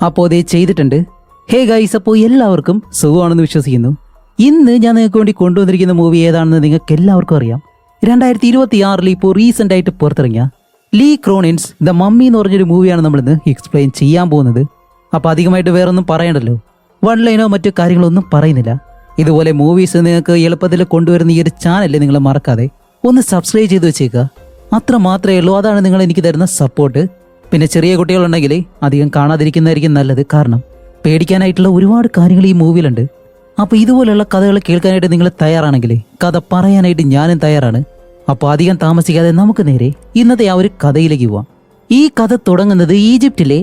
അപ്പോൾ അതേ ചെയ്തിട്ടുണ്ട്. ഹേ ഗൈസ്, അപ്പോൾ എല്ലാവർക്കും സുഖമാണെന്ന് വിശ്വസിക്കുന്നു. ഇന്ന് ഞാൻ നിങ്ങൾക്ക് വേണ്ടി കൊണ്ടുവന്നിരിക്കുന്ന മൂവി ഏതാണെന്ന് നിങ്ങൾക്ക് എല്ലാവർക്കും അറിയാം. 2026 ഇപ്പോൾ റീസെൻ്റ് ആയിട്ട് പുറത്തിറങ്ങിയ ലീ ക്രോണിൻസ് ദ മമ്മി എന്ന് പറഞ്ഞൊരു മൂവിയാണ് നമ്മളിന്ന് എക്സ്പ്ലെയിൻ ചെയ്യാൻ പോകുന്നത്. അപ്പോൾ അധികമായിട്ട് വേറൊന്നും പറയണ്ടല്ലോ, വൺ ലൈനോ മറ്റു കാര്യങ്ങളൊന്നും പറയുന്നില്ല. ഇതുപോലെ മൂവീസ് നിങ്ങൾക്ക് എളുപ്പത്തിൽ കൊണ്ടുവരുന്ന ഈ ഒരു ചാനൽ നിങ്ങൾ മറക്കാതെ ഒന്ന് സബ്സ്ക്രൈബ് ചെയ്ത് വെച്ചേക്കുക. അത്ര മാത്രമേ ഉള്ളൂ, അതാണ് നിങ്ങൾ എനിക്ക് തരുന്ന സപ്പോർട്ട്. പിന്നെ ചെറിയ കുട്ടികളുണ്ടെങ്കിൽ അധികം കാണാതിരിക്കുന്നതായിരിക്കും നല്ലത്, കാരണം പേടിക്കാനായിട്ടുള്ള ഒരുപാട് കാര്യങ്ങൾ ഈ മൂവിയിലുണ്ട്. അപ്പോൾ ഇതുപോലെയുള്ള കഥകൾ കേൾക്കാനായിട്ട് നിങ്ങൾ തയ്യാറാണെങ്കിൽ കഥ പറയാനായിട്ട് ഞാനും തയ്യാറാണ്. അപ്പോൾ അധികം താമസിക്കാതെ നമുക്ക് നേരെ ഇന്നത്തെ ആ ഒരു കഥയിലേക്ക് പോവാം. ഈ കഥ തുടങ്ങുന്നത് ഈജിപ്തിലെ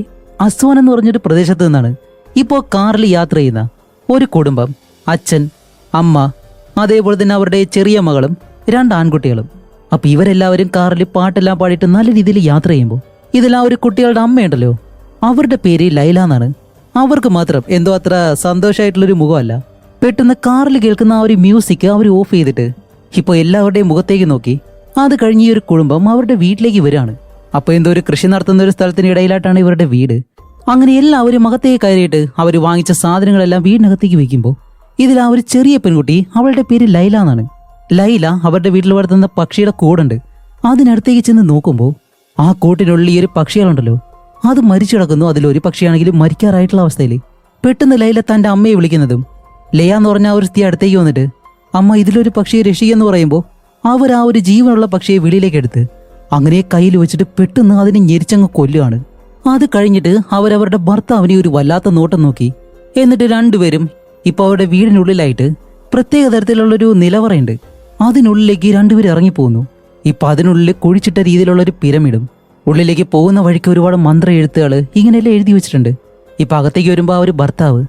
അസ്വാൻ എന്ന് പറഞ്ഞൊരു പ്രദേശത്ത് നിന്നാണ്. ഇപ്പോൾ കാറിൽ യാത്ര ചെയ്യുന്ന ഒരു കുടുംബം, അച്ഛൻ, അമ്മ, അതേപോലെ തന്നെ അവരുടെ ചെറിയ മകളും 2 ആൺകുട്ടികളും. അപ്പോൾ ഇവരെല്ലാവരും കാറിൽ പാട്ടെല്ലാം പാടിയിട്ട് നല്ല രീതിയിൽ യാത്ര ചെയ്യുമ്പോൾ ഇതിലാ ഒരു കുട്ടികളുടെ അമ്മയുണ്ടല്ലോ, അവരുടെ പേര് ലൈല എന്നാണ്. അവർക്ക് മാത്രം എന്തോ അത്ര സന്തോഷമായിട്ടുള്ളൊരു മുഖമല്ല. പെട്ടെന്ന് കാറിൽ കേൾക്കുന്ന ആ ഒരു മ്യൂസിക് അവർ ഓഫ് ചെയ്തിട്ട് ഇപ്പോൾ എല്ലാവരുടെയും മുഖത്തേക്ക് നോക്കി. അത് കഴിഞ്ഞ് ഈ ഒരു കുടുംബം അവരുടെ വീട്ടിലേക്ക് വരികയാണ്. അപ്പോൾ എന്തോ ഒരു കൃഷി നടത്തുന്ന ഒരു സ്ഥലത്തിന് ഇടയിലായിട്ടാണ് ഇവരുടെ വീട്. അങ്ങനെ എല്ലാവരും അകത്തേക്ക് കയറിയിട്ട് അവർ വാങ്ങിച്ച സാധനങ്ങളെല്ലാം വീടിനകത്തേക്ക് വയ്ക്കുമ്പോൾ ഇതിൽ ആ ഒരു ചെറിയ പെൺകുട്ടി, അവളുടെ പേര് ലൈല എന്നാണ്. ലൈല അവരുടെ വീട്ടിൽ വളർത്തുന്ന പക്ഷിയുടെ കൂടുണ്ട്. അതിനടുത്തേക്ക് ചെന്ന് നോക്കുമ്പോൾ ആ കൂട്ടിനുള്ളിൽ ഈ ഒരു പക്ഷികളുണ്ടല്ലോ, അത് മരിച്ചു കിടക്കുന്നു. അതിലൊരു പക്ഷിയാണെങ്കിലും മരിക്കാറായിട്ടുള്ള അവസ്ഥയിൽ. പെട്ടെന്ന് ലൈല തൻ്റെ അമ്മയെ വിളിക്കുന്നതും ലയ എന്ന് പറഞ്ഞ ആ ഒരു സ്ത്രീ അടുത്തേക്ക് വന്നിട്ട്, അമ്മ ഇതിലൊരു പക്ഷിയെ രക്ഷിക്കെന്ന് പറയുമ്പോൾ അവർ ആ ഒരു ജീവനുള്ള പക്ഷിയെ വെളിയിലേക്ക് എടുത്ത് അങ്ങനെ കയ്യിൽ വെച്ചിട്ട് പെട്ടെന്ന് അതിനെ ഞെരിച്ചങ്ങ് കൊല്ലുകയാണ്. അത് കഴിഞ്ഞിട്ട് അവരവരുടെ ഭർത്താവിനെ ഒരു വല്ലാത്ത നോട്ടം നോക്കി. എന്നിട്ട് രണ്ടുപേരും ഇപ്പോൾ അവരുടെ വീടിനുള്ളിലായിട്ട് പ്രത്യേക തരത്തിലുള്ളൊരു നിലവറയുണ്ട്, അതിനുള്ളിലേക്ക് രണ്ടുപേരും ഇറങ്ങിപ്പോകുന്നു. ഇപ്പം അതിനുള്ളിൽ കുഴിച്ചിട്ട രീതിയിലുള്ളൊരു പിരമിഡും, ഉള്ളിലേക്ക് പോകുന്ന വഴിക്ക് ഒരുപാട് മന്ത്ര എഴുത്തുകൾ ഇങ്ങനെയെല്ലാം എഴുതി വെച്ചിട്ടുണ്ട്. ഇപ്പം അകത്തേക്ക് വരുമ്പോൾ ആ ഒരു ഭർത്താവ്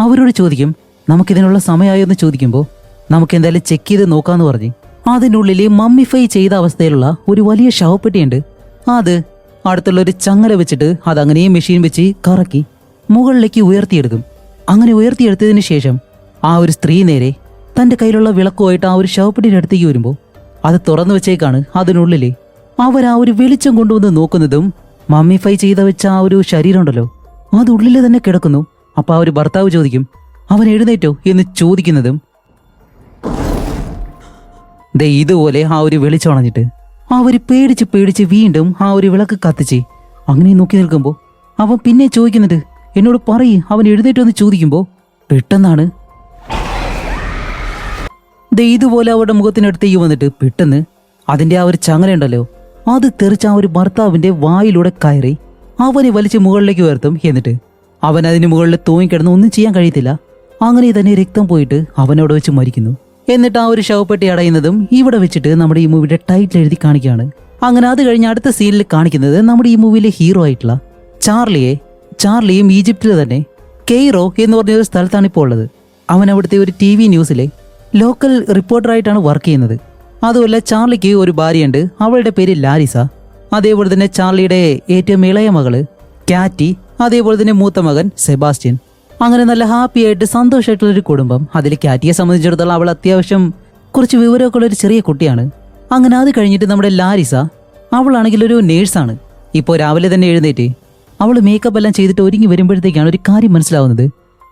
അവരോട് ചോദിക്കും, നമുക്കിതിനുള്ള സമയമായോ എന്ന് ചോദിക്കുമ്പോൾ നമുക്ക് എന്തായാലും ചെക്ക് ചെയ്ത് നോക്കാമെന്ന് പറഞ്ഞ് അതിനുള്ളിൽ മമ്മിഫൈ ചെയ്ത അവസ്ഥയിലുള്ള ഒരു വലിയ ശവപ്പെട്ടിയുണ്ട്. അത് അടുത്തുള്ളൊരു ചങ്ങല വെച്ചിട്ട് അതങ്ങനെ മെഷീൻ വെച്ച് കറക്കി മുകളിലേക്ക് ഉയർത്തിയെടുക്കും. അങ്ങനെ ഉയർത്തിയെടുത്തതിന് ശേഷം ആ ഒരു സ്ത്രീ നേരെ തൻ്റെ കയ്യിലുള്ള വിളക്കുമായിട്ട് ആ ഒരു ശവപ്പെട്ടിയുടെ അടുത്തേക്ക് വരുമ്പോൾ അത് തുറന്നു വെച്ചേക്കാണ്. അതിനുള്ളിൽ അവർ ആ ഒരു വെളിച്ചം കൊണ്ടുവന്ന് നോക്കുന്നതും മമ്മിഫൈ ചെയ്ത വെച്ച ആ ഒരു ശരീരം ഉണ്ടല്ലോ, അതുള്ളിൽ തന്നെ കിടക്കുന്നു. അപ്പോൾ ആ ഒരു ഭർത്താവ് ചോദിക്കും, അവൻ എഴുന്നേറ്റോ എന്ന് ചോദിക്കുന്നതും ദേ ഇതുപോലെ ആ ഒരു വെളിച്ചം അണഞ്ഞിട്ട് അവർ പേടിച്ച് പേടിച്ച് വീണ്ടും ആ ഒരു വിളക്ക് കത്തിച്ച് അങ്ങനെ നോക്കി നിൽക്കുമ്പോൾ അവൻ പിന്നെ ചോദിക്കുന്നുണ്ട്, എന്നോട് പറയ് അവൻ എഴുന്നേറ്റോ എന്ന് ചോദിക്കുമ്പോൾ പെട്ടെന്നാണ് ദേ ഇതുപോലെ അവരുടെ മുഖത്തിനടുത്തേക്ക് വന്നിട്ട് പെട്ടെന്ന് അതിൻ്റെ ആ ഒരു ചങ്ങലയുണ്ടല്ലോ, അത് തെറിച്ച് ആ ഒരു ഭർത്താവിൻ്റെ വായിലൂടെ കയറി അവനെ വലിച്ച് മുകളിലേക്ക് ഉയർത്തും. എന്നിട്ട് അവൻ അതിന് മുകളിൽ തൂങ്ങിക്കിടന്ന് ഒന്നും ചെയ്യാൻ കഴിയത്തില്ല. അങ്ങനെ തന്നെ രക്തം പോയിട്ട് അവനോട് വെച്ച് മരിക്കുന്നു. എന്നിട്ട് ആ ഒരു ശവപ്പെട്ടി അടയുന്നതും ഇവിടെ വെച്ചിട്ട് നമ്മുടെ ഈ മൂവിയുടെ ടൈറ്റിൽ എഴുതി കാണിക്കുകയാണ്. അങ്ങനെ അത് കഴിഞ്ഞ് അടുത്ത സീനിൽ കാണിക്കുന്നത് നമ്മുടെ ഈ മൂവിയിലെ ഹീറോ ആയിട്ടുള്ള ചാർലിയും ഈജിപ്തിൽ തന്നെ കെയ്റോ എന്ന് പറഞ്ഞൊരു സ്ഥലത്താണ് ഇപ്പോൾ ഉള്ളത്. അവൻ അവിടുത്തെ ഒരു TV ന്യൂസിലെ ലോക്കൽ റിപ്പോർട്ടറായിട്ടാണ് വർക്ക് ചെയ്യുന്നത്. അതുമല്ല ചാർലിക്ക് ഒരു ഭാര്യയുണ്ട്, അവളുടെ പേര് ലാരിസ. അതേപോലെ തന്നെ ചാർലിയുടെ ഏറ്റവും ഇളയ മകള് കാറ്റി, അതേപോലെ തന്നെ മൂത്ത മകൻ സെബാസ്റ്റ്യൻ. അങ്ങനെ നല്ല ഹാപ്പി ആയിട്ട് സന്തോഷമായിട്ടുള്ളൊരു കുടുംബം. അതിൽ കാറ്റിയെ സംബന്ധിച്ചിടത്തോളം അവൾ അത്യാവശ്യം കുറച്ച് വിവരമൊക്കെ ഉള്ളൊരു ചെറിയ കുട്ടിയാണ്. അങ്ങനെ അത് കഴിഞ്ഞിട്ട് നമ്മുടെ ലാരിസ, അവളാണെങ്കിൽ ഒരു നേഴ്സാണ്. ഇപ്പോൾ രാവിലെ തന്നെ എഴുന്നേറ്റ് അവൾ മേക്കപ്പ് എല്ലാം ചെയ്തിട്ട് ഒരുങ്ങി വരുമ്പോഴത്തേക്കാണ് ഒരു കാര്യം മനസ്സിലാവുന്നത്,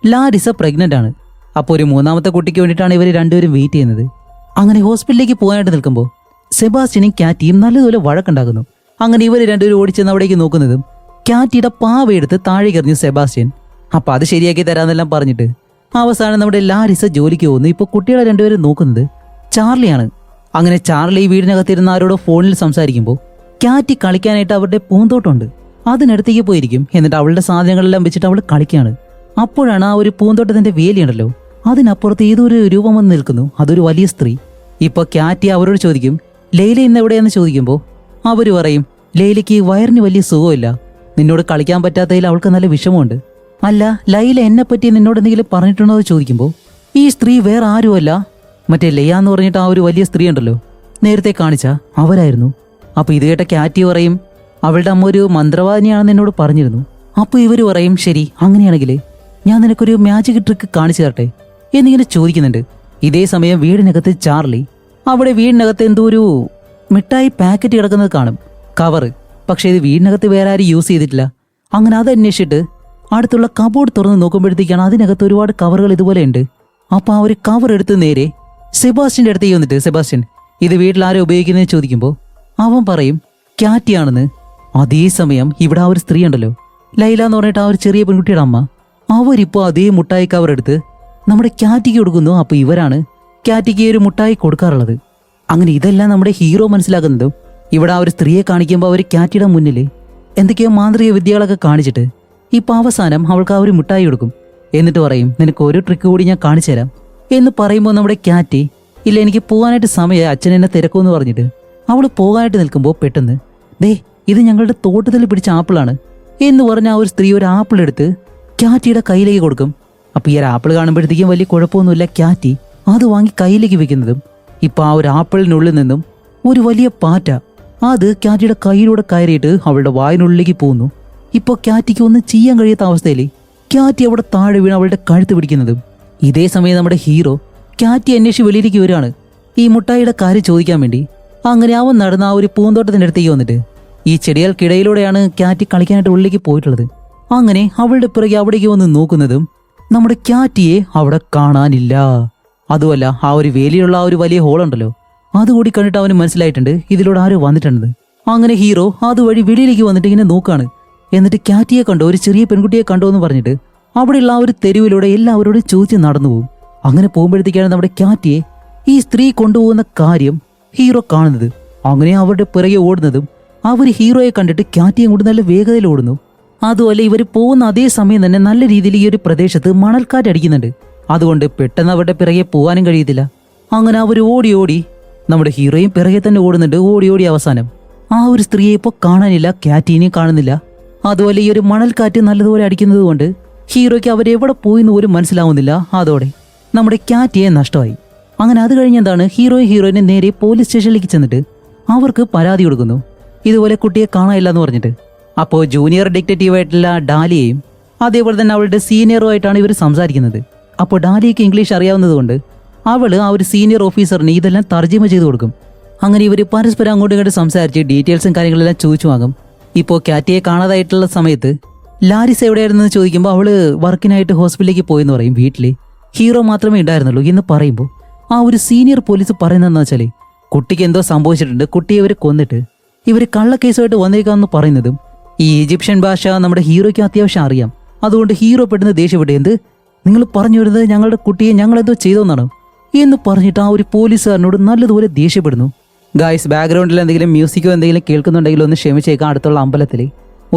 ലാരിസ പ്രഗ്നൻ്റ് ആണ്. അപ്പോൾ ഒരു 3ാമത്തെ കുട്ടിക്ക് വേണ്ടിയിട്ടാണ് ഇവർ രണ്ടുപേരും വെയിറ്റ് ചെയ്യുന്നത്. അങ്ങനെ ഹോസ്പിറ്റലിലേക്ക് പോകാനായിട്ട് നിൽക്കുമ്പോൾ സെബാസ്റ്റ്യനും കാറ്റിയും നല്ലതുപോലെ വഴക്കുണ്ടാകുന്നു. അങ്ങനെ ഇവർ രണ്ടുപേരും ഓടിച്ചെന്ന് അവിടേക്ക് നോക്കുന്നതും കാറ്റിയുടെ പാവയെടുത്ത് താഴേക്ക് എറിഞ്ഞു സെബാസ്റ്റ്യൻ. അപ്പം അത് ശരിയാക്കി തരാമെന്നെല്ലാം പറഞ്ഞിട്ട് അവസാനം നമ്മുടെ ലാരിസ ജോലിക്ക് പോകുന്നു. ഇപ്പോൾ കുട്ടികളെ രണ്ടുപേരും നോക്കുന്നത് ചാർലിയാണ്. അങ്ങനെ ചാർലി വീടിനകത്തിരുന്ന് ആരോടോ ഫോണിൽ സംസാരിക്കുമ്പോൾ കാറ്റി കളിക്കാനായിട്ട് അവരുടെ പൂന്തോട്ടമുണ്ട്, അതിനടുത്തേക്ക് പോയിരിക്കും. എന്നിട്ട് അവളുടെ സാധനങ്ങളെല്ലാം വെച്ചിട്ട് അവൾ കളിക്കുകയാണ്. അപ്പോഴാണ് ആ ഒരു പൂന്തോട്ടത്തിന്റെ വേലിയുണ്ടല്ലോ, അതിനപ്പുറത്ത് ഏതൊരു രൂപം വന്ന് നിൽക്കുന്നു, അതൊരു വലിയ സ്ത്രീ. ഇപ്പോൾ കാറ്റി അവരോട് ചോദിക്കും, ലൈല ഇന്ന് എവിടെയാണെന്ന് ചോദിക്കുമ്പോൾ അവർ പറയും, ലൈലയ്ക്ക് വയറിന് വലിയ സുഖമില്ല, നിന്നോട് കളിക്കാൻ പറ്റാത്തതിൽ അവൾക്ക് നല്ല വിഷമമുണ്ട്. അല്ല, ലൈല എന്നെപ്പറ്റി നിന്നോട് എന്തെങ്കിലും പറഞ്ഞിട്ടുണ്ടോ എന്ന് ചോദിക്കുമ്പോൾ ഈ സ്ത്രീ വേറെ ആരുമല്ല, മറ്റേ ലയ എന്ന് പറഞ്ഞിട്ട് ആ ഒരു വലിയ സ്ത്രീ ഉണ്ടല്ലോ നേരത്തെ കാണിച്ച അവരായിരുന്നു. അപ്പോൾ ഇത് കേട്ട കാറ്റി പറയും, അവളുടെ അമ്മ ഒരു മന്ത്രവാദിനിയാണെന്ന് എന്നോട് പറഞ്ഞിരുന്നു. അപ്പോൾ ഇവർ പറയും, ശരി അങ്ങനെയാണെങ്കിൽ ഞാൻ നിനക്കൊരു മാജിക് ട്രിക്ക് കാണിച്ചു തരട്ടെ എന്നിങ്ങനെ ചോദിക്കുന്നുണ്ട്. ഇതേ സമയം വീടിനകത്ത് ചാർലി അവിടെ വീടിനകത്ത് എന്തോ ഒരു മിഠായി പാക്കറ്റ് കിടക്കുന്നത് കാണും, കവറ്. പക്ഷേ ഇത് വീടിനകത്ത് വേറെ ആരും യൂസ് ചെയ്തിട്ടില്ല. അങ്ങനെ അത് അന്വേഷിച്ചിട്ട് അടുത്തുള്ള കബോർഡ് തുറന്ന് നോക്കുമ്പോഴത്തേക്കാണ് അതിനകത്ത് ഒരുപാട് കവറുകൾ ഇതുപോലെ ഉണ്ട്. അപ്പൊ ആ ഒരു കവർ എടുത്ത് നേരെ സെബാസ്റ്റ്യന്റെ അടുത്തേക്ക് വന്നിട്ട്, സെബാസ്റ്റ്യൻ ഇത് വീട്ടിൽ ആരും ഉപയോഗിക്കുന്നതെന്ന് ചോദിക്കുമ്പോൾ അവൻ പറയും ക്യാറ്റിയാണെന്ന്. അതേസമയം ഇവിടെ ആ ഒരു സ്ത്രീ ഉണ്ടല്ലോ, ലൈല എന്ന് പറഞ്ഞിട്ട് ആ ഒരു ചെറിയ പെൺകുട്ടിയുടെ അമ്മ, അവരിപ്പോ അതേ മുട്ടായി കവർ എടുത്ത് നമ്മുടെ ക്യാറ്റിക്ക് കൊടുക്കുന്നു. അപ്പൊ ഇവരാണ് ക്യാറ്റിക്ക് ഒരു മുട്ടായി കൊടുക്കാറുള്ളത്. അങ്ങനെ ഇതെല്ലാം നമ്മുടെ ഹീറോ മനസ്സിലാക്കുന്നതും ഇവിടെ ആ ഒരു സ്ത്രീയെ കാണിക്കുമ്പോൾ അവർ ക്യാറ്റിയുടെ മുന്നിൽ എന്തൊക്കെയോ മാന്ത്രിക വിദ്യകളൊക്കെ കാണിച്ചിട്ട് ഇപ്പൊ അവസാനം അവൾക്ക് ആ ഒരു മുട്ടായി കൊടുക്കും. എന്നിട്ട് പറയും നിനക്ക് ഒരു ട്രിക്ക് കൂടി ഞാൻ കാണിച്ചു തരാം എന്ന് പറയുമ്പോൾ നമ്മുടെ ക്യാറ്റി ഇല്ല എനിക്ക് പോകാനായിട്ട് സമയമായി, അച്ഛൻ എന്നെ തിരക്കുമെന്ന് പറഞ്ഞിട്ട് അവൾ പോകാനായിട്ട് നിൽക്കുമ്പോൾ പെട്ടെന്ന് ദേ ഇത് ഞങ്ങളുടെ തോട്ടത്തിൽ പിടിച്ച ആപ്പിളാണ് എന്ന് പറഞ്ഞ ആ ഒരു സ്ത്രീ ഒരു ആപ്പിൾ എടുത്ത് ക്യാറ്റിയുടെ കയ്യിലേക്ക് കൊടുക്കും. അപ്പൊ ഈ ഒരു ആപ്പിൾ കാണുമ്പോഴത്തേക്കും വലിയ കുഴപ്പമൊന്നുമില്ല, ക്യാറ്റി അത് വാങ്ങി കയ്യിലേക്ക് വെക്കുന്നതും ഇപ്പൊ ആ ഒരു ആപ്പിളിനുള്ളിൽ നിന്നും ഒരു വലിയ പാറ്റ അത് ക്യാറ്റിയുടെ കയ്യിലൂടെ കയറിയിട്ട് അവളുടെ വായിനുള്ളിലേക്ക് പോകുന്നു. ഇപ്പൊ ക്യാറ്റിക്ക് ഒന്നും ചെയ്യാൻ കഴിയാത്ത അവസ്ഥയിൽ ക്യാറ്റി അവിടെ താഴെ വീണ് അവളുടെ കഴുത്ത് പിടിക്കുന്നതും ഇതേ സമയം നമ്മുടെ ഹീറോ ക്യാറ്റി അന്വേഷിച്ച് വെളിയിലേക്ക് വരികയാണ് ഈ മുട്ടായിയുടെ കാര്യം ചോദിക്കാൻ വേണ്ടി. അങ്ങനെ അവൻ നടന്ന ആ ഒരു പൂന്തോട്ടത്തിന്റെ അടുത്തേക്ക് വന്നിട്ട് ഈ ചെടികൾക്കിടയിലൂടെയാണ് ക്യാറ്റി കളിക്കാനായിട്ട് ഉള്ളിലേക്ക് പോയിട്ടുള്ളത്. അങ്ങനെ അവളുടെ പിറകെ അവിടേക്ക് വന്ന് നോക്കുന്നതും നമ്മുടെ ക്യാറ്റിയെ അവിടെ കാണാനില്ല. അതുമല്ല ആ ഒരു വേലിയുള്ള ആ ഒരു വലിയ ഹോളുണ്ടല്ലോ അതുകൂടി കണ്ടിട്ട് അവന് മനസ്സിലായിട്ടുണ്ട് ഇതിലൂടെ ആരോ വന്നിട്ടുണ്ടെന്ന്. അങ്ങനെ ഹീറോ അതുവഴി വെളിയിലേക്ക് വന്നിട്ട് ഇങ്ങനെ നോക്കാണ്. എന്നിട്ട് ക്യാറ്റിയെ കണ്ടോ, ഒരു ചെറിയ പെൺകുട്ടിയെ കണ്ടോ എന്ന് പറഞ്ഞിട്ട് അവിടെയുള്ള ആ ഒരു തെരുവിലൂടെ എല്ലാവരോടും ചോദിച്ച് നടന്നു പോകും. അങ്ങനെ പോകുമ്പോഴത്തേക്കാണ് നമ്മുടെ ക്യാറ്റിയെ ഈ സ്ത്രീ കൊണ്ടുപോകുന്ന കാര്യം ഹീറോ കാണുന്നത്. അങ്ങനെ അവരുടെ പിറകെ ഓടുന്നതും അവർ ഹീറോയെ കണ്ടിട്ട് ക്യാറ്റിയെ കൊണ്ട് നല്ല വേഗതയിൽ ഓടുന്നു. അതുപോലെ ഇവർ പോകുന്ന അതേ സമയം തന്നെ നല്ല രീതിയിൽ ഈ ഒരു പ്രദേശത്ത് മണൽക്കാറ്റടിക്കുന്നുണ്ട്. അതുകൊണ്ട് പെട്ടെന്ന് അവരുടെ പിറകെ പോകാനും കഴിയത്തില്ല. അങ്ങനെ അവർ ഓടി ഓടി നമ്മുടെ ഹീറോയും പിറകെ തന്നെ ഓടുന്നുണ്ട്. ഓടി ഓടി അവസാനം ആ ഒരു സ്ത്രീയെ ഇപ്പോൾ കാണാനില്ല, ക്യാറ്റിനെയും കാണുന്നില്ല. അതുപോലെ ഈ ഒരു മണൽക്കാറ്റ് നല്ലതുപോലെ അടിക്കുന്നത് കൊണ്ട് ഹീറോയ്ക്ക് അവരെവിടെ പോയിന്ന് പോലും മനസ്സിലാവുന്നില്ല. അതോടെ നമ്മുടെ ക്യാറ്റിയെ നഷ്ടമായി. അങ്ങനെ അത് കഴിഞ്ഞെന്താണ് ഹീറോയിനെ നേരെ പോലീസ് സ്റ്റേഷനിലേക്ക് ചെന്നിട്ട് അവർക്ക് പരാതി കൊടുക്കുന്നു ഇതുപോലെ കുട്ടിയെ കാണാനില്ല എന്ന് പറഞ്ഞിട്ട്. അപ്പോൾ ജൂനിയർ ഡിറ്റക്റ്റീവായിട്ടുള്ള ഡാലിയെയും അതേപോലെ തന്നെ അവളുടെ സീനിയറുമായിട്ടാണ് ഇവർ സംസാരിക്കുന്നത്. അപ്പോൾ ഡാലിയയ്ക്ക് ഇംഗ്ലീഷ് അറിയാവുന്നതുകൊണ്ട് അവള് ആ ഒരു സീനിയർ ഓഫീസറിന് ഇതെല്ലാം തർജ്ജിമ ചെയ്ത് കൊടുക്കും. അങ്ങനെ ഇവർ പരസ്പരം അങ്ങോട്ടും ഇങ്ങോട്ട് സംസാരിച്ച് ഡീറ്റെയിൽസും കാര്യങ്ങളെല്ലാം ചോദിച്ചു വാങ്ങും. ഇപ്പോൾ ക്യാറ്റിയെ കാണാതായിട്ടുള്ള സമയത്ത് ലാരിസ് എവിടെയായിരുന്നെന്ന് ചോദിക്കുമ്പോൾ അവള് വർക്കിനായിട്ട് ഹോസ്പിറ്റലിലേക്ക് പോയെന്ന് പറയും. വീട്ടിൽ ഹീറോ മാത്രമേ ഉണ്ടായിരുന്നുള്ളൂ എന്ന് പറയുമ്പോൾ ആ ഒരു സീനിയർ പോലീസ് പറയുന്നതെന്ന് വെച്ചാൽ കുട്ടിക്ക് എന്തോ സംഭവിച്ചിട്ടുണ്ട്, കുട്ടിയെ ഇവർ കൊന്നിട്ട് ഇവർ കള്ളക്കേസുമായിട്ട് വന്നേക്കാമെന്ന് പറയുന്നതും ഈ ഈജിപ്ഷ്യൻ ഭാഷ നമ്മുടെ ഹീറോയ്ക്ക് അത്യാവശ്യം അറിയാം. അതുകൊണ്ട് ഹീറോ പെട്ടെന്ന് ദേഷ്യപ്പെട്ട് എന്ത് നിങ്ങൾ പറഞ്ഞു വരുന്നത് ഞങ്ങളുടെ കുട്ടിയെ ഞങ്ങളെന്തോ ചെയ്തോന്നാണ് എന്ന് പറഞ്ഞിട്ട് ആ ഒരു പോലീസുകാരനോട് നല്ലതുപോലെ ദേഷ്യപ്പെടുന്നു. ഗായ്സ് ബാക്ക്ഗ്രൗണ്ടിൽ എന്തെങ്കിലും മ്യൂസിക്കോ എന്തെങ്കിലും കേൾക്കുന്നുണ്ടെങ്കിൽ ഒന്ന് ക്ഷമിച്ചേക്കാം. അടുത്തുള്ള അമ്പലത്തിൽ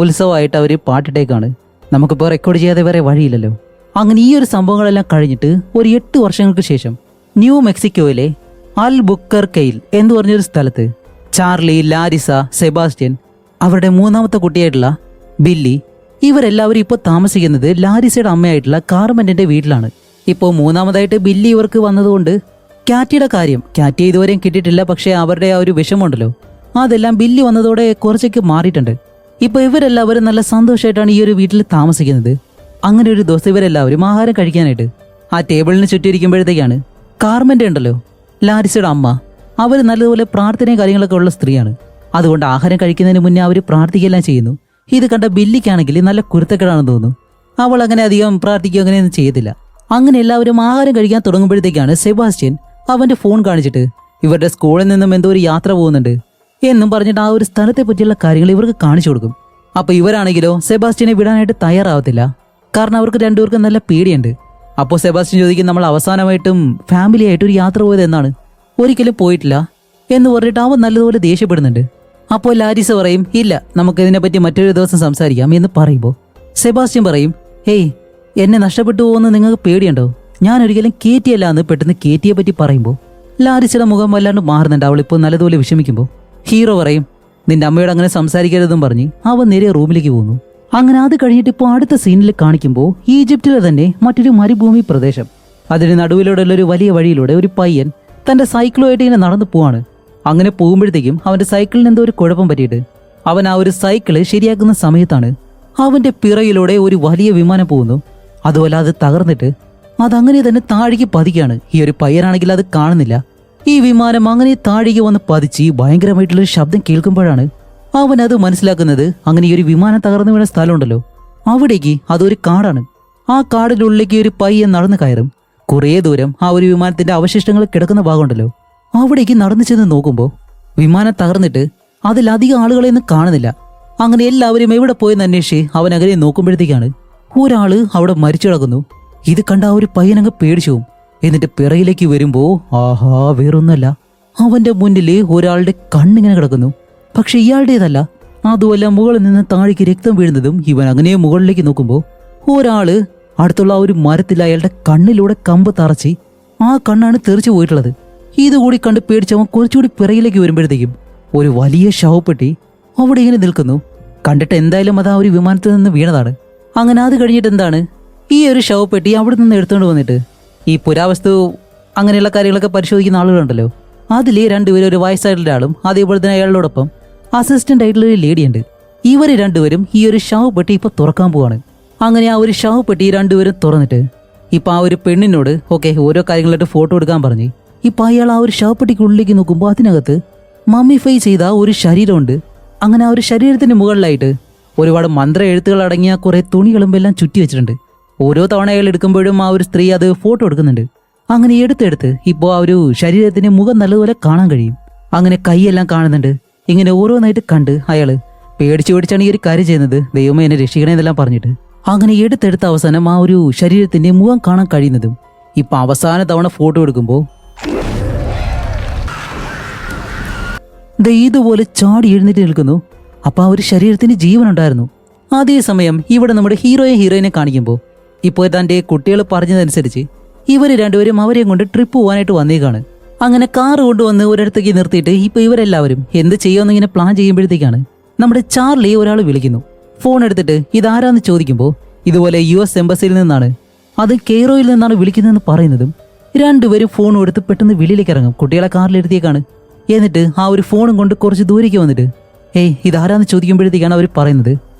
ഉത്സവമായിട്ട് അവർ പാട്ടിട്ടേക്കാണ്. നമുക്കിപ്പോൾ റെക്കോർഡ് ചെയ്യാതെ വേറെ വഴിയില്ലല്ലോ. അങ്ങനെ ഈ ഒരു സംഭവങ്ങളെല്ലാം കഴിഞ്ഞിട്ട് ഒരു 8 വർഷങ്ങൾക്ക് ശേഷം ന്യൂ മെക്സിക്കോയിലെ അൽബുക്കർക്കയിൽ എന്ന് പറഞ്ഞൊരു സ്ഥലത്ത് ചാർലി, ലാരിസ, സെബാസ്റ്റ്യൻ, അവരുടെ മൂന്നാമത്തെ കുട്ടിയായിട്ടുള്ള ബില്ലി ഇവരെല്ലാവരും ഇപ്പോൾ താമസിക്കുന്നത് ലാരിസയുടെ അമ്മയായിട്ടുള്ള കാർമെന്റിന്റെ വീട്ടിലാണ്. ഇപ്പോൾ മൂന്നാമതായിട്ട് ബില്ലി ഇവർക്ക് വന്നതുകൊണ്ട് ക്യാറ്റിയുടെ കാര്യം ക്യാറ്റിയെ ഇതുവരെയും കിട്ടിയിട്ടില്ല. പക്ഷേ അവരുടെ ആ ഒരു വിഷമമുണ്ടല്ലോ അതെല്ലാം ബില്ലി വന്നതോടെ കുറച്ചൊക്കെ മാറിയിട്ടുണ്ട്. ഇപ്പോൾ ഇവരെല്ലാവരും നല്ല സന്തോഷമായിട്ടാണ് ഈ ഒരു വീട്ടിൽ താമസിക്കുന്നത്. അങ്ങനെ ഒരു ദിവസം ഇവരെല്ലാവരും ആഹാരം കഴിക്കാനായിട്ട് ആ ടേബിളിന് ചുറ്റിയിരിക്കുമ്പോഴത്തേക്കാണ് കാർമെന്റ് ഉണ്ടല്ലോ ലാരിസയുടെ അമ്മ, അവർ നല്ലതുപോലെ പ്രാർത്ഥനയും കാര്യങ്ങളൊക്കെ ഉള്ള സ്ത്രീയാണ്. അതുകൊണ്ട് ആഹാരം കഴിക്കുന്നതിന് മുന്നേ അവർ പ്രാർത്ഥിക്കുകയെല്ലാം ചെയ്യുന്നു. ഇത് കണ്ട ബില്ലിക്കാണെങ്കിൽ നല്ല കുരുത്തക്കേടാണെന്ന് തോന്നുന്നു. അവൾ അങ്ങനെ അധികം പ്രാർത്ഥിക്കുക അങ്ങനെയൊന്നും ചെയ്യത്തില്ല. അങ്ങനെ എല്ലാവരും ആഹാരം കഴിക്കാൻ തുടങ്ങുമ്പോഴത്തേക്കാണ് സെബാസ്റ്റ്യൻ അവന്റെ ഫോൺ കാണിച്ചിട്ട് ഇവരുടെ സ്കൂളിൽ നിന്നും എന്തോ ഒരു യാത്ര പോകുന്നുണ്ട് എന്നും പറഞ്ഞിട്ട് ആ ഒരു സ്ഥലത്തെ പറ്റിയുള്ള കാര്യങ്ങൾ ഇവർക്ക് കാണിച്ചു കൊടുക്കും. അപ്പൊ ഇവരാണെങ്കിലോ സെബാസ്റ്റ്യനെ വിടാനായിട്ട് തയ്യാറാവത്തില്ല. കാരണം അവർക്ക് രണ്ടുപേർക്കും നല്ല പേടിയുണ്ട്. അപ്പോൾ സെബാസ്റ്റ്യൻ ചോദിക്കും നമ്മൾ അവസാനമായിട്ടും ഫാമിലി ആയിട്ട് ഒരു യാത്ര പോയത് എന്നാണ്, ഒരിക്കലും പോയിട്ടില്ല എന്ന് പറഞ്ഞിട്ട് അവൻ നല്ലതുപോലെ ദേഷ്യപ്പെടുന്നുണ്ട്. അപ്പോൾ ലാരിസ പറയും ഇല്ല നമുക്കിതിനെപ്പറ്റി മറ്റൊരു ദിവസം സംസാരിക്കാം എന്ന് പറയുമ്പോൾ സെബാസ്റ്റ്യൻ പറയും ഹേയ് എന്നെ നഷ്ടപ്പെട്ടു പോകുന്ന നിങ്ങൾക്ക് പേടിയുണ്ടോ, ഞാൻ ഒരിക്കലും കേറ്റിയല്ല എന്ന് പെട്ടെന്ന് കേറ്റിയെ പറ്റി പറയുമ്പോൾ ലാരിസയുടെ മുഖം വല്ലാണ്ട് മാറുന്നുണ്ട്. അവളിപ്പോൾ നല്ലതുപോലെ വിഷമിക്കുമ്പോൾ ഹീറോ പറയും നിന്റെ അമ്മയോട് അങ്ങനെ സംസാരിക്കരുതെന്നും പറഞ്ഞ് അവൻ നേരെ റൂമിലേക്ക് പോകുന്നു. അങ്ങനെ അത് കഴിഞ്ഞിട്ട് ഇപ്പോൾ അടുത്ത സീനിൽ കാണിക്കുമ്പോൾ ഈജിപ്തിലെ തന്നെ മറ്റൊരു മരുഭൂമി പ്രദേശം, അതിന് നടുവിലൂടെയുള്ള ഒരു വലിയ വഴിയിലൂടെ ഒരു പയ്യൻ തന്റെ സൈക്കിളുമായിട്ട് ഇങ്ങനെ നടന്നു പോവാണ്. അങ്ങനെ പോകുമ്പോഴത്തേക്കും അവന്റെ സൈക്കിളിന് എന്തോ ഒരു കുഴപ്പം പറ്റിയിട്ട് അവൻ ആ ഒരു സൈക്കിള് ശരിയാക്കുന്ന സമയത്താണ് അവന്റെ പിറകിലൂടെ ഒരു വലിയ വിമാനം പോകുന്നു. അതുപോലെ അത് തകർന്നിട്ട് അതങ്ങനെ തന്നെ താഴേക്ക് പതിക്കുകയാണ്. ഈ ഒരു പയ്യനാണെങ്കിൽ അത് കാണുന്നില്ല. ഈ വിമാനം അങ്ങനെ താഴേക്ക് വന്ന് പതിച്ച് ഭയങ്കരമായിട്ടുള്ളൊരു ശബ്ദം കേൾക്കുമ്പോഴാണ് അവൻ അത് മനസ്സിലാക്കുന്നത്. അങ്ങനെ ഈ ഒരു വിമാനം തകർന്നു വീണ സ്ഥലമുണ്ടല്ലോ അവിടേക്ക് അതൊരു കാടാണ്. ആ കാടിനുള്ളിലേക്ക് ഒരു പയ്യൻ നടന്നു കയറും. കുറേ ദൂരം ആ ഒരു വിമാനത്തിന്റെ അവശിഷ്ടങ്ങൾ കിടക്കുന്ന ഭാഗമുണ്ടല്ലോ, അവിടേക്ക് നടന്നു ചെന്ന് നോക്കുമ്പോൾ വിമാനം തകർന്നിട്ട് അതിലധികം ആളുകളെയൊന്നും കാണുന്നില്ല. അങ്ങനെ എല്ലാവരും എവിടെ പോയെന്ന് അന്വേഷിച്ച് അവൻ അങ്ങനെ നോക്കുമ്പോഴത്തേക്കാണ് ഒരാള് അവിടെ മരിച്ചു കിടക്കുന്നു. ഇത് കണ്ട ആ ഒരു പയ്യനങ്ങ് പേടിച്ചു പോവും. എന്നിട്ട് പിറകിലേക്ക് വരുമ്പോ ആഹാ, വേറൊന്നല്ല, അവന്റെ മുന്നില് ഒരാളുടെ കണ്ണിങ്ങനെ കിടക്കുന്നു. പക്ഷെ ഇയാളുടേതല്ല. അതുമല്ല, മുകളിൽ നിന്ന് താഴേക്ക് രക്തം വീഴുന്നതും ഇവൻ അങ്ങനെ മുകളിലേക്ക് നോക്കുമ്പോൾ ഒരാള് അടുത്തുള്ള ആ ഒരു മരത്തിൽ അയാളുടെ കണ്ണിലൂടെ കമ്പ് തറച്ച് ആ കണ്ണാണ് തെറിച്ചു പോയിട്ടുള്ളത്. ഇതുകൂടി കണ്ട് പേടിച്ചവൻ കുറച്ചുകൂടി പിറകിലേക്ക് വരുമ്പോഴത്തേക്കും ഒരു വലിയ ശവപ്പെട്ടി അവിടെ ഇങ്ങനെ നിൽക്കുന്നു. കണ്ടിട്ട് എന്തായാലും അത് ആ ഒരു വിമാനത്തിൽ നിന്ന് വീണതാണ്. അങ്ങനെ അത് കഴിഞ്ഞിട്ട് എന്താണ്, ഈ ഒരു ശവപ്പെട്ടി അവിടെ നിന്ന് എടുത്തുകൊണ്ട് വന്നിട്ട് ഈ പുരാവസ്തു അങ്ങനെയുള്ള കാര്യങ്ങളൊക്കെ പരിശോധിക്കുന്ന ആളുകളുണ്ടല്ലോ, അതിൽ രണ്ടുപേരും, ഒരു വയസ്സായിട്ടുള്ള ആളും അതേപോലെ തന്നെ അയാളോടൊപ്പം അസിസ്റ്റന്റ് ആയിട്ടുള്ള ഒരു ലേഡിയുണ്ട്. ഇവര് രണ്ടുപേരും ഈ ഒരു ശവപ്പെട്ടി ഇപ്പൊ തുറക്കാൻ പോവാണ്. അങ്ങനെ ആ ഒരു ശവപ്പെട്ടി രണ്ടുപേരും തുറന്നിട്ട് ഇപ്പൊ ആ ഒരു പെണ്ണിനോട് ഓക്കെ ഓരോ കാര്യങ്ങളായിട്ട് ഫോട്ടോ എടുക്കാൻ പറഞ്ഞ് ഇപ്പൊ അയാൾ ആ ഒരു ശവപ്പെട്ടിക്കുള്ളിലേക്ക് നോക്കുമ്പോൾ അതിനകത്ത് മമ്മിഫൈ ചെയ്ത ഒരു ശരീരമുണ്ട്. അങ്ങനെ ആ ഒരു ശരീരത്തിന്റെ മുകളിലായിട്ട് ഒരുപാട് മന്ത്ര എഴുത്തുകൾ അടങ്ങിയ കുറെ തുണികളും എല്ലാം ചുറ്റി വെച്ചിട്ടുണ്ട്. ഓരോ തവണ അയാൾ എടുക്കുമ്പോഴും ആ ഒരു സ്ത്രീ അത് ഫോട്ടോ എടുക്കുന്നുണ്ട്. അങ്ങനെ എടുത്തെടുത്ത് ഇപ്പോൾ ആ ഒരു ശരീരത്തിന്റെ മുഖം നല്ലതുപോലെ കാണാൻ കഴിയും. അങ്ങനെ കൈയെല്ലാം കാണുന്നുണ്ട്. ഇങ്ങനെ ഓരോന്നായിട്ട് കണ്ട് അയാള് പേടിച്ചാണ് ഈ ഒരു കാര്യം ചെയ്യുന്നത്. ദൈവമേ എന്നെ രക്ഷിക്കണേ എന്നെല്ലാം പറഞ്ഞിട്ട് അങ്ങനെ എടുത്തെടുത്ത അവസാനം ആ ഒരു ശരീരത്തിന്റെ മുഖം കാണാൻ കഴിയുന്നതും ഇപ്പൊ അവസാന തവണ ഫോട്ടോ എടുക്കുമ്പോൾ ഇതുപോലെ ചാടി എഴുന്നേറ്റ് നിൽക്കുന്നു. അപ്പൊ ആ ഒരു ശരീരത്തിന് ജീവനുണ്ടായിരുന്നു. അതേസമയം ഇവിടെ നമ്മുടെ ഹീറോയിനെ കാണിക്കുമ്പോൾ ഇപ്പോൾ തന്റെ കുട്ടികൾ പറഞ്ഞതനുസരിച്ച് ഇവര് രണ്ടുപേരും അവരെയും കൊണ്ട് ട്രിപ്പ് പോകാനായിട്ട് വന്നേക്കാണ്. അങ്ങനെ കാറ് കൊണ്ടുവന്ന് ഒരിടത്തേക്ക് നിർത്തിയിട്ട് ഇപ്പൊ ഇവരെല്ലാവരും എന്ത് ചെയ്യുമെന്നിങ്ങനെ പ്ലാൻ ചെയ്യുമ്പോഴത്തേക്കാണ് നമ്മുടെ ചാർലി ഒരാൾ വിളിക്കുന്നു. ഫോൺ എടുത്തിട്ട് ഇതാരാന്ന് ചോദിക്കുമ്പോൾ ഇതുപോലെ US എംബസിയിൽ നിന്നാണ്, അത് കെയ്റോയിൽ നിന്നാണ് വിളിക്കുന്നതെന്ന് പറയുന്നതും രണ്ടുപേരും ഫോൺ എടുത്ത് പെട്ടെന്ന് വെളിയിലേക്ക് ഇറങ്ങും. കുട്ടികളെ കാറിലെടുത്തേക്കാണ്. എന്നിട്ട് ആ ഒരു ഫോണും കൊണ്ട് കുറച്ച് ദൂരേക്ക് വന്നിട്ട് ഇതാരാന്ന് ചോദിക്കുമ്പോഴത്തേക്കാണ് അവർ പറയുന്നത്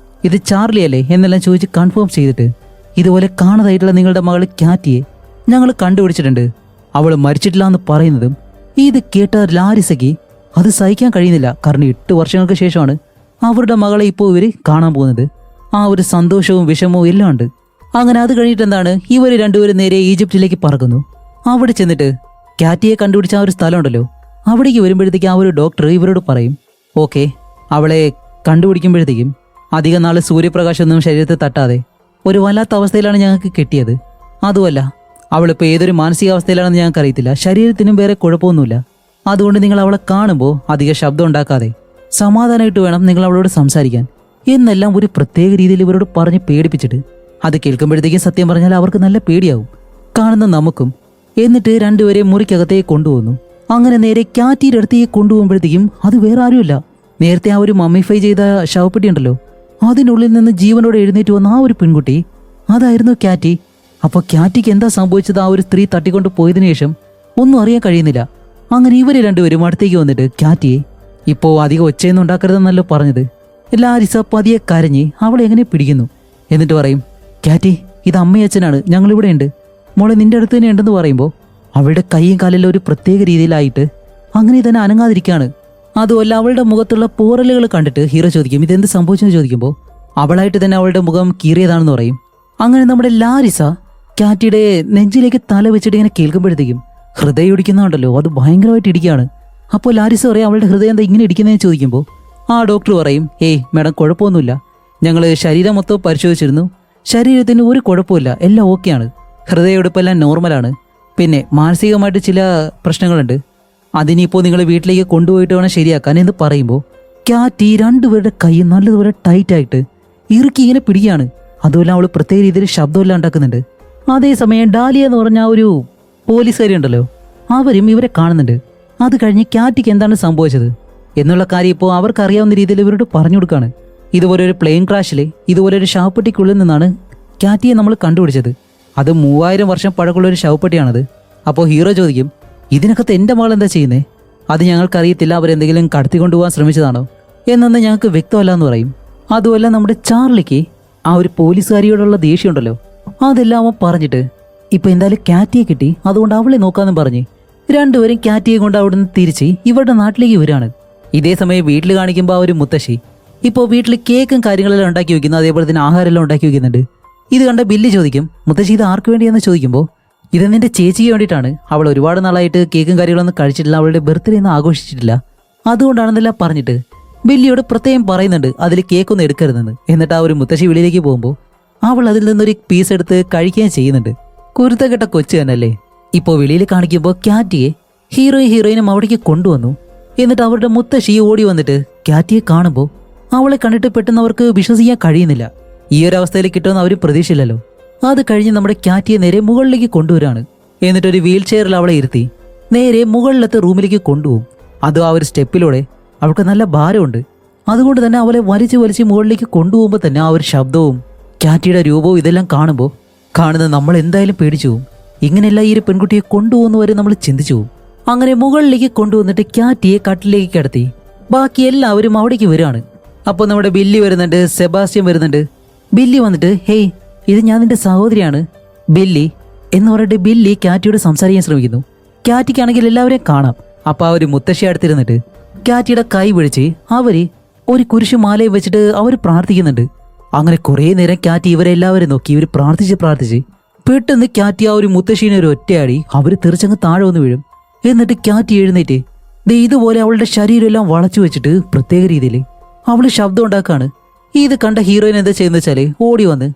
ഇത് ചാർലി അല്ലേ എന്നെല്ലാം ചോദിച്ച് കൺഫേം ചെയ്തിട്ട് ഇതുപോലെ കാണാതായിട്ടുള്ള നിങ്ങളുടെ മകള് കാറ്റിയെ ഞങ്ങൾ കണ്ടുപിടിച്ചിട്ടുണ്ട്, അവൾ മരിച്ചിട്ടില്ല എന്ന് പറയുന്നതും ഇത് കേട്ട ലാരിസയ്ക്ക് അത് സഹിക്കാൻ കഴിയുന്നില്ല. കാരണം 8 വർഷങ്ങൾക്ക് ശേഷമാണ് അവരുടെ മകളെ ഇപ്പോൾ ഇവര് കാണാൻ പോകുന്നത്. ആ ഒരു സന്തോഷവും വിഷമവും എല്ലാം ഉണ്ട്. അങ്ങനെ അത് കഴിഞ്ഞിട്ട് എന്താണ്, ഇവര് രണ്ടുപേരും നേരെ ഈജിപ്തിലേക്ക് പറക്കുന്നു. അവിടെ ചെന്നിട്ട് കാറ്റിയെ കണ്ടുപിടിച്ച ആ ഒരു സ്ഥലമുണ്ടല്ലോ, അവിടേക്ക് വരുമ്പോഴത്തേക്ക് ആ ഒരു ഡോക്ടർ ഇവരോട് പറയും ഓക്കെ, അവളെ കണ്ടുപിടിക്കുമ്പോഴത്തേക്കും അധികം നാൾ സൂര്യപ്രകാശമൊന്നും ശരീരത്തെ തട്ടാതെ ഒരു വല്ലാത്ത അവസ്ഥയിലാണ് ഞങ്ങൾക്ക് കിട്ടിയത്. അതുമല്ല, അവളിപ്പോൾ ഏതൊരു മാനസികാവസ്ഥയിലാണെന്ന് ഞങ്ങൾക്ക് അറിയത്തില്ല. ശരീരത്തിനും വേറെ കുഴപ്പമൊന്നുമില്ല. അതുകൊണ്ട് നിങ്ങൾ അവളെ കാണുമ്പോൾ അധികം ശബ്ദം ഉണ്ടാക്കാതെ സമാധാനമായിട്ട് വേണം നിങ്ങൾ അവളോട് സംസാരിക്കാൻ എന്നെല്ലാം ഒരു പ്രത്യേക രീതിയിൽ ഇവരോട് പറഞ്ഞ് പേടിപ്പിച്ചിട്ട് അത് കേൾക്കുമ്പോഴത്തേക്കും സത്യം പറഞ്ഞാൽ അവർക്ക് നല്ല പേടിയാവും, കാണുന്ന നമുക്കും. എന്നിട്ട് രണ്ടുപേരെ മുറിക്കകത്തേക്ക് കൊണ്ടുപോകുന്നു. അങ്ങനെ നേരെ കാറ്റിയുടെ അടുത്തേക്ക് കൊണ്ടുപോകുമ്പോഴത്തേക്കും അത് വേറെ ആരുമില്ല, നേരത്തെ ആ ഒരു മമ്മിഫൈ ചെയ്ത ശവപ്പെട്ടി ഉണ്ടല്ലോ, അതിനുള്ളിൽ നിന്ന് ജീവനോടെ എഴുന്നേറ്റ് വന്ന ആ ഒരു പെൺകുട്ടി, അതായിരുന്നു കാറ്റി. അപ്പൊ കാറ്റിക്ക് എന്താ സംഭവിച്ചത്? ആ ഒരു സ്ത്രീ തട്ടിക്കൊണ്ട് പോയതിനു ശേഷം ഒന്നും അറിയാൻ കഴിയുന്നില്ല. അങ്ങനെ ഇവര് രണ്ടുപേരും അടുത്തേക്ക് വന്നിട്ട് കാറ്റിയെ ഇപ്പോ അധികം ഒച്ചയൊന്നും ഉണ്ടാക്കരുതെന്നല്ലോ പറഞ്ഞത്. ലാരിസ പതിയെ കരഞ്ഞ് അവളെ എങ്ങനെ പിടിക്കുന്നു. എന്നിട്ട് പറയും കാറ്റി, ഇത് അമ്മയച്ഛനാണ്, ഞങ്ങളിവിടെ ഉണ്ട്, മോളെ നിന്റെ അടുത്ത് തന്നെ ഉണ്ടെന്ന് പറയുമ്പോൾ അവളുടെ കൈയും കാലിലും ഒരു പ്രത്യേക രീതിയിലായിട്ട് അങ്ങനെ തന്നെ അനങ്ങാതിരിക്കുകയാണ്. അതുമല്ല, അവളുടെ മുഖത്തുള്ള പോറലുകൾ കണ്ടിട്ട് ഹീറോ ചോദിക്കും ഇതെന്ത് സംഭവിച്ചെന്ന് ചോദിക്കുമ്പോൾ അവളായിട്ട് തന്നെ അവളുടെ മുഖം കീറിയതാണെന്ന് പറയും. അങ്ങനെ നമ്മുടെ ലാരിസ കാറ്റിയുടെ നെഞ്ചിലേക്ക് തല വെച്ചിട്ട് ഇങ്ങനെ കേൾക്കുമ്പോഴത്തേക്കും ഹൃദയം ഇടിക്കുന്നുണ്ടല്ലോ, അത് ഭയങ്കരമായിട്ട് ഇടിക്കുകയാണ്. അപ്പോൾ ലാരിസ പറയും അവളുടെ ഹൃദയം എന്താ ഇങ്ങനെ ഇടിക്കുന്നതെന്ന് ചോദിക്കുമ്പോൾ ആ ഡോക്ടർ പറയും മാഡം കുഴപ്പമൊന്നുമില്ല, ഞങ്ങൾ ശരീരം മൊത്തം പരിശോധിച്ചിരുന്നു, ശരീരത്തിന് ഒരു കുഴപ്പമില്ല, എല്ലാം ഓക്കെയാണ്, ഹൃദയമെടുപ്പെല്ലാം നോർമലാണ്, പിന്നെ മാനസികമായിട്ട് ചില പ്രശ്നങ്ങളുണ്ട്, അതിനിപ്പോൾ നിങ്ങൾ വീട്ടിലേക്ക് കൊണ്ടുപോയിട്ട് വേണം ശരിയാക്കാൻ എന്ന് പറയുമ്പോൾ കാറ്റി രണ്ടുപേരുടെ കൈ നല്ലതുപോലെ ടൈറ്റായിട്ട് ഇറുക്കി ഇങ്ങനെ പിടിക്കുകയാണ്. അതുമല്ല അവൾ പ്രത്യേക രീതിയിൽ ശബ്ദമെല്ലാം ഉണ്ടാക്കുന്നുണ്ട്. അതേസമയം ഡാലിയ എന്ന് പറഞ്ഞ ഒരു പോലീസുകാരി ഉണ്ടല്ലോ, അവരും ഇവരെ കാണുന്നുണ്ട്. അത് കഴിഞ്ഞ് കാറ്റിക്ക് എന്താണ് സംഭവിച്ചത് എന്നുള്ള കാര്യം ഇപ്പോൾ അവർക്കറിയാവുന്ന രീതിയിൽ ഇവരോട് പറഞ്ഞു കൊടുക്കുകയാണ്. ഇതുപോലെ ഒരു പ്ലെയിൻ ക്രാഷില് ഇതുപോലെ ഒരു ശവപ്പെട്ടിക്കുള്ളിൽ നിന്നാണ് കാറ്റിയെ നമ്മൾ കണ്ടുപിടിച്ചത്. അത് 3000 വർഷം പഴക്കമുള്ള ഒരു ശവപ്പെട്ടിയാണത്. അപ്പോൾ ഹീറോ ചോദിക്കും ഇതിനകത്ത് എൻ്റെ മകൾ എന്താ ചെയ്യുന്നേ? അത് ഞങ്ങൾക്കറിയത്തില്ല, അവരെന്തെങ്കിലും കടത്തിക്കൊണ്ടുപോകാൻ ശ്രമിച്ചതാണോ എന്നൊന്നും ഞങ്ങൾക്ക് വ്യക്തമല്ല എന്ന് പറയും. അതുമല്ല, നമ്മുടെ ചാർലിക്ക് ആ ഒരു പോലീസുകാരിയോടുള്ള ദേഷ്യമുണ്ടല്ലോ, അതെല്ലാം അവൻ പറഞ്ഞിട്ട് ഇപ്പൊ എന്തായാലും കാറ്റിയെ കിട്ടി, അതുകൊണ്ട് അവളെ നോക്കാന്നും പറഞ്ഞ് രണ്ടുപേരും കാറ്റിയെ കൊണ്ട് അവിടുന്ന് തിരിച്ച് ഇവരുടെ നാട്ടിലേക്ക് വരികയാണ്. ഇതേ സമയം വീട്ടിൽ കാണിക്കുമ്പോൾ ആ ഒരു മുത്തശ്ശി ഇപ്പോൾ വീട്ടിൽ കേക്കും കാര്യങ്ങളെല്ലാം ഉണ്ടാക്കി വെക്കുന്നു, അതേപോലെ തന്നെ ആഹാരമെല്ലാം ഉണ്ടാക്കി വെക്കുന്നുണ്ട്. ഇത് കണ്ട ബില്ലി ചോദിക്കും, മുത്തശ്ശി ഇത് ആർക്ക് വേണ്ടിയെന്ന് ചോദിക്കുമ്പോൾ ഇത് നിന്റെ ചേച്ചിക്ക് വേണ്ടിയിട്ടാണ്. അവൾ ഒരുപാട് നാളായിട്ട് കേക്കും കാര്യങ്ങളൊന്നും കഴിച്ചിട്ടില്ല, അവളുടെ ബർത്ത്ഡേ ഒന്നും ആഘോഷിച്ചിട്ടില്ല, അതുകൊണ്ടാണെന്നെല്ലാം പറഞ്ഞിട്ട് ബില്ലിയോട് പ്രത്യേകം പറയുന്നുണ്ട് അതിൽ കേക്കൊന്നും എടുക്കരുതെന്ന്. എന്നിട്ട് ആ ഒരു മുത്തശ്ശി വെളിയിലേക്ക് പോകുമ്പോൾ അവൾ അതിൽ നിന്നൊരു പീസ് എടുത്ത് കഴിക്കുകയും ചെയ്യുന്നുണ്ട്. കുരുത്തക്കെട്ട കൊച്ചു തന്നെയല്ലേ. ഇപ്പോൾ വെളിയിൽ കാണിക്കുമ്പോൾ കാറ്റിയെ ഹീറോയിനും അവിടേക്ക് കൊണ്ടുവന്നു. എന്നിട്ട് അവരുടെ മുത്തശ്ശി ഓടി വന്നിട്ട് കാറ്റിയെ കാണുമ്പോൾ അവളെ കണ്ടിട്ട് പെട്ടെന്ന് അവർക്ക് വിശ്വസിക്കാൻ കഴിയുന്നില്ല. ഈ ഒരു അവസ്ഥയിൽ കിട്ടുമെന്ന് അവർ പ്രതീക്ഷയില്ലല്ലോ. അത് കഴിഞ്ഞ് നമ്മുടെ കാറ്റിയെ നേരെ മുകളിലേക്ക് കൊണ്ടുവരാണ്. എന്നിട്ടൊരു വീൽ ചെയറിൽ അവളെ ഇരുത്തി നേരെ മുകളിലത്തെ റൂമിലേക്ക് കൊണ്ടുപോകും. അതും ആ ഒരു സ്റ്റെപ്പിലൂടെ അവൾക്ക് നല്ല ഭാരമുണ്ട്. അതുകൊണ്ട് തന്നെ അവളെ വലിച്ച് മുകളിലേക്ക് കൊണ്ടുപോകുമ്പോൾ തന്നെ ആ ഒരു ശബ്ദവും കാറ്റിയുടെ രൂപവും ഇതെല്ലാം കാണുമ്പോൾ കാണുന്നത് നമ്മൾ എന്തായാലും പേടിച്ചു പോകും. ഇങ്ങനെയല്ല ഈ ഒരു പെൺകുട്ടിയെ കൊണ്ടുപോകുന്നവരെ നമ്മൾ ചിന്തിച്ചു പോകും. അങ്ങനെ മുകളിലേക്ക് കൊണ്ടുവന്നിട്ട് കാറ്റിയെ കട്ടിലേക്ക് കിടത്തി ബാക്കി എല്ലാവരും അവിടേക്ക് വരികയാണ്. അപ്പോൾ നമ്മുടെ ബില്ലി വരുന്നുണ്ട്, സെബാസ്റ്റ്യൻ വരുന്നുണ്ട്. ബില്ലി വന്നിട്ട് ഹേയ് ഇത് ഞാൻ നിന്റെ സഹോദരിയാണ് ബില്ലി എന്ന് പറഞ്ഞിട്ട് ബില്ലി കാറ്റിയോട് സംസാരിക്കാൻ ശ്രമിക്കുന്നു. കാറ്റിക്കാണെങ്കിൽ എല്ലാവരെയും കാണാം. അപ്പോൾ ആ ഒരു മുത്തശ്ശി അടുത്തിരുന്നിട്ട് കാറ്റിയുടെ കൈ പിടിച്ച് അവര് ഒരു കുരിശുമാലയും വെച്ചിട്ട് അവർ പ്രാർത്ഥിക്കുന്നുണ്ട്. അങ്ങനെ കുറേ നേരം കാറ്റി ഇവരെല്ലാവരും നോക്കി. ഇവർ പ്രാർത്ഥിച്ച് പെട്ടെന്ന് കാറ്റി ആ ഒരു മുത്തശ്ശീനെ ഒരു ഒറ്റയാടി അവർ തെറിച്ചങ്ങ് താഴെ വന്ന് വീഴും. എന്നിട്ട് കാറ്റി എഴുന്നേറ്റ് ഇതുപോലെ അവളുടെ ശരീരമെല്ലാം വളച്ചു വെച്ചിട്ട് പ്രത്യേക രീതിയിൽ അവള് ശബ്ദം ഉണ്ടാക്കാണ്. ഇത് കണ്ട ഹീറോയിൻ എന്താ ചെയ്യുന്ന വെച്ചാല് ഓടി വന്ന്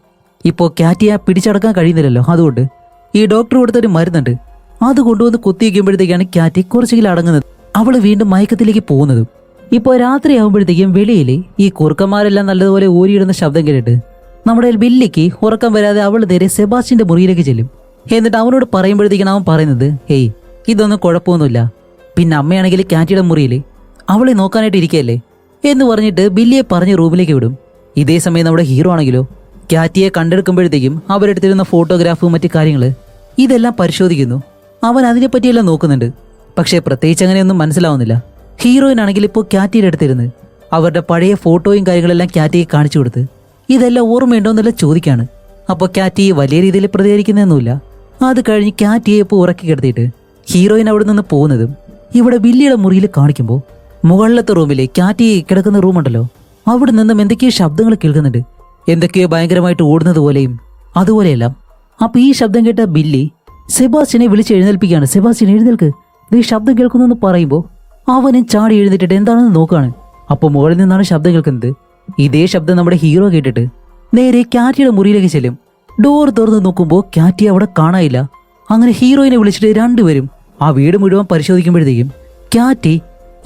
ഇപ്പോൾ കാറ്റിയെ പിടിച്ചടക്കാൻ കഴിയുന്നില്ലല്ലോ, അതുകൊണ്ട് ഈ ഡോക്ടർ കൊടുത്തൊരു മരുന്നുണ്ട് അത് കൊണ്ടുവന്ന് കുത്തിവയ്ക്കുമ്പോഴത്തേക്കാണ് കാറ്റി കുറച്ചെങ്കിലും അടങ്ങുന്നത്. അവള് വീണ്ടും മയക്കത്തിലേക്ക് പോകുന്നതും. ഇപ്പോൾ രാത്രിയാകുമ്പോഴത്തേക്കും വെളിയിൽ ഈ കുറുക്കന്മാരെല്ലാം നല്ലതുപോലെ ഓരിയിടുന്ന ശബ്ദം കേട്ടിട്ട് നമ്മുടെ ബില്ലിക്ക് ഉറക്കം വരാതെ അവൾ നേരെ സെബാസ്റ്റ്യന്റെ മുറിയിലേക്ക് ചെല്ലും. എന്നിട്ട് അവനോട് പറയുമ്പോഴത്തേക്കാണ് അവൻ പറയുന്നത് ഹേയ് ഇതൊന്നും കുഴപ്പമൊന്നുമില്ല, പിന്നെ അമ്മയാണെങ്കിൽ കാറ്റിയുടെ മുറിയിൽ അവളെ നോക്കാനായിട്ട് ഇരിക്കുകയല്ലേ എന്ന് പറഞ്ഞിട്ട് ബില്ലിയെ പറഞ്ഞ് റൂമിലേക്ക് വിടും. ഇതേ സമയം നമ്മുടെ ഹീറോ ആണെങ്കിലോ കാറ്റിയെ കണ്ടെടുക്കുമ്പോഴത്തേക്കും അവരെടുത്തിരുന്ന ഫോട്ടോഗ്രാഫും മറ്റു കാര്യങ്ങൾ ഇതെല്ലാം പരിശോധിക്കുന്നു. അവൻ അതിനെപ്പറ്റിയെല്ലാം നോക്കുന്നുണ്ട്. പക്ഷേ പ്രത്യേകിച്ച് അങ്ങനെയൊന്നും മനസ്സിലാവുന്നില്ല. ഹീറോയിനാണെങ്കിൽ ഇപ്പോൾ കാറ്റിയുടെ അടുത്തിരുന്ന് അവരുടെ പഴയ ഫോട്ടോയും കാര്യങ്ങളെല്ലാം കാറ്റിയെ കാണിച്ചു കൊടുത്ത് ഇതെല്ലാം ഓർമ്മയുണ്ടോ എന്നെല്ലാം ചോദിക്കാണ്. അപ്പോൾ കാറ്റി വലിയ രീതിയിൽ പ്രതികരിക്കുന്നൊന്നുമില്ല. അത് കഴിഞ്ഞ് കാറ്റിയെ ഇപ്പോൾ ഉറക്കി കിടത്തിയിട്ട് ഹീറോയിൻ അവിടെ നിന്ന് പോകുന്നതും ഇവിടെ ബില്ലിയുടെ മുറിയിൽ കാണിക്കുമ്പോൾ മുകളിലത്തെ റൂമിലെ കാറ്റി കിടക്കുന്ന റൂമുണ്ടല്ലോ അവിടെ നിന്നും എന്തൊക്കെയോ ശബ്ദങ്ങൾ കേൾക്കുന്നുണ്ട്. എന്തൊക്കെയോ ഭയങ്കരമായിട്ട് ഓടുന്നത് പോലെയും അതുപോലെയെല്ലാം. അപ്പൊ ഈ ശബ്ദം കേട്ട ബില്ലി സെബാസ്റ്റ്യനെ വിളിച്ച് എഴുന്നേൽപ്പിക്കുകയാണ്. സെബാസ്റ്റ്യൻ എഴുന്നേൽക്ക്, നീ ശബ്ദം കേൾക്കുന്നു പറയുമ്പോൾ അവനും ചാടി എഴുന്നേറ്റിട്ട് എന്താണെന്ന് നോക്കാണ്. അപ്പോൾ മുകളിൽ നിന്നാണ് ശബ്ദം കേൾക്കുന്നത്. ഇതേ ശബ്ദം നമ്മുടെ ഹീറോ കേട്ടിട്ട് നേരെ കാറ്റിയുടെ മുറിയിലേക്ക് ചെല്ലും. ഡോർ തുറന്ന് നോക്കുമ്പോൾ കാറ്റി അവിടെ കാണാനില്ല. അങ്ങനെ ഹീറോയിനെ വിളിച്ചിട്ട് രണ്ടുപേരും ആ വീട് മുഴുവൻ പരിശോധിക്കുമ്പോഴത്തേക്കും കാറ്റി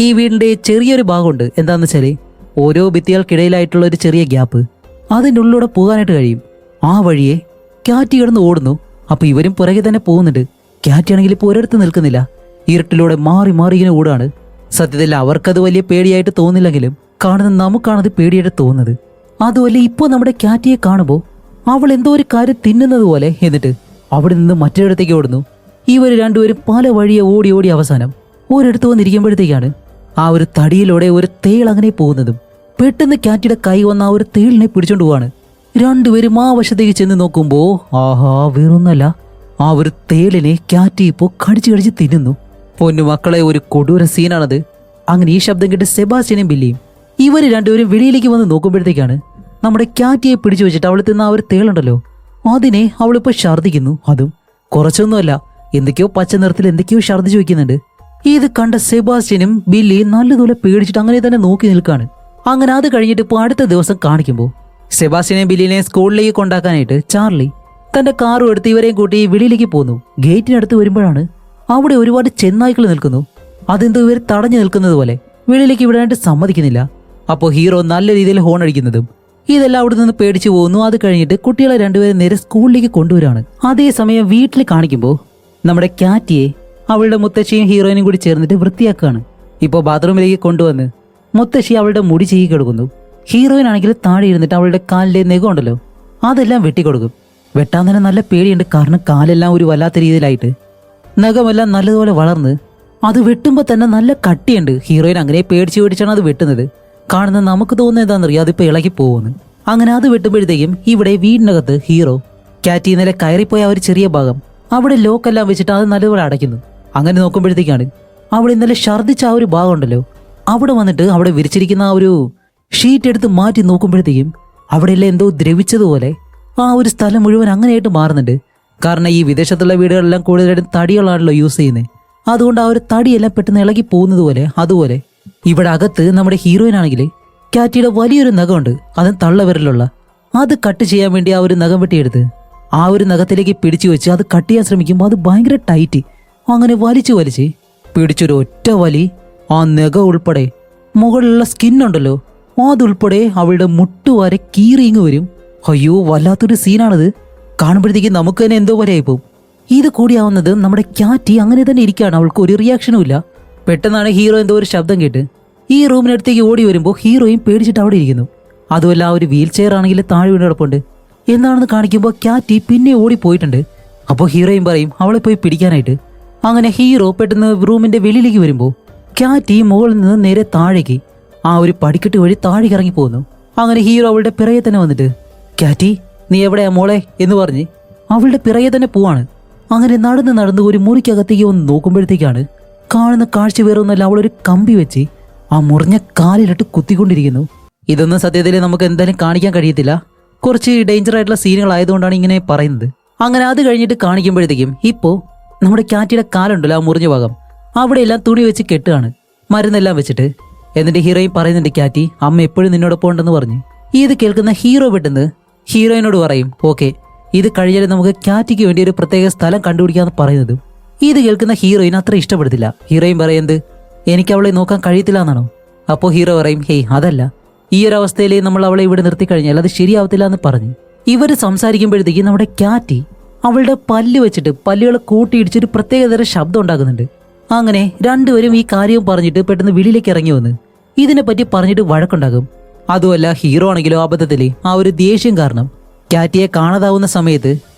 ഈ വീടിന്റെ ചെറിയൊരു ഭാഗമുണ്ട്, എന്താന്ന് വെച്ചാല് ഓരോ ഭിത്തികൾക്കിടയിലായിട്ടുള്ള ഒരു ചെറിയ ഗ്യാപ്പ്, അതിൻ്റെ ഉള്ളിലൂടെ പോകാനായിട്ട് കഴിയും. ആ വഴിയെ കാറ്റി കിടന്ന് ഓടുന്നു. അപ്പൊ ഇവരും പുറകെ തന്നെ പോകുന്നുണ്ട്. കാറ്റിയാണെങ്കിൽ ഇപ്പോൾ ഒരിടത്ത് നിൽക്കുന്നില്ല, ഇരുട്ടിലൂടെ മാറി ഇങ്ങനെ ഓടാണ്. സത്യത്തിൽ അവർക്കത് വലിയ പേടിയായിട്ട് തോന്നില്ലെങ്കിലും കാണുന്ന നമുക്കാണത് പേടിയായിട്ട് തോന്നുന്നത്. അതുപോലെ ഇപ്പോൾ നമ്മുടെ കാറ്റിയെ കാണുമ്പോൾ അവൾ എന്തോ ഒരു കാര്യം തിന്നുന്നത് പോലെ എന്നിട്ട് അവിടെ നിന്ന് മറ്റൊരിടത്തേക്ക് ഓടുന്നു. ഇവർ രണ്ടുപേരും പല വഴിയെ ഓടി അവസാനം ഒരിടത്ത് വന്നിരിക്കുമ്പോഴത്തേക്കാണ് ആ ഒരു തടിയിലൂടെ ഒരു തേൾ അങ്ങനെ പോകുന്നതും പെട്ടെന്ന് കാറ്റിയുടെ കൈ വന്ന ആ ഒരു തേളിനെ പിടിച്ചോണ്ട് പോവാണ്. രണ്ടുപേരും ആ വശത്തേക്ക് ചെന്ന് നോക്കുമ്പോൾ ആഹാ വേറൊന്നല്ല, ആ ഒരു തേളിനെ കാറ്റി ഇപ്പോൾ കടിച്ച് തിന്നുന്നു. പൊന്നു മക്കളെ, ഒരു കൊടൂര സീനാണത്. അങ്ങനെ ഈ ശബ്ദം കേട്ട് സെബാസ്റ്റ്യനും ബില്ലിയും ഇവർ രണ്ടുപേരും വെളിയിലേക്ക് വന്ന് നോക്കുമ്പോഴത്തേക്കാണ് നമ്മുടെ കാറ്റിയെ പിടിച്ചു വെച്ചിട്ട് അവൾ തിന്ന ആ ഒരു തേളുണ്ടല്ലോ അതിനെ അവളിപ്പോൾ ഛർദ്ദിക്കുന്നു. അതും കുറച്ചൊന്നുമല്ല, എന്തൊക്കെയോ പച്ച നിറത്തിൽ എന്തൊക്കെയോ ഛർദ്ദിച്ചു വെക്കുന്നുണ്ട്. ഇത് കണ്ട സെബാസ്റ്റ്യനും ബില്ലിയും നല്ലതുപോലെ പേടിച്ചിട്ട് അങ്ങനെ തന്നെ നോക്കി നിൽക്കാണ്. അങ്ങനെ അത് കഴിഞ്ഞിട്ട് ഇപ്പോൾ അടുത്ത ദിവസം കാണിക്കുമ്പോൾ സെബാസ്റ്റ്യനെയും ബില്ലിനെയും സ്കൂളിലേക്ക് കൊണ്ടാക്കാനായിട്ട് ചാർലി തന്റെ കാറും എടുത്ത് ഇവരെയും കൂട്ടി വെളിയിലേക്ക് പോന്നു. ഗേറ്റിനടുത്ത് വരുമ്പോഴാണ് അവിടെ ഒരുപാട് ചെന്നായ്ക്കൾ നിൽക്കുന്നു. അതെന്തോ ഇവർ തടഞ്ഞു നിൽക്കുന്നത് പോലെ വെളിയിലേക്ക് വിടാനായിട്ട് സമ്മതിക്കുന്നില്ല. അപ്പോൾ ഹീറോ നല്ല രീതിയിൽ ഹോൺ അടിക്കുന്നതും ഇതെല്ലാം അവിടെ നിന്ന് പേടിച്ചു പോകുന്നു. അത് കഴിഞ്ഞിട്ട് കുട്ടികളെ രണ്ടുപേരും നേരെ സ്കൂളിലേക്ക് കൊണ്ടുവരാണ്. അതേസമയം വീട്ടിൽ കാണിക്കുമ്പോൾ നമ്മുടെ കാറ്റിയെ അവളുടെ മുത്തശ്ശിയും ഹീറോയിനും കൂടി ചേർന്നിട്ട് വൃത്തിയാക്കുകയാണ്. ഇപ്പോൾ ബാത്റൂമിലേക്ക് കൊണ്ടുവന്ന് മുത്തശ്ശി അവളുടെ മുടി ചെയ്യി കിടക്കുന്നു. ഹീറോയിൻ ആണെങ്കിൽ താഴെ ഇരുന്നിട്ട് അവളുടെ കാലിലെ നെഗമുണ്ടല്ലോ അതെല്ലാം വെട്ടിക്കൊടുക്കും. വെട്ടാൻ തന്നെ നല്ല പേടിയുണ്ട്, കാരണം കാലെല്ലാം ഒരു വല്ലാത്ത രീതിയിലായിട്ട് നഖമെല്ലാം നല്ലതുപോലെ വളർന്ന് അത് വെട്ടുമ്പോൾ തന്നെ നല്ല കട്ടിയുണ്ട്. ഹീറോയിൻ അങ്ങനെ പേടിച്ചാണ് അത് വെട്ടുന്നത്. കാണുന്ന നമുക്ക് തോന്നുന്നത് എന്താണെന്നറിയാം, അതിപ്പോൾ ഇളകി പോകുന്നു. അങ്ങനെ അത് വെട്ടുമ്പോഴത്തേക്കും ഇവിടെ വീടിനകത്ത് ഹീറോ കാറ്റി ഇന്നലെ കയറിപ്പോയ ഒരു ചെറിയ ഭാഗം അവിടെ ലോക്കെല്ലാം വെച്ചിട്ട് അത് നല്ലപോലെ അടയ്ക്കുന്നു. അങ്ങനെ നോക്കുമ്പോഴത്തേക്കാണ് അവിടെ ഇന്നലെ ഛർദ്ദിച്ച ആ ഒരു ഭാഗം ഉണ്ടല്ലോ അവിടെ വന്നിട്ട് അവിടെ വിരിച്ചിരിക്കുന്ന ആ ഒരു ഷീറ്റ് എടുത്ത് മാറ്റി നോക്കുമ്പോഴത്തേക്കും അവിടെയെല്ലാം എന്തോ ദ്രവിച്ചതുപോലെ ആ ഒരു സ്ഥലം മുഴുവൻ അങ്ങനെയായിട്ട് മാറുന്നുണ്ട്. കാരണം ഈ വിദേശത്തുള്ള വീടുകളെല്ലാം കൂടുതലായിട്ടും തടികളാണല്ലോ യൂസ് ചെയ്യുന്നത്. അതുകൊണ്ട് ആ ഒരു തടിയെല്ലാം പെട്ടെന്ന് ഇളകി പോകുന്നത് പോലെ അതുപോലെ ഇവിടെ അകത്ത് നമ്മുടെ ഹീറോയിൻ ആണെങ്കിൽ കാറ്റിയുടെ വലിയൊരു നഖമുണ്ട്, അതും തള്ളവിരലുള്ള. അത് കട്ട് ചെയ്യാൻ വേണ്ടി ആ ഒരു നഖം വെട്ടിയെടുത്ത് ആ ഒരു നഖത്തിലേക്ക് പിടിച്ചു വെച്ച് അത് കട്ട് ചെയ്യാൻ ശ്രമിക്കുമ്പോൾ അത് ഭയങ്കര ടൈറ്റ്. അങ്ങനെ വലിച്ച് പിടിച്ചൊരു ഒറ്റ വലി ആ നഖം ഉൾപ്പെടെ മുകളിലുള്ള സ്കിന്നുണ്ടല്ലോ അതുൾപ്പെടെ അവളുടെ മുട്ടുവരെ കീറിയിങ് വരും. അയ്യോ, വല്ലാത്തൊരു സീനാണത്. കാണുമ്പോഴത്തേക്കും നമുക്ക് തന്നെ എന്തോ പോലെ ആയിപ്പോവും. ഇത് കൂടിയാവുന്നത് നമ്മുടെ ക്യാറ്റി അങ്ങനെ തന്നെ ഇരിക്കുകയാണ്, അവൾക്ക് ഒരു റിയാക്ഷനും ഇല്ല. പെട്ടെന്നാണ് ഹീറോ എന്തോ ഒരു ശബ്ദം കേട്ട് ഈ റൂമിനടുത്തേക്ക് ഓടി വരുമ്പോൾ ഹീറോയും പേടിച്ചിട്ട് അവിടെ ഇരിക്കുന്നു. അതുമല്ല ആ ഒരു വീൽ ചെയർ ആണെങ്കിൽ താഴെ വീണ് കിടപ്പുണ്ട്. എന്താണെന്ന് കാണിക്കുമ്പോൾ ക്യാറ്റി പിന്നെ ഓടിപ്പോയിട്ടുണ്ട്. അപ്പോൾ ഹീറോയും പറയും അവളെ പോയി പിടിക്കാനായിട്ട്. അങ്ങനെ ഹീറോ പെട്ടെന്ന് റൂമിന്റെ വെളിയിലേക്ക് വരുമ്പോൾ ക്യാറ്റി മുകളിൽ നിന്ന് നേരെ താഴേക്ക് ആ ഒരു പടിക്കെട്ട് വഴി താഴേക്ക് ഇറങ്ങി പോകുന്നു. അങ്ങനെ ഹീറോ അവളുടെ പിറകെ തന്നെ വന്നിട്ട് ക്യാറ്റി നീ എവിടെയാ മോളെ എന്ന് പറഞ്ഞ് അവളുടെ പിറകെ തന്നെ പോവാണ്. അങ്ങനെ നടന്ന് ഒരു മുറിക്കകത്തേക്ക് വന്ന് നോക്കുമ്പോഴത്തേക്കാണ് കാണുന്ന കാഴ്ച വേറൊന്നല്ല, അവളൊരു കമ്പി വെച്ച് ആ മുറിഞ്ഞ കാലിലിട്ട് കുത്തിക്കൊണ്ടിരിക്കുന്നു. ഇതൊന്നും സത്യത്തിൽ നമുക്ക് എന്തായാലും കാണിക്കാൻ കഴിയത്തില്ല, കുറച്ച് ഡേഞ്ചർ ആയിട്ടുള്ള സീനുകളായതുകൊണ്ടാണ് ഇങ്ങനെ പറയുന്നത്. അങ്ങനെ അത് കഴിഞ്ഞിട്ട് കാണിക്കുമ്പോഴത്തേക്കും ഇപ്പോൾ നമ്മുടെ ക്യാറ്റിയുടെ കാലുണ്ടല്ലോ ആ മുറിഞ്ഞ ഭാഗം അവിടെയെല്ലാം തുണി വെച്ച് കെട്ടുകയാണ്, മരുന്നെല്ലാം വെച്ചിട്ട്. എന്നിട്ട് ഹീറോയും പറയുന്നുണ്ട് ക്യാറ്റി അമ്മ എപ്പോഴും നിന്നോടൊപ്പം ഉണ്ടെന്ന് പറഞ്ഞ്. ഇത് കേൾക്കുന്ന ഹീറോ പെട്ടെന്ന് ഹീറോയിനോട് പറയും ഓക്കെ ഇത് കഴിഞ്ഞാൽ നമുക്ക് ക്യാറ്റിക്ക് വേണ്ടി ഒരു പ്രത്യേക സ്ഥലം കണ്ടുപിടിക്കാന്ന് പറയുന്നതും ഇത് കേൾക്കുന്ന ഹീറോയിൻ അത്ര ഇഷ്ടപ്പെടുത്തില്ല. ഹീറോയിൻ പറയുന്നത് എനിക്ക് അവളെ നോക്കാൻ കഴിയത്തില്ല എന്നാണോ? അപ്പോൾ ഹീറോ പറയും ഹേയ് അതല്ല, ഈ ഒരു അവസ്ഥയിൽ നമ്മൾ അവളെ ഇവിടെ നിർത്തി കഴിഞ്ഞാൽ അത് ശരിയാവത്തില്ല എന്ന് പറഞ്ഞ് ഇവർ സംസാരിക്കുമ്പോഴത്തേക്ക് നമ്മുടെ ക്യാറ്റി അവളുടെ പല്ല് വെച്ചിട്ട് പല്ലുകൾ കൂട്ടിയിടിച്ചൊരു പ്രത്യേകതരം ശബ്ദം ഉണ്ടാക്കുന്നുണ്ട്. അങ്ങനെ രണ്ടുപേരും ഈ കാര്യവും പറഞ്ഞിട്ട് പെട്ടെന്ന് വെളിയിലേക്ക് ഇറങ്ങി വന്ന് ഇതിനെപ്പറ്റി പറഞ്ഞിട്ട് വഴക്കുണ്ടാകും. അതുമല്ല ഹീറോ ആണെങ്കിലോ അബദ്ധത്തിൽ ആ ഒരു ദേഷ്യം കാരണം ക്യാറ്റിയെ കാണാതാവുന്ന സമയത്ത്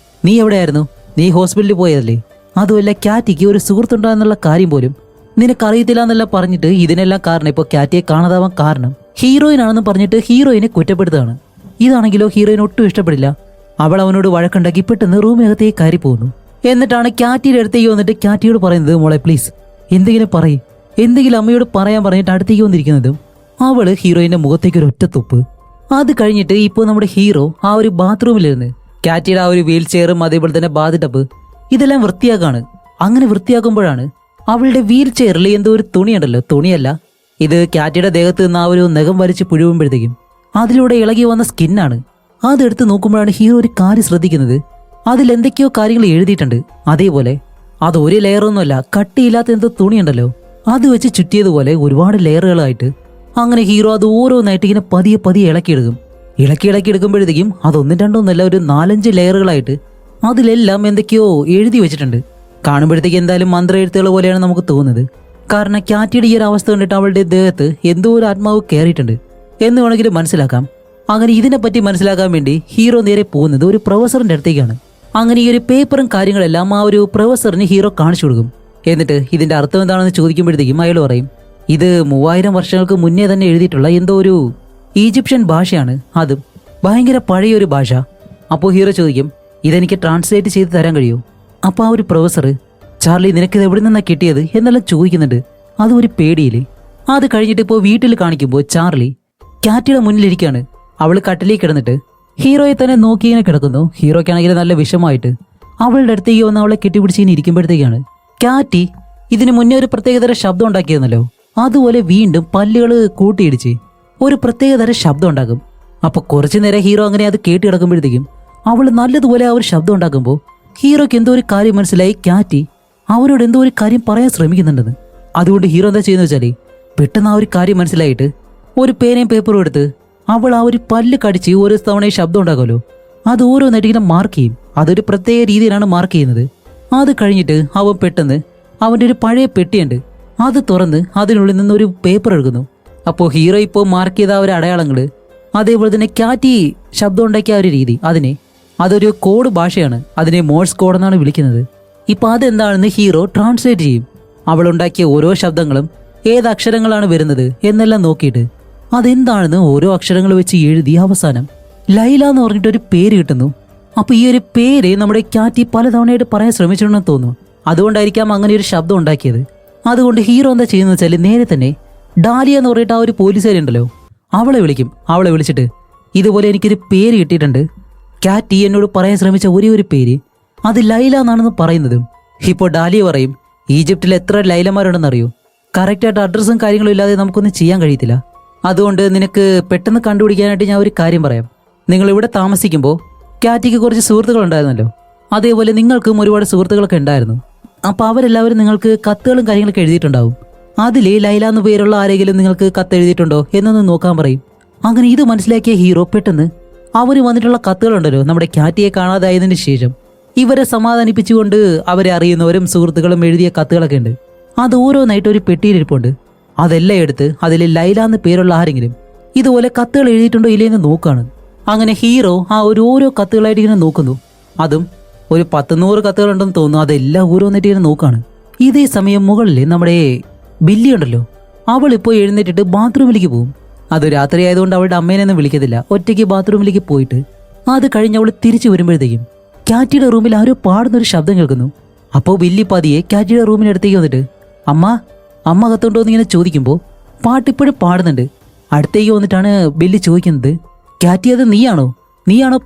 നീ എവിടെയായിരുന്നു, നീ ഹോസ്പിറ്റലിൽ പോയതല്ലേ, അതുമല്ല ക്യാറ്റിക്ക് ഒരു സുഹൃത്തുണ്ടാകുന്നുള്ള കാര്യം പോലും നിനക്കറിയത്തില്ല എന്നെല്ലാം പറഞ്ഞിട്ട് ഇതിനെല്ലാം കാരണം ഇപ്പോൾ ക്യാറ്റിയെ കാണാതാവാൻ കാരണം ഹീറോയിനാണെന്ന് പറഞ്ഞിട്ട് ഹീറോയിനെ കുറ്റപ്പെടുത്തുകയാണ്. ഇതാണെങ്കിലോ ഹീറോയിൻ ഒട്ടും ഇഷ്ടപ്പെടില്ല. അവൾ അവനോട് വഴക്കുണ്ടാക്കി പെട്ടെന്ന് റൂമിനകത്തേക്ക് കയറി പോകുന്നു. എന്നിട്ടാണ് ക്യാറ്റിയുടെ അടുത്തേക്ക് വന്നിട്ട് ക്യാറ്റിയോട് പറയുന്നത് മോളെ പ്ലീസ് എന്തെങ്കിലും പറയും, എന്തെങ്കിലും അമ്മയോട് പറയാൻ പറഞ്ഞിട്ട് അടുത്തേക്ക് വന്നിരിക്കുന്നതും അവള് ഹീറോയിന്റെ മുഖത്തേക്ക് ഒരു ഒറ്റ തുപ്പ്. അത് കഴിഞ്ഞിട്ട് ഇപ്പോൾ നമ്മുടെ ഹീറോ ആ ഒരു ബാത്റൂമിലിരുന്ന് ക്യാറ്റിയുടെ ആ ഒരു വീൽ ചെയറും അതേപോലെ തന്നെ ബാത്ത് ടബ് ഇതെല്ലാം വൃത്തിയാക്കാണ്. അങ്ങനെ വൃത്തിയാക്കുമ്പോഴാണ് അവളുടെ വീൽ ചെയറിൽ എന്തോ ഒരു തുണിയുണ്ടല്ലോ, തുണിയല്ല ഇത് ക്യാറ്റിയുടെ ദേഹത്ത് നിന്ന് ആ ഒരു നഖം വലിച്ച് പുഴുവുമ്പോഴത്തേക്കും അതിലൂടെ ഇളകി വന്ന സ്കിന്നാണ്. അതെടുത്ത് നോക്കുമ്പോഴാണ് ഹീറോ ഒരു കാര്യം ശ്രദ്ധിക്കുന്നത്, അതിൽ എന്തൊക്കെയോ കാര്യങ്ങൾ എഴുതിയിട്ടുണ്ട്. അതേപോലെ അത് ഒരു ലെയറൊന്നുമല്ല, കട്ടിയില്ലാത്ത എന്തോ തുണിയുണ്ടല്ലോ അത് വെച്ച് ചുറ്റിയതുപോലെ ഒരുപാട് ലെയറുകളായിട്ട്. അങ്ങനെ ഹീറോ അത് ഓരോന്നായിട്ട് ഇങ്ങനെ പതിയെ ഇളക്കിയെടുക്കുമ്പോഴത്തേക്കും അതൊന്നും രണ്ടൊന്നല്ല ഒരു 4-5 ലെയറുകളായിട്ട് അതിലെല്ലാം എന്തൊക്കെയോ എഴുതി വെച്ചിട്ടുണ്ട്. കാണുമ്പോഴത്തേക്ക് എന്തായാലും മന്ത്ര എഴുത്തുകൾ പോലെയാണ് നമുക്ക് തോന്നുന്നത്. കാരണം ക്യാറ്റിയുടെ ഈ ഒരു അവസ്ഥ കണ്ടിട്ട് അവളുടെ ദേഹത്ത് എന്തോ ഒരു ആത്മാവ് കയറിയിട്ടുണ്ട് എന്ന് വേണമെങ്കിൽ മനസ്സിലാക്കാം. അങ്ങനെ ഇതിനെപ്പറ്റി മനസ്സിലാക്കാൻ വേണ്ടി ഹീറോ നേരെ പോകുന്നത് ഒരു പ്രൊഫസറിന്റെ അടുത്തേക്കാണ്. അങ്ങനെ ഈ ഒരു പേപ്പറും കാര്യങ്ങളെല്ലാം ആ ഒരു പ്രൊഫസറിന് ഹീറോ കാണിച്ചു കൊടുക്കും. എന്നിട്ട് ഇതിന്റെ അർത്ഥം എന്താണെന്ന് ചോദിക്കുമ്പോഴത്തേക്കും അയാൾ പറയും ഇത് 3000 വർഷങ്ങൾക്ക് മുന്നേ തന്നെ എഴുതിയിട്ടുള്ള എന്തോ ഒരു ഈജിപ്ഷ്യൻ ഭാഷയാണ്, അതും ഭയങ്കര പഴയൊരു ഭാഷ. അപ്പോൾ ഹീറോ ചോദിക്കും ഇതെനിക്ക് ട്രാൻസ്ലേറ്റ് ചെയ്ത് തരാൻ കഴിയുമോ? അപ്പോൾ ആ ഒരു പ്രൊഫസർ ചാർലി നിനക്കിത് എവിടെ നിന്നാണ് കിട്ടിയത് എന്നെല്ലാം ചോദിക്കുന്നുണ്ട്. അതും ഒരു പേടിയില്ലേ. അത് കഴിഞ്ഞിട്ട് ഇപ്പോൾ വീട്ടിൽ കാണിക്കുമ്പോൾ ചാർലി ക്യാറ്റിയുടെ മുന്നിലിരിക്കുകയാണ്. അവൾ കട്ടിലേക്ക് കിടന്നിട്ട് ഹീറോയെ തന്നെ നോക്കി ഇങ്ങനെ കിടക്കുന്നു. ഹീറോയ്ക്കാണെങ്കിൽ നല്ല വിഷമായിട്ട് അവളുടെ അടുത്തേക്ക് വന്ന് അവളെ കെട്ടിപ്പിടിച്ച് ഇങ്ങനെ ഇരിക്കുമ്പോഴത്തേക്കാണ് ക്യാറ്റി ഇതിന് മുന്നേ ഒരു പ്രത്യേകതരം ശബ്ദം ഉണ്ടാക്കിയിരുന്നല്ലോ, അതുപോലെ വീണ്ടും പല്ലുകൾ കൂട്ടിയിടിച്ച് ഒരു പ്രത്യേകതരം ശബ്ദം ഉണ്ടാക്കും. അപ്പൊ കുറച്ചു നേരം ഹീറോ അങ്ങനെ അത് കേട്ട് കിടക്കുമ്പോഴത്തേക്കും അവൾ നല്ലതുപോലെ ആ ഒരു ശബ്ദം ഉണ്ടാക്കുമ്പോൾ ഹീറോയ്ക്ക് എന്തോ ഒരു കാര്യം മനസ്സിലായി, ക്യാറ്റി അവരോട് എന്തോ ഒരു കാര്യം പറയാൻ ശ്രമിക്കുന്നുണ്ടെന്ന്. അതുകൊണ്ട് ഹീറോ എന്താ ചെയ്യുന്ന വെച്ചാൽ പെട്ടെന്ന് ആ ഒരു കാര്യം മനസ്സിലായിട്ട് ഒരു പേനയും പേപ്പറും എടുത്ത് അവൾ ആ ഒരു പല്ല് കടിച്ച് ഓരോ തവണ ശബ്ദം ഉണ്ടാക്കുമല്ലോ അത് ഓരോന്നായിട്ട് ഇങ്ങനെ മാർക്ക് ചെയ്യും. അതൊരു പ്രത്യേക രീതിയിലാണ് മാർക്ക് ചെയ്യുന്നത്. അത് കഴിഞ്ഞിട്ട് അവൻ പെട്ടെന്ന് അവൻ്റെ ഒരു പഴയ പെട്ടിയുണ്ട് അത് തുറന്ന് അതിനുള്ളിൽ നിന്ന് ഒരു പേപ്പർ എടുക്കുന്നു. അപ്പോൾ ഹീറോ ഇപ്പോൾ മാർക്ക് ചെയ്ത ഒരു അടയാളങ്ങൾ അതേപോലെ തന്നെ ക്യാറ്റി ശബ്ദം ഉണ്ടാക്കിയ ഒരു രീതി അതൊരു കോഡ് ഭാഷയാണ്, അതിനെ മോഴ്സ് കോഡ് എന്നാണ് വിളിക്കുന്നത്. ഇപ്പം അതെന്താണെന്ന് ഹീറോ ട്രാൻസ്ലേറ്റ് ചെയ്യും. അവളുണ്ടാക്കിയ ഓരോ ശബ്ദങ്ങളും ഏത് അക്ഷരങ്ങളാണ് വരുന്നത് എന്നെല്ലാം നോക്കിയിട്ട് അതെന്താണെന്ന് ഓരോ അക്ഷരങ്ങൾ വെച്ച് എഴുതി അവസാനം ലൈല എന്ന് പറഞ്ഞിട്ടൊരു പേര് കിട്ടുന്നു. അപ്പോൾ ഈ ഒരു പേര് നമ്മുടെ ക്യാറ്റി പലതവണയായിട്ട് പറയാൻ ശ്രമിച്ചിട്ടുണ്ടെന്ന് തോന്നുന്നു. അതുകൊണ്ടായിരിക്കാം അങ്ങനെ ഒരു ശബ്ദം ഉണ്ടാക്കിയത്. അതുകൊണ്ട് ഹീറോ എന്താ ചെയ്യുന്നത് വെച്ചാൽ നേരെ തന്നെ ഡാലിയ എന്ന് പറഞ്ഞിട്ട് ആ ഒരു പോലീസുകാരുണ്ടല്ലോ അവളെ വിളിക്കും. അവളെ വിളിച്ചിട്ട് ഇതുപോലെ എനിക്കൊരു പേര് കിട്ടിയിട്ടുണ്ട്. കാറ്റി എന്നോട് പറയാൻ ശ്രമിച്ച ഒരേ ഒരു പേര് അത് ലൈല എന്നാണെന്ന് പറയുന്നതും. ഇപ്പോൾ ഡാലിയ പറയും, ഈജിപ്തിൽ എത്ര ലൈലമാരുണ്ടെന്നറിയോ? കറക്റ്റായിട്ട് അഡ്രസ്സും കാര്യങ്ങളും ഇല്ലാതെ നമുക്കൊന്നും ചെയ്യാൻ കഴിയത്തില്ല. അതുകൊണ്ട് നിനക്ക് പെട്ടെന്ന് കണ്ടുപിടിക്കാനായിട്ട് ഞാൻ ഒരു കാര്യം പറയാം. നിങ്ങൾ ഇവിടെ താമസിക്കുമ്പോൾ കാറ്റിക്ക് കുറച്ച് സുഹൃത്തുക്കൾ ഉണ്ടായിരുന്നല്ലോ, അതേപോലെ നിങ്ങൾക്കും ഒരുപാട് സുഹൃത്തുക്കളൊക്കെ ഉണ്ടായിരുന്നു. അപ്പോൾ അവരെല്ലാവരും നിങ്ങൾക്ക് കത്തുകളും കാര്യങ്ങളൊക്കെ എഴുതിയിട്ടുണ്ടാവും. അതിൽ ലൈല എന്ന് പേരുള്ള ആരെങ്കിലും നിങ്ങൾക്ക് കത്ത് എഴുതിയിട്ടുണ്ടോ എന്നൊന്ന് നോക്കാൻ പറയും. അങ്ങനെ ഇത് മനസ്സിലാക്കിയ ഹീറോ പെട്ടെന്ന് അവർ വന്നിട്ടുള്ള കത്തുകളുണ്ടല്ലോ നമ്മുടെ കാറ്റിയെ കാണാതായതിനു ശേഷം ഇവരെ സമാധാനിപ്പിച്ചുകൊണ്ട് അവരെ അറിയുന്നവരും സുഹൃത്തുക്കളും എഴുതിയ കത്തുകളൊക്കെ ഉണ്ട്. അത് ഓരോന്നായിട്ട് ഒരു പെട്ടിയിലിരിപ്പുണ്ട്. അതെല്ലാം എടുത്ത് അതിൽ ലൈല എന്ന് പേരുള്ള ആരെങ്കിലും ഇതുപോലെ കത്തുകൾ എഴുതിയിട്ടുണ്ടോ ഇല്ലയെന്ന് നോക്കുകയാണ്. അങ്ങനെ ഹീറോ ആ ഓരോ കത്തുകളായിട്ട് ഇങ്ങനെ നോക്കുന്നു. അതും ഒരു 10-100 കത്തുകളുണ്ടെന്ന് തോന്നുന്നു. അതെല്ലാം ഓരോന്നിട്ട് ഇങ്ങനെ നോക്കുകയാണ്. ഇതേ സമയം മുകളിൽ നമ്മുടെ ബില്ലി ഉണ്ടല്ലോ, അവൾ ഇപ്പോൾ എഴുന്നേറ്റിട്ട് ബാത്റൂമിലേക്ക് പോകും. അത് രാത്രി ആയതുകൊണ്ട് അവളുടെ അമ്മേനെയൊന്നും വിളിക്കത്തില്ല. ഒറ്റയ്ക്ക് ബാത്റൂമിലേക്ക് പോയിട്ട് അത് കഴിഞ്ഞ് അവൾ തിരിച്ചു വരുമ്പോഴത്തേക്കും കാറ്റിയുടെ റൂമിൽ ആരോ പാടുന്നൊരു ശബ്ദം കേൾക്കുന്നു. അപ്പോൾ ബില്ലി പതിയെ കാറ്റിയുടെ റൂമിനടുത്തേക്ക് വന്നിട്ട് അമ്മ കത്തുണ്ടോ എന്ന് ഇങ്ങനെ ചോദിക്കുമ്പോൾ പാട്ടിപ്പോഴും പാടുന്നുണ്ട്. അടുത്തേക്ക് വന്നിട്ടാണ് ബില്ലി ചോദിക്കുന്നത്, കാറ്റി അത് നീയാണോ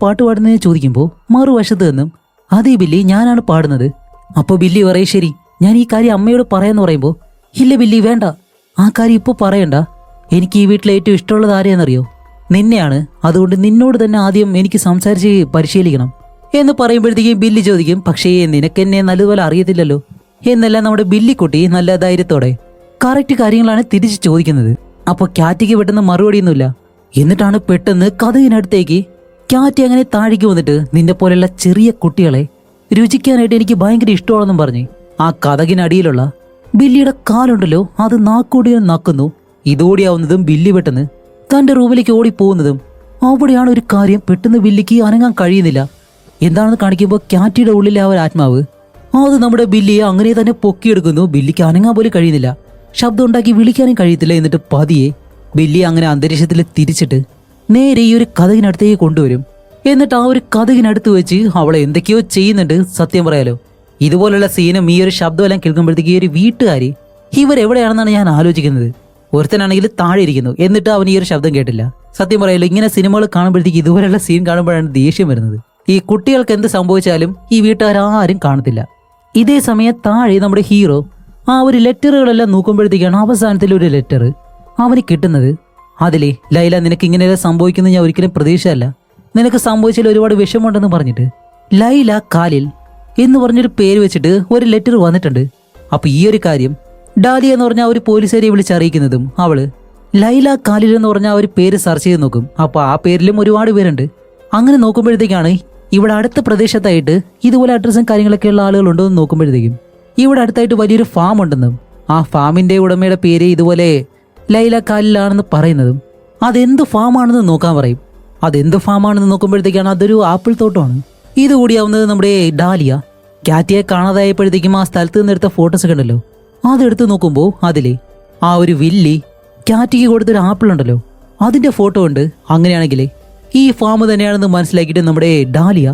പാട്ട് പാടുന്നതെന്ന് ചോദിക്കുമ്പോൾ മറുവശത്ത് നിന്നും അതേ ബില്ലി, ഞാനാണ് പാടുന്നത്. അപ്പോൾ ബില്ലി പറയും, ശരി ഞാൻ ഈ കാര്യം അമ്മയോട് പറയാന്ന് പറയുമ്പോൾ, ഇല്ല ബില്ലി വേണ്ട, ആ കാര്യം ഇപ്പോൾ പറയണ്ട. എനിക്ക് ഈ വീട്ടിലെ ഏറ്റവും ഇഷ്ടമുള്ളത് ആരെയാണെന്നറിയോ? നിന്നെയാണ്. അതുകൊണ്ട് നിന്നോട് തന്നെ ആദ്യം എനിക്ക് സംസാരിച്ച് പരിശീലിക്കണം എന്ന് പറയുമ്പോഴത്തേക്കും ബില്ലി ചോദിക്കും, പക്ഷേ നിനക്കെന്നെ നല്ലതുപോലെ അറിയത്തില്ലല്ലോ എന്നെല്ലാം നമ്മുടെ ബില്ലിക്കുട്ടി നല്ല ധൈര്യത്തോടെ കറക്റ്റ് കാര്യങ്ങളാണ് തിരിച്ച് ചോദിക്കുന്നത്. അപ്പോൾ കാറ്റിക്ക് പെട്ടെന്ന് മറുപടിയൊന്നുമില്ല. എന്നിട്ടാണ് പെട്ടെന്ന് കഥകിനടുത്തേക്ക് കാറ്റി അങ്ങനെ താഴേക്ക് വന്നിട്ട്, നിന്റെ പോലെയുള്ള ചെറിയ കുട്ടികളെ രുചിക്കാനായിട്ട് എനിക്ക് ഭയങ്കര ഇഷ്ടമാണെന്നും പറഞ്ഞ് ആ കഥകിനടിയിലുള്ള ബില്ലിയുടെ കാലുണ്ടല്ലോ അത് നാക്കോടിയെ നക്കുന്നു. ഇതോടിയാവുന്നതും ബില്ലി പെട്ടെന്ന് തന്റെ റൂമിലേക്ക് ഓടിപ്പോകുന്നതും അവിടെയാണ് ഒരു കാര്യം പെട്ടെന്ന് ബില്ലിക്ക് അനങ്ങാൻ കഴിയുന്നില്ല. എന്താണെന്ന് കാണിക്കുമ്പോൾ കാറ്റിയുടെ ഉള്ളിലെ ആ ഒരു ആത്മാവ് അത് നമ്മുടെ ബില്ലിയെ അങ്ങനെ തന്നെ പൊക്കിയെടുക്കുന്നു. ബില്ലിക്ക് അനങ്ങാൻ പോലും കഴിയുന്നില്ല, ശബ്ദം ഉണ്ടാക്കി വിളിക്കാനും കഴിയത്തില്ല. എന്നിട്ട് പതിയെ ബില്ലി അങ്ങനെ അന്തരീക്ഷത്തിൽ തിരിച്ചിട്ട് നേരെ ഈ ഒരു കഥകിനടുത്തേക്ക് കൊണ്ടുവരും. എന്നിട്ട് ആ ഒരു കഥകിനടുത്ത് വെച്ച് അവളെ എന്തൊക്കെയോ ചെയ്യുന്നുണ്ട്. സത്യം പറയാലോ, ഇതുപോലുള്ള സീനും ഈ ഒരു ശബ്ദമെല്ലാം കേൾക്കുമ്പോഴത്തേക്ക് ഈ ഒരു വീട്ടുകാരി ഇവരെവിടെയാണെന്നാണ് ഞാൻ ആലോചിക്കുന്നത്. ഒരുത്തനാണെങ്കിൽ താഴെ ഇരിക്കുന്നു, എന്നിട്ട് അവൻ ഈ ഒരു ശബ്ദം കേട്ടില്ല. സത്യം പറയാലോ, ഇങ്ങനെ സിനിമകൾ കാണുമ്പോഴത്തേക്ക് ഇതുപോലെയുള്ള സീൻ കാണുമ്പോഴാണ് ദേഷ്യം വരുന്നത്. ഈ കുട്ടികൾക്ക് എന്ത് സംഭവിച്ചാലും ഈ വീട്ടുകാരും കാണത്തില്ല. ഇതേ സമയം താഴെ നമ്മുടെ ഹീറോ ആ ഒരു ലെറ്ററുകളെല്ലാം നോക്കുമ്പോഴത്തേക്കാണ് അവസാനത്തിൽ ഒരു ലെറ്റർ അവന് കിട്ടുന്നത്. അതിലെ, ലൈല നിനക്ക് ഇങ്ങനെയെല്ലാം സംഭവിക്കുന്നത് ഞാൻ ഒരിക്കലും പ്രതീക്ഷയല്ല, നിനക്ക് സംഭവിച്ചാൽ ഒരുപാട് വിഷമമുണ്ടെന്ന് പറഞ്ഞിട്ട് ലൈല കാലിൽ എന്ന് പറഞ്ഞൊരു പേര് വെച്ചിട്ട് ഒരു ലെറ്റർ വന്നിട്ടുണ്ട്. അപ്പൊ ഈ ഒരു കാര്യം ഡാലിയ എന്ന് പറഞ്ഞ ഒരു പോലീസുകാരെ വിളിച്ചറിയിക്കുന്നതും അവള് ലൈല കാലിൽ എന്ന് പറഞ്ഞ ഒരു പേര് സെർച്ച് ചെയ്ത് നോക്കും. അപ്പൊ ആ പേരിലും ഒരുപാട് പേരുണ്ട്. അങ്ങനെ നോക്കുമ്പോഴത്തേക്കാണ് ഇവിടെ അടുത്ത പ്രദേശത്തായിട്ട് ഇതുപോലെ അഡ്രസ്സും കാര്യങ്ങളൊക്കെ ഉള്ള ആളുകളുണ്ടോ എന്ന് നോക്കുമ്പോഴത്തേക്കും ഇവിടെ അടുത്തായിട്ട് വലിയൊരു ഫാം ഉണ്ടെന്നും ആ ഫാമിന്റെ ഉടമയുടെ പേര് ഇതുപോലെ ലൈല കാലിലാണെന്ന് പറയുന്നതും അതെന്ത് ഫാമാണെന്ന് നോക്കാൻ പറയും. അതെന്ത് ഫാമാണെന്ന് നോക്കുമ്പോഴത്തേക്കാണ് അതൊരു ആപ്പിൾ തോട്ടമാണ്. ഇതുകൂടിയാവുന്നത് നമ്മുടെ ഡാലിയ കാറ്റിയെ കാണാതായപ്പോഴത്തേക്കും ആ സ്ഥലത്ത് നിന്ന് എടുത്ത ഫോട്ടോസ് ഒക്കെ ഉണ്ടല്ലോ, അതെടുത്ത് നോക്കുമ്പോൾ അതിലെ ആ ഒരു വില്ലി കാറ്റിക്ക് കൊടുത്തൊരു ആപ്പിൾ ഉണ്ടല്ലോ അതിന്റെ ഫോട്ടോ ഉണ്ട്. അങ്ങനെയാണെങ്കിൽ ഈ ഫാം തന്നെയാണെന്ന് മനസ്സിലാക്കിയിട്ട് നമ്മുടെ ഡാലിയ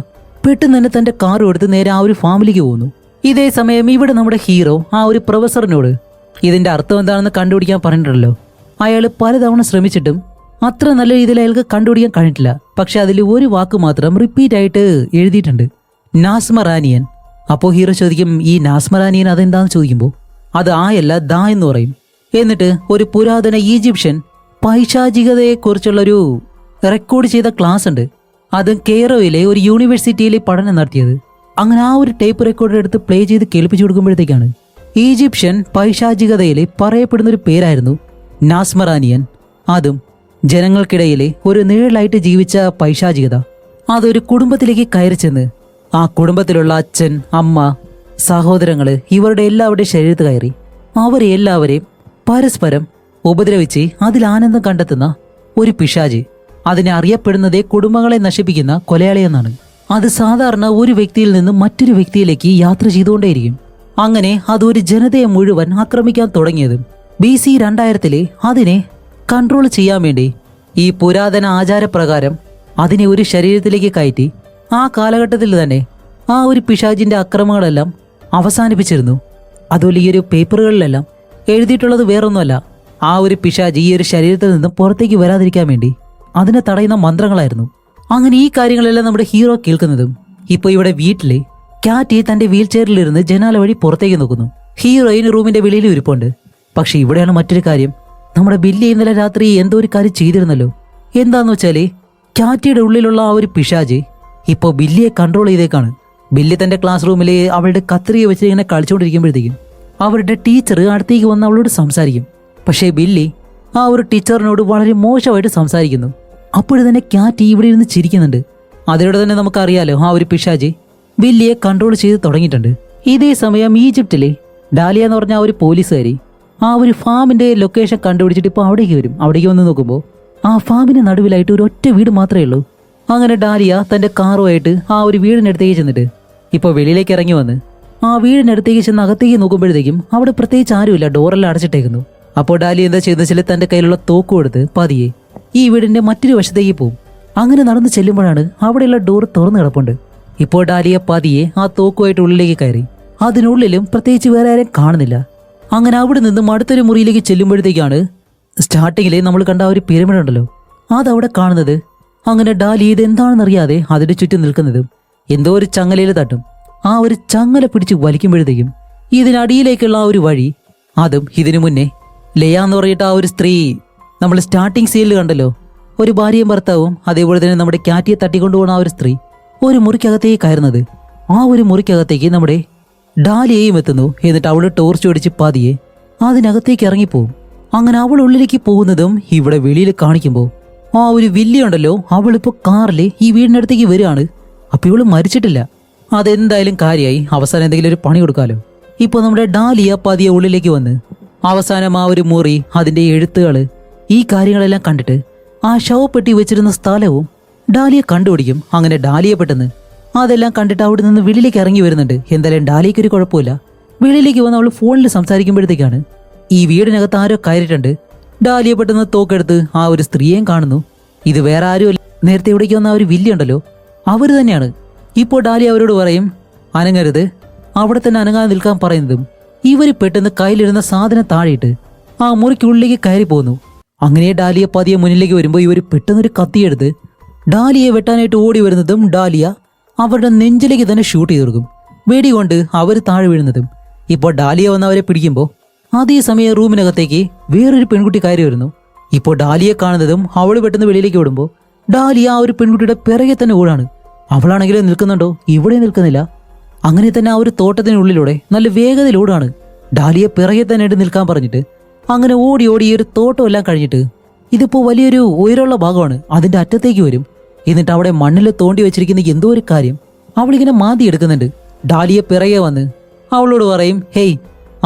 പെട്ടെന്ന് തന്നെ തന്റെ കാറും എടുത്ത് നേരെ ആ ഒരു ഫാമിലേക്ക് പോകുന്നു. ഇതേ സമയം ഇവിടെ നമ്മുടെ ഹീറോ ആ ഒരു പ്രൊഫസറിനോട് ഇതിന്റെ അർത്ഥം എന്താണെന്ന് കണ്ടുപിടിക്കാൻ പറഞ്ഞിട്ടുണ്ടല്ലോ. അയാൾ പലതവണ ശ്രമിച്ചിട്ടും അത്ര നല്ല രീതിയിൽ അയാൾക്ക് കണ്ടുപിടിക്കാൻ കഴിഞ്ഞിട്ടില്ല. പക്ഷെ അതിൽ ഒരു വാക്ക് മാത്രം റിപ്പീറ്റ് ആയിട്ട് എഴുതിയിട്ടുണ്ട്, നാസ്മറാനിയൻ. അപ്പോൾ ഹീറോ ചോദിക്കും, ഈ നാസ്മറാനിയൻ അതെന്താന്ന് ചോദിക്കുമ്പോൾ അത് ആയല്ല ദാ എന്ന് പറയും. എന്നിട്ട് ഒരു പുരാതന ഈജിപ്ഷ്യൻ പൈശാചികതയെക്കുറിച്ചുള്ളൊരു റെക്കോർഡ് ചെയ്ത ക്ലാസ് ഉണ്ട്, അത് കെയ്റോയിലെ ഒരു യൂണിവേഴ്സിറ്റിയിലെ പഠനം നടത്തിയത്. അങ്ങനെ ആ ഒരു ടേപ്പ് റെക്കോർഡർ എടുത്ത് പ്ലേ ചെയ്ത് കേൾപ്പിച്ചു കൊടുക്കുമ്പോഴത്തേക്കാണ് ഈജിപ്ഷ്യൻ പൈശാചികതയിലെ പറയപ്പെടുന്നൊരു പേരായിരുന്നു നാസ്മറാനിയൻ. അതും ജനങ്ങൾക്കിടയിലെ ഒരു നിഴലായിട്ട് ജീവിച്ച പൈശാചികത അതൊരു കുടുംബത്തിലേക്ക് കയറി ചെന്ന് ആ കുടുംബത്തിലുള്ള അച്ഛൻ, അമ്മ, സഹോദരങ്ങള് ഇവരുടെ എല്ലാവരുടെയും ശരീരത്ത് കയറി അവരെ എല്ലാവരെയും പരസ്പരം ഉപദ്രവിച്ച് അതിൽ ആനന്ദം കണ്ടെത്തുന്ന ഒരു പിശാച്. അതിനെ അറിയപ്പെടുന്നതേ കുടുംബങ്ങളെ നശിപ്പിക്കുന്ന കൊലയാളിയെന്നാണ്. അത് സാധാരണ ഒരു വ്യക്തിയിൽ നിന്ന് മറ്റൊരു വ്യക്തിയിലേക്ക് യാത്ര ചെയ്തുകൊണ്ടേയിരിക്കും. അങ്ങനെ അതൊരു ജനതയെ മുഴുവൻ ആക്രമിക്കാൻ തുടങ്ങിയതും BC 2000 അതിനെ കൺട്രോൾ ചെയ്യാൻ വേണ്ടി ഈ പുരാതന ആചാരപ്രകാരം അതിനെ ഒരു ശരീരത്തിലേക്ക് കയറ്റി ആ കാലഘട്ടത്തിൽ തന്നെ ആ ഒരു പിശാചിന്റെ അക്രമങ്ങളെല്ലാം അവസാനിപ്പിച്ചിരുന്നു. അതുപോലെ ഈ ഒരു പേപ്പറുകളിലെല്ലാം എഴുതിയിട്ടുള്ളത് വേറൊന്നുമല്ല, ആ ഒരു പിശാച് ഈ ഒരു ശരീരത്തിൽ നിന്ന് പുറത്തേക്ക് വരാതിരിക്കാൻ വേണ്ടി അതിനെ തടയുന്ന മന്ത്രങ്ങളായിരുന്നു. അങ്ങനെ ഈ കാര്യങ്ങളെല്ലാം നമ്മുടെ ഹീറോ കേൾക്കുന്നതും ഇപ്പൊ ഇവിടെ വീട്ടില് കാറ്റി തന്റെ വീൽ ചെയറിലിരുന്ന് ജനാല വഴി പുറത്തേക്ക് നോക്കുന്നു. ഹീറോയിൻ റൂമിന്റെ വെളിയിൽ ഇരിപ്പുണ്ട്. പക്ഷെ ഇവിടെയാണ് മറ്റൊരു കാര്യം. നമ്മുടെ ബില്ലി ഇന്നലെ രാത്രി എന്തോ ഒരു കാര്യം ചെയ്തിരുന്നല്ലോ. എന്താന്ന് വെച്ചാല് കാറ്റിയുടെ ഉള്ളിലുള്ള ആ ഒരു പിശാച് ഇപ്പൊ ബില്ലിയെ കൺട്രോൾ ചെയ്തേക്കാണ്. ബില്ലി തന്റെ ക്ലാസ് റൂമില് അവളുടെ കത്രിക വെച്ച് ഇങ്ങനെ കളിച്ചുകൊണ്ടിരിക്കുമ്പോഴത്തേക്കും അവരുടെ ടീച്ചർ അടുത്തേക്ക് വന്ന് അവളോട് സംസാരിക്കും. പക്ഷേ ബില്ലി ആ ഒരു ടീച്ചറിനോട് വളരെ മോശമായിട്ട് സംസാരിക്കുന്നു. അപ്പോഴും തന്നെ കാറ്റി ഇവിടെ ഇരുന്ന് ചിരിക്കുന്നുണ്ട്. അതിലൂടെ തന്നെ നമുക്കറിയാലോ ആ ഒരു പിശാച് ബില്ലിയെ കൺട്രോൾ ചെയ്ത് തുടങ്ങിയിട്ടുണ്ട്. ഇതേ സമയം ഈജിപ്തിലെ ഡാലിയ എന്ന് പറഞ്ഞ ആ ഒരു പോലീസുകാരി ആ ഒരു ഫാമിന്റെ ലൊക്കേഷൻ കണ്ടുപിടിച്ചിട്ട് ഇപ്പോൾ അവിടേക്ക് വരും. അവിടേക്ക് വന്ന് നോക്കുമ്പോൾ ആ ഫാമിന് നടുവിലായിട്ട് ഒരു ഒറ്റ വീട് മാത്രമേ ഉള്ളൂ. അങ്ങനെ ഡാലിയ തന്റെ കാറുമായിട്ട് ആ ഒരു വീടിനടുത്തേക്ക് ചെന്നിട്ട് ഇപ്പോൾ വെളിയിലേക്ക് ഇറങ്ങി വന്ന് ആ വീടിനടുത്തേക്ക് ചെന്ന് അകത്തേക്ക് നോക്കുമ്പോഴത്തേക്കും അവിടെ പ്രത്യേകിച്ച് ആരുമില്ല, ഡോറെല്ലാം അടച്ചിട്ടേക്കുന്നു. അപ്പോൾ ഡാലിയ എന്താ ചെയ്തെന്ന് വെച്ചാൽ തന്റെ കയ്യിലുള്ള തോക്ക് കൊടുത്ത് പതിയെ ഈ വീടിന്റെ മറ്റൊരു വശത്തേക്ക് പോകും. അങ്ങനെ നടന്ന് ചെല്ലുമ്പോഴാണ് അവിടെയുള്ള ഡോർ തുറന്നു കിടപ്പുണ്ട്. ഇപ്പോൾ ഡാലിയ പതിയെ ആ തോക്കുമായിട്ട് ഉള്ളിലേക്ക് കയറി. അതിനുള്ളിലും പ്രത്യേകിച്ച് വേറെ ആരെയും കാണുന്നില്ല. അങ്ങനെ അവിടെ നിന്നും അടുത്തൊരു മുറിയിലേക്ക് ചെല്ലുമ്പോഴത്തേക്കാണ് സ്റ്റാർട്ടിങ്ങിൽ നമ്മൾ കണ്ട ആ ഒരു പിരമിഡ് ഉണ്ടല്ലോ അതവിടെ കാണുന്നത്. അങ്ങനെ ഡാലി ഇതെന്താണെന്നറിയാതെ അതിന്റെ ചുറ്റും നിൽക്കുന്നതും എന്തോ ഒരു ചങ്ങലയിൽ തട്ടും. ആ ഒരു ചങ്ങല പിടിച്ച് വലിക്കുമ്പോഴത്തേക്കും ഇതിനടിയിലേക്കുള്ള ആ ഒരു വഴി, അതും ഇതിനു മുന്നേ ലയ എന്ന് പറഞ്ഞിട്ട് ആ ഒരു സ്ത്രീ നമ്മൾ സ്റ്റാർട്ടിങ് സീനിൽ കണ്ടല്ലോ, ഒരു ഭാര്യയും ഭർത്താവും അതേപോലെ തന്നെ നമ്മുടെ കാറ്റിയെ തട്ടിക്കൊണ്ടുപോകുന്ന ആ ഒരു സ്ത്രീ ഒരു മുറിക്കകത്തേക്ക് കയറുന്നത്. ആ ഒരു മുറിക്കകത്തേക്ക് നമ്മുടെ ഡാലിയയും എത്തുന്നു. എന്നിട്ട് അവൾ ടോർച്ച് ഓടിച്ച് പതിയെ അതിനകത്തേക്ക് ഇറങ്ങിപ്പോവും. അങ്ങനെ അവൾ ഉള്ളിലേക്ക് പോകുന്നതും ഇവിടെ വെളിയിൽ കാണിക്കുമ്പോൾ ആ ഒരു വില്ലിയുണ്ടല്ലോ അവളിപ്പോ കാറില് ഈ വീടിനടുത്തേക്ക് വരികയാണ്. അപ്പൊ ഇവള് മരിച്ചിട്ടില്ല. അതെന്തായാലും കാര്യമായി, അവസാനം എന്തെങ്കിലും ഒരു പണി കൊടുക്കാലോ. ഇപ്പൊ നമ്മുടെ ഡാലിയ പതിയെ ഉള്ളിലേക്ക് വന്ന് അവസാനം ആ ഒരു മുറി, അതിന്റെ എഴുത്തുകള്, ഈ കാര്യങ്ങളെല്ലാം കണ്ടിട്ട് ആ ശവപ്പെട്ടി വെച്ചിരുന്ന സ്ഥലവും ഡാലിയ കണ്ടുപിടിക്കും. അങ്ങനെ ഡാലിയ പെട്ടെന്ന് അതെല്ലാം കണ്ടിട്ട് അവിടെ നിന്ന് വെളിയിലേക്ക് ഇറങ്ങി വരുന്നുണ്ട്. എന്തായാലും ഡാലിയക്ക് ഒരു കുഴപ്പമില്ല. വെളിയിലേക്ക് വന്ന് അവൾ ഫോണിൽ സംസാരിക്കുമ്പോഴത്തേക്കാണ് ഈ വീടിനകത്ത് ആരോ കയറിയിട്ടുണ്ട്. ഡാലിയ പെട്ടെന്ന് തോക്കെടുത്ത് ആ ഒരു സ്ത്രീയെയും കാണുന്നു. ഇത് വേറെ ആരും നേരത്തെ ഇവിടേക്ക് വന്ന ആ ഒരു വില്ലിയുണ്ടല്ലോ അവര് തന്നെയാണ്. ഇപ്പോൾ ഡാലിയ അവരോട് പറയും അനങ്ങരുത്, അവിടെ തന്നെ അനങ്ങാതെ നിൽക്കാൻ പറയുന്നതും ഇവര് പെട്ടെന്ന് കയ്യിലിരുന്ന സാധനം താഴെയിട്ട് ആ മുറിക്കുള്ളിലേക്ക് കയറി പോകുന്നു. അങ്ങനെ ഡാലിയ പതിയെ മുന്നിലേക്ക് വരുമ്പോൾ ഇവർ പെട്ടെന്നൊരു കത്തിയെടുത്ത് ഡാലിയെ വെട്ടാനായിട്ട് ഓടി വരുന്നതും ഡാലിയ അവരുടെ നെഞ്ചിലേക്ക് തന്നെ ഷൂട്ട് ചെയ്ത് കൊടുക്കും. വെടികൊണ്ട് അവർ താഴെ വീഴുന്നതും ഇപ്പോൾ ഡാലിയ വന്ന് അവരെ പിടിക്കുമ്പോൾ അതേസമയം റൂമിനകത്തേക്ക് വേറൊരു പെൺകുട്ടി കയറി വരുന്നു. ഇപ്പോൾ ഡാലിയെ കാണുന്നതും അവൾ പെട്ടെന്ന് വെളിയിലേക്ക് ഓടുമ്പോൾ ഡാലിയ ആ ഒരു പെൺകുട്ടിയുടെ പിറകെ തന്നെ ഓടാണ്. അവളാണെങ്കിലും നിൽക്കുന്നുണ്ടോ, ഇവിടെ നിൽക്കുന്നില്ല. അങ്ങനെ തന്നെ ആ ഒരു തോട്ടത്തിനുള്ളിലൂടെ നല്ല വേഗതയിൽ ഓടാണ്. ഡാലിയെ പിറകെ തന്നെ നിൽക്കാൻ പറഞ്ഞിട്ട് അങ്ങനെ ഓടി ഓടി ഈ ഒരു തോട്ടം എല്ലാം കഴിഞ്ഞിട്ട് ഇതിപ്പോ വലിയൊരു ഉയരമുള്ള ഭാഗമാണ്, അതിന്റെ അറ്റത്തേക്ക് വരും. എന്നിട്ട് അവിടെ മണ്ണിൽ തോണ്ടി വെച്ചിരിക്കുന്ന എന്തോ ഒരു കാര്യം അവളിങ്ങനെ മാന്തി എടുക്കുന്നുണ്ട്. ഡാലിയെ പിറകെ വന്ന് അവളോട് പറയും, ഹേയ്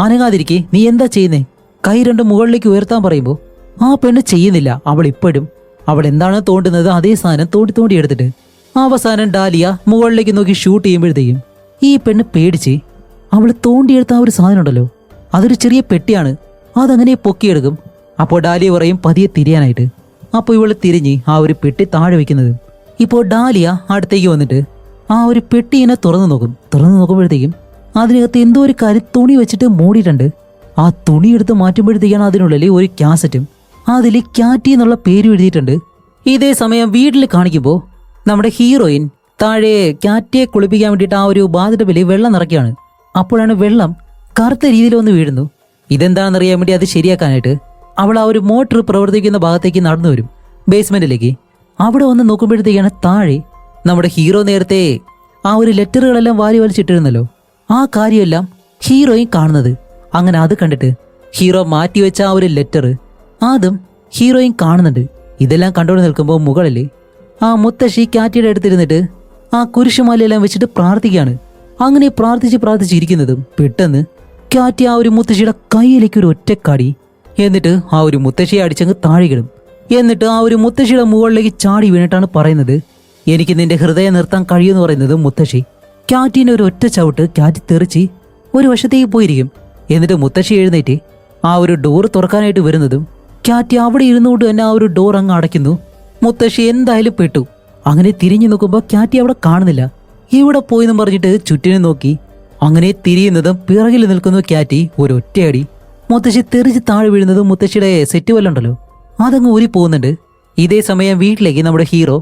അനങ്ങാതിരിക്കെ, നീ എന്താ ചെയ്യുന്നേ? കൈ രണ്ടും മുകളിലേക്ക് ഉയർത്താൻ പറയുമ്പോൾ ആ പെണ്ണ് ചെയ്യുന്നില്ല. അവൾ ഇപ്പോഴും അവൾ എന്താണ് തോണ്ടുന്നത് അതേ സാധനം തോണ്ടി തോണ്ടി എടുത്തിട്ട് അവസാനം ഡാലിയ മുകളിലേക്ക് നോക്കി ഷൂട്ട് ചെയ്യുമ്പോഴത്തേക്കും ഈ പെണ്ണ് പേടിച്ച് അവൾ തോണ്ടിയെടുത്ത ആ ഒരു സാധനം ഉണ്ടല്ലോ അതൊരു ചെറിയ പെട്ടിയാണ്, അതങ്ങനെ പൊക്കിയെടുക്കും. അപ്പോൾ ഡാലിയ പറയും പതിയെ തിരിയാനായിട്ട്. അപ്പോൾ ഇവള് തിരിഞ്ഞ് ആ ഒരു പെട്ടി താഴെ വെക്കുന്നത്. ഇപ്പോൾ ഡാലിയ അടുത്തേക്ക് വന്നിട്ട് ആ ഒരു പെട്ടിനെ തുറന്നു നോക്കുമ്പോഴത്തേക്കും അതിനകത്ത് എന്തോ ഒരു കാര്യം തുണി വെച്ചിട്ട് മൂടിയിട്ടുണ്ട്. ആ തുണി എടുത്ത് മാറ്റുമ്പോഴത്തേക്കാണ് അതിനുള്ളിൽ ഒരു കാസറ്റും അതിൽ കാറ്റി എന്നുള്ള പേര് എഴുതിയിട്ടുണ്ട്. ഇതേ സമയം വീട്ടിൽ കാണിക്കുമ്പോൾ നമ്മുടെ ഹീറോയിൻ താഴെ കാറ്റിയെ കുളിപ്പിക്കാൻ വേണ്ടിയിട്ട് ആ ഒരു ബാത്ടബിൽ വെള്ളം നിറയ്ക്കുകയാണ്. അപ്പോഴാണ് വെള്ളം കറുത്ത രീതിയിൽ വന്ന് വീഴുന്നു. ഇതെന്താണെന്നറിയാൻ വേണ്ടി അത് ശരിയാക്കാനായിട്ട് അവൾ ആ ഒരു മോട്ടർ പ്രവർത്തിക്കുന്ന ഭാഗത്തേക്ക് നടന്നു വരും, ബേസ്മെന്റിലേക്ക്. അവിടെ വന്ന് നോക്കുമ്പോഴത്തേക്കാണ് താഴെ നമ്മുടെ ഹീറോ നേരത്തെ ആ ഒരു ലെറ്ററുകളെല്ലാം വാരി വലിച്ചിട്ടിരുന്നല്ലോ ആ കാര്യമെല്ലാം ഹീറോയും കാണുന്നത്. അങ്ങനെ അത് കണ്ടിട്ട് ഹീറോ മാറ്റിവെച്ച ആ ഒരു ലെറ്റർ അതും ഹീറോയും കാണുന്നുണ്ട്. ഇതെല്ലാം കണ്ടുകൊണ്ട് നിൽക്കുമ്പോൾ മുകളിൽ ആ മുത്തശ്ശി കാറ്റിയുടെ അടുത്തിരുന്നിട്ട് ആ കുരിശുമാലയെല്ലാം വെച്ചിട്ട് പ്രാർത്ഥിക്കുകയാണ്. അങ്ങനെ പ്രാർത്ഥിച്ചിരിക്കുന്നതും പെട്ടെന്ന് കാറ്റി ആ ഒരു മുത്തശ്ശിയുടെ കൈയിലേക്ക് ഒരു ഒറ്റക്കാടി, എന്നിട്ട് ആ ഒരു മുത്തശ്ശിയെ അടിച്ചങ്ങ് താഴെയിടും. എന്നിട്ട് ആ ഒരു മുത്തശ്ശിയുടെ മുകളിലേക്ക് ചാടി വീണിട്ടാണ് പറയുന്നത്, എനിക്ക് നിന്റെ ഹൃദയം നിർത്താൻ കഴിയുമെന്ന് പറയുന്നത് മുത്തശ്ശി. കാറ്റിന്റെ ഒരു ഒറ്റ ചവിട്ട് കാറ്റ് തെറിച്ച് ഒരു വശത്തേക്ക് പോയിരിക്കും. എന്നിട്ട് മുത്തശ്ശി എഴുന്നേറ്റ് ആ ഒരു ഡോർ തുറക്കാനായിട്ട് വരുന്നതും കാറ്റ് അവിടെ ഇരുന്നുകൊണ്ട് തന്നെ ആ ഒരു ഡോർ അങ്ങ് അടയ്ക്കുന്നു. മുത്തശ്ശി എന്തായാലും പെട്ടു. അങ്ങനെ തിരിഞ്ഞു നോക്കുമ്പോൾ കാറ്റി അവിടെ കാണുന്നില്ല. ഇവിടെ പോയെന്നും പറഞ്ഞിട്ട് ചുറ്റിനും നോക്കി അങ്ങനെ തിരിയുന്നതും പിറകിൽ നിൽക്കുന്നു കാറ്റി ഒരു ഒറ്റയടി മുത്തശ്ശി തെറിച്ച് താഴെ വീഴുന്നതും മുത്തശ്ശിയുടെ സെറ്റ് വല്ലുണ്ടല്ലോ അതങ്ങ് ഊരി പോകുന്നുണ്ട്. ഇതേ സമയം വീട്ടിലേക്ക് നമ്മുടെ ഹീറോ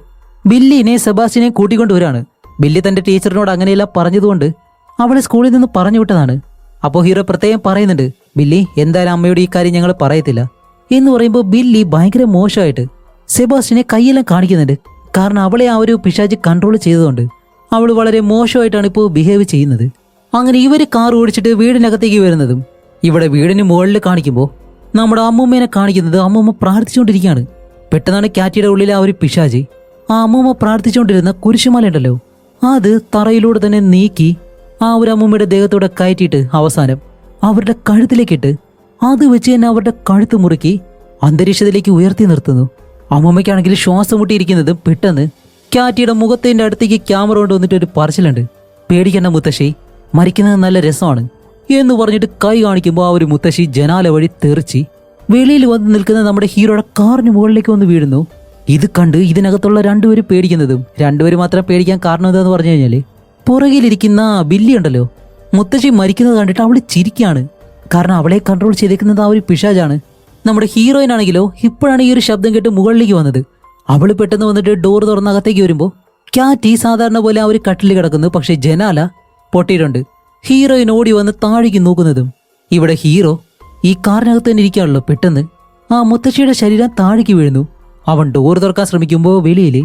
ബില്ലിനെ സെബാസ്റ്റ്യനെ കൂട്ടിക്കൊണ്ടുവരാണ്. ബില്ലി തന്റെ ടീച്ചറിനോട് അങ്ങനെയെല്ലാം പറഞ്ഞതുകൊണ്ട് അവളെ സ്കൂളിൽ നിന്ന് പറഞ്ഞു വിട്ടതാണ്. അപ്പോൾ ഹീറോ പ്രത്യേകം പറയുന്നുണ്ട്, ബില്ലി എന്തായാലും അമ്മയോട് ഈ കാര്യം ഞങ്ങൾ പറയത്തില്ല എന്ന് പറയുമ്പോൾ ബില്ലി ഭയങ്കര മോശമായിട്ട് സെബാസ്റ്റ്യനെ കൈയെല്ലാം കാണിക്കുന്നുണ്ട്. കാരണം അവളെ ആ ഒരു പിശാച് കൺട്രോൾ ചെയ്തതുകൊണ്ട് അവൾ വളരെ മോശമായിട്ടാണ് ഇപ്പോൾ ബിഹേവ് ചെയ്യുന്നത്. അങ്ങനെ ഇവര് കാർ ഓടിച്ചിട്ട് വീടിനകത്തേക്ക് വരുന്നതും ഇവിടെ വീടിന് മുകളിൽ കാണിക്കുമ്പോൾ നമ്മുടെ അമ്മൂമ്മേനെ കാണിക്കുന്നത് അമ്മൂമ്മ പ്രാർത്ഥിച്ചുകൊണ്ടിരിക്കുകയാണ്. പെട്ടെന്നാണ് ക്യാറ്റിയുടെ ഉള്ളിലെ ആ ഒരു പിശാചി ആ അമ്മൂമ്മ പ്രാർത്ഥിച്ചുകൊണ്ടിരുന്ന കുരിശുമാല ഉണ്ടല്ലോ അത് തറയിലൂടെ തന്നെ നീക്കി ആ ഒരു അമ്മൂമ്മയുടെ ദേഹത്തോടെ കയറ്റിയിട്ട് അവസാനം അവരുടെ കഴുത്തിലേക്കിട്ട് അത് വെച്ച് തന്നെ അവരുടെ കഴുത്ത് മുറുക്കി അന്തരീക്ഷത്തിലേക്ക് ഉയർത്തി നിർത്തുന്നു. അമ്മൂമ്മയ്ക്കാണെങ്കിൽ ശ്വാസം മുട്ടിയിരിക്കുന്നതും പെട്ടെന്ന് ക്യാറ്റിയുടെ മുഖത്തിന്റെ അടുത്തേക്ക് ക്യാമറ കൊണ്ട് വന്നിട്ട് ഒരു പറച്ചിലുണ്ട്, പേടിക്കേണ്ട മുത്തശ്ശി, മരിക്കുന്നത് നല്ല രസമാണ് എന്ന് പറഞ്ഞിട്ട് കൈ കാണിക്കുമ്പോൾ ആ ഒരു മുത്തശ്ശി ജനാല വഴി തെറിച്ച് വെളിയിൽ വന്ന് നിൽക്കുന്ന നമ്മുടെ ഹീറോയുടെ കാറിന് മുകളിലേക്ക് വന്ന് വീഴുന്നു. ഇത് കണ്ട് ഇതിനകത്തുള്ള രണ്ടുപേരും പേടിക്കുന്നതും രണ്ടുപേരും മാത്രം പേടിക്കാൻ കാരണം എന്താന്ന് പറഞ്ഞു കഴിഞ്ഞാല് പുറകിലിരിക്കുന്ന ബില്ലി ഉണ്ടല്ലോ മുത്തശ്ശി മരിക്കുന്നത് കണ്ടിട്ട് അവള് ചിരിക്കുകയാണ്. കാരണം അവളെ കൺട്രോൾ ചെയ്തേക്കുന്നത് ആ ഒരു പിശാചാണ്. നമ്മുടെ ഹീറോയിൻ ആണെങ്കിലോ ഇപ്പോഴാണ് ഈ ഒരു ശബ്ദം കേട്ട് മുകളിലേക്ക് വന്നത്. അവള് പെട്ടെന്ന് വന്നിട്ട് ഡോർ തുറന്ന് അകത്തേക്ക് വരുമ്പോൾ ക്യാറ്റി സാധാരണ പോലെ ആ ഒരു കട്ടിൽ കിടക്കുന്നു. പക്ഷെ ജനാല പൊട്ടിയിട്ടുണ്ട്. ഹീറോയിൻ ഓടി വന്ന് താഴേക്ക് നോക്കുന്നതും ഇവിടെ ഹീറോ ഈ കാറിനകത്ത് തന്നെ ഇരിക്കുകയാണല്ലോ. പെട്ടെന്ന് ആ മുത്തശ്ശിയുടെ ശരീരം താഴേക്ക് വീഴുന്നു. അവൻ ഡോർ തുറക്കാൻ ശ്രമിക്കുമ്പോൾ വെളിയിൽ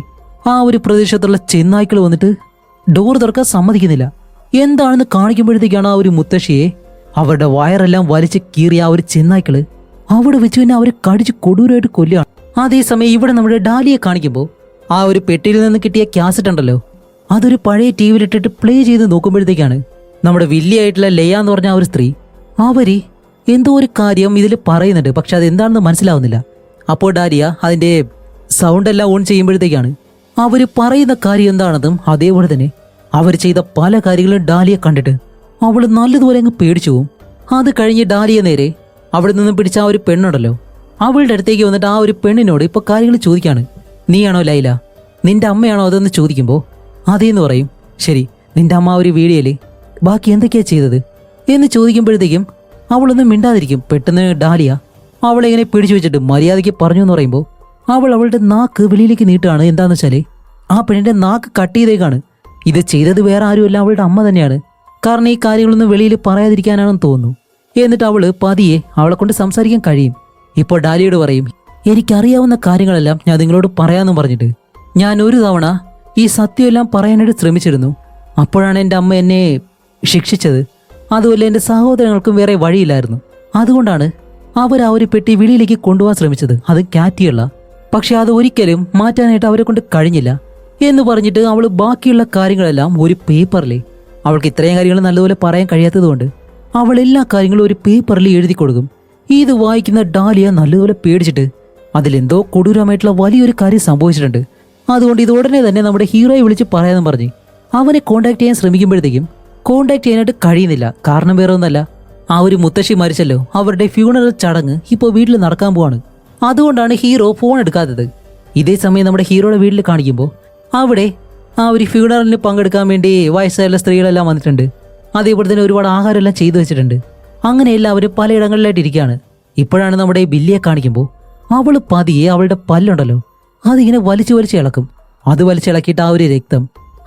ആ ഒരു പ്രദേശത്തുള്ള ചെന്നായ്ക്കൾ വന്നിട്ട് ഡോർ തുറക്കാൻ സമ്മതിക്കുന്നില്ല. എന്താണെന്ന് കാണിക്കുമ്പോഴത്തേക്കാണ് ആ ഒരു മുത്തശ്ശിയെ അവരുടെ വയറെല്ലാം വലിച്ച് കീറിയ ആ ഒരു ചെന്നായ്ക്കള് അവിടെ വെച്ച് തന്നെ അവരെ കടിച്ച് കൊടൂരമായിട്ട് കൊല്ലുകയാണ്. അതേസമയം ഇവിടെ നമ്മുടെ ഡാലിയെ കാണിക്കുമ്പോൾ ആ ഒരു പെട്ടിയിൽ നിന്ന് കിട്ടിയ കാസറ്റ് ഉണ്ടല്ലോ അതൊരു പഴയ ടി വിയിലിട്ടിട്ട് പ്ലേ ചെയ്ത് നോക്കുമ്പോഴത്തേക്കാണ് നമ്മുടെ വില്ലിയായിട്ടുള്ള ലയ എന്ന് പറഞ്ഞ ആ ഒരു സ്ത്രീ അവര് എന്തോ ഒരു കാര്യം ഇതിൽ പറയുന്നുണ്ട്. പക്ഷെ അതെന്താണെന്ന് മനസ്സിലാവുന്നില്ല. അപ്പോൾ ഡാലിയ അതിന്റെ സൗണ്ട് എല്ലാം ഓൺ ചെയ്യുമ്പോഴത്തേക്കാണ് അവര് പറയുന്ന കാര്യം എന്താണെന്നും അതേപോലെ തന്നെ അവർ ചെയ്ത പല കാര്യങ്ങളും ഡാലിയെ കണ്ടിട്ട് അവള് നല്ലതുപോലെ അങ്ങ് പേടിച്ചു പോവും. അത് കഴിഞ്ഞ് ഡാലിയ നേരെ അവിടെ നിന്നും പിടിച്ച ആ ഒരു പെണ്ണുണ്ടല്ലോ അവളുടെ അടുത്തേക്ക് വന്നിട്ട് ആ ഒരു പെണ്ണിനോട് ഇപ്പൊ കാര്യങ്ങൾ ചോദിക്കാണ്. നീയാണോ ലൈല, നിന്റെ അമ്മയാണോ അതെന്ന് ചോദിക്കുമ്പോൾ അതേന്ന് പറയും. ശരി, നിന്റെ അമ്മ ഒരു വീഡിയോയില് ബാക്കി എന്തൊക്കെയാ ചെയ്തത് എന്ന് ചോദിക്കുമ്പോഴത്തേക്കും അവളൊന്നും മിണ്ടാതിരിക്കും. പെട്ടെന്ന് ഡാലിയ അവളെ ഇങ്ങനെ പിടിച്ചു വെച്ചിട്ട് മര്യാദയ്ക്ക് പറഞ്ഞു എന്ന് പറയുമ്പോൾ അവൾ അവളുടെ നാക്ക് വെളിയിലേക്ക് നീട്ടുകയാണ്. എന്താന്ന് വെച്ചാല് ആ പെണ്ണിന്റെ നാക്ക് കട്ട് ചെയ്തേക്കാണ്. ഇത് ചെയ്തത് വേറെ ആരുമല്ല, അവളുടെ അമ്മ തന്നെയാണ്. കാരണം ഈ കാര്യങ്ങളൊന്നും വെളിയിൽ പറയാതിരിക്കാനാണെന്ന് തോന്നുന്നു. എന്നിട്ട് അവള് പതിയെ അവളെ കൊണ്ട് സംസാരിക്കാൻ കഴിയും. ഇപ്പോൾ ഡാലിയോട് പറയും, എനിക്കറിയാവുന്ന കാര്യങ്ങളെല്ലാം ഞാൻ നിങ്ങളോട് പറയാമെന്നും പറഞ്ഞിട്ട് ഞാൻ ഒരു തവണ ഈ സത്യമെല്ലാം പറയാനായിട്ട് ശ്രമിച്ചിരുന്നു. അപ്പോഴാണ് എൻ്റെ അമ്മ എന്നെ ശിക്ഷിച്ചത്. അതുപോലെ എൻ്റെ സഹോദരങ്ങൾക്കും വേറെ വഴിയില്ലായിരുന്നു. അതുകൊണ്ടാണ് അവർ ആ ഒരു പെട്ടി വെളിയിലേക്ക് കൊണ്ടുപോകാൻ ശ്രമിച്ചത്. അത് ക്യാറ്റിയല്ല. പക്ഷെ അത് ഒരിക്കലും മാറ്റാനായിട്ട് അവരെ കൊണ്ട് കഴിഞ്ഞില്ല എന്ന് പറഞ്ഞിട്ട് അവൾ ബാക്കിയുള്ള കാര്യങ്ങളെല്ലാം ഒരു പേപ്പറിൽ, അവൾക്ക് ഇത്രയും കാര്യങ്ങൾ നല്ലതുപോലെ പറയാൻ കഴിയാത്തതുകൊണ്ട് അവൾ എല്ലാ കാര്യങ്ങളും ഒരു പേപ്പറിൽ എഴുതി കൊടുക്കും. ഇത് വായിക്കുന്ന ഡാലിയ നല്ലതുപോലെ പേടിച്ചിട്ട് അതിലെന്തോ കൊടൂരമായിട്ടുള്ള വലിയൊരു കാര്യം സംഭവിച്ചിട്ടുണ്ട്. അതുകൊണ്ട് ഇത് ഉടനെ തന്നെ നമ്മുടെ ഹീറോയെ വിളിച്ച് പറയാമെന്ന് പറഞ്ഞ് അവനെ കോണ്ടാക്ട് ചെയ്യാൻ ശ്രമിക്കുമ്പോഴത്തേക്കും കോണ്ടാക്ട് ചെയ്യാനായിട്ട് കഴിയുന്നില്ല. കാരണം വേറെ ഒന്നല്ല, ആ ഒരു മുത്തശ്ശി മരിച്ചല്ലോ, അവരുടെ ഫ്യൂണറൽ ചടങ്ങ് ഇപ്പോൾ വീട്ടിൽ നടക്കാൻ പോവാണ്. അതുകൊണ്ടാണ് ഹീറോ ഫോൺ എടുക്കാത്തത്. ഇതേ സമയം നമ്മുടെ ഹീറോയുടെ വീട്ടിൽ കാണിക്കുമ്പോൾ അവിടെ ആ ഒരു ഫ്യൂണറലിന് പങ്കെടുക്കാൻ വേണ്ടി വയസ്സായുള്ള സ്ത്രീകളെല്ലാം വന്നിട്ടുണ്ട്. അതേപോലെ തന്നെ ഒരുപാട് ആഹാരമെല്ലാം ചെയ്തു വെച്ചിട്ടുണ്ട്. അങ്ങനെ എല്ലാവരും പലയിടങ്ങളിലായിട്ട് ഇരിക്കുകയാണ്. ഇപ്പോഴാണ് നമ്മുടെ ബില്ലിയെ കാണിക്കുമ്പോൾ അവള് പതിയെ അവളുടെ പല്ലുണ്ടല്ലോ അതിങ്ങനെ വലിച്ചു വലിച്ച് ഇളക്കും. അത് വലിച്ചിളക്കിയിട്ട് ആ ഒരു രക്തം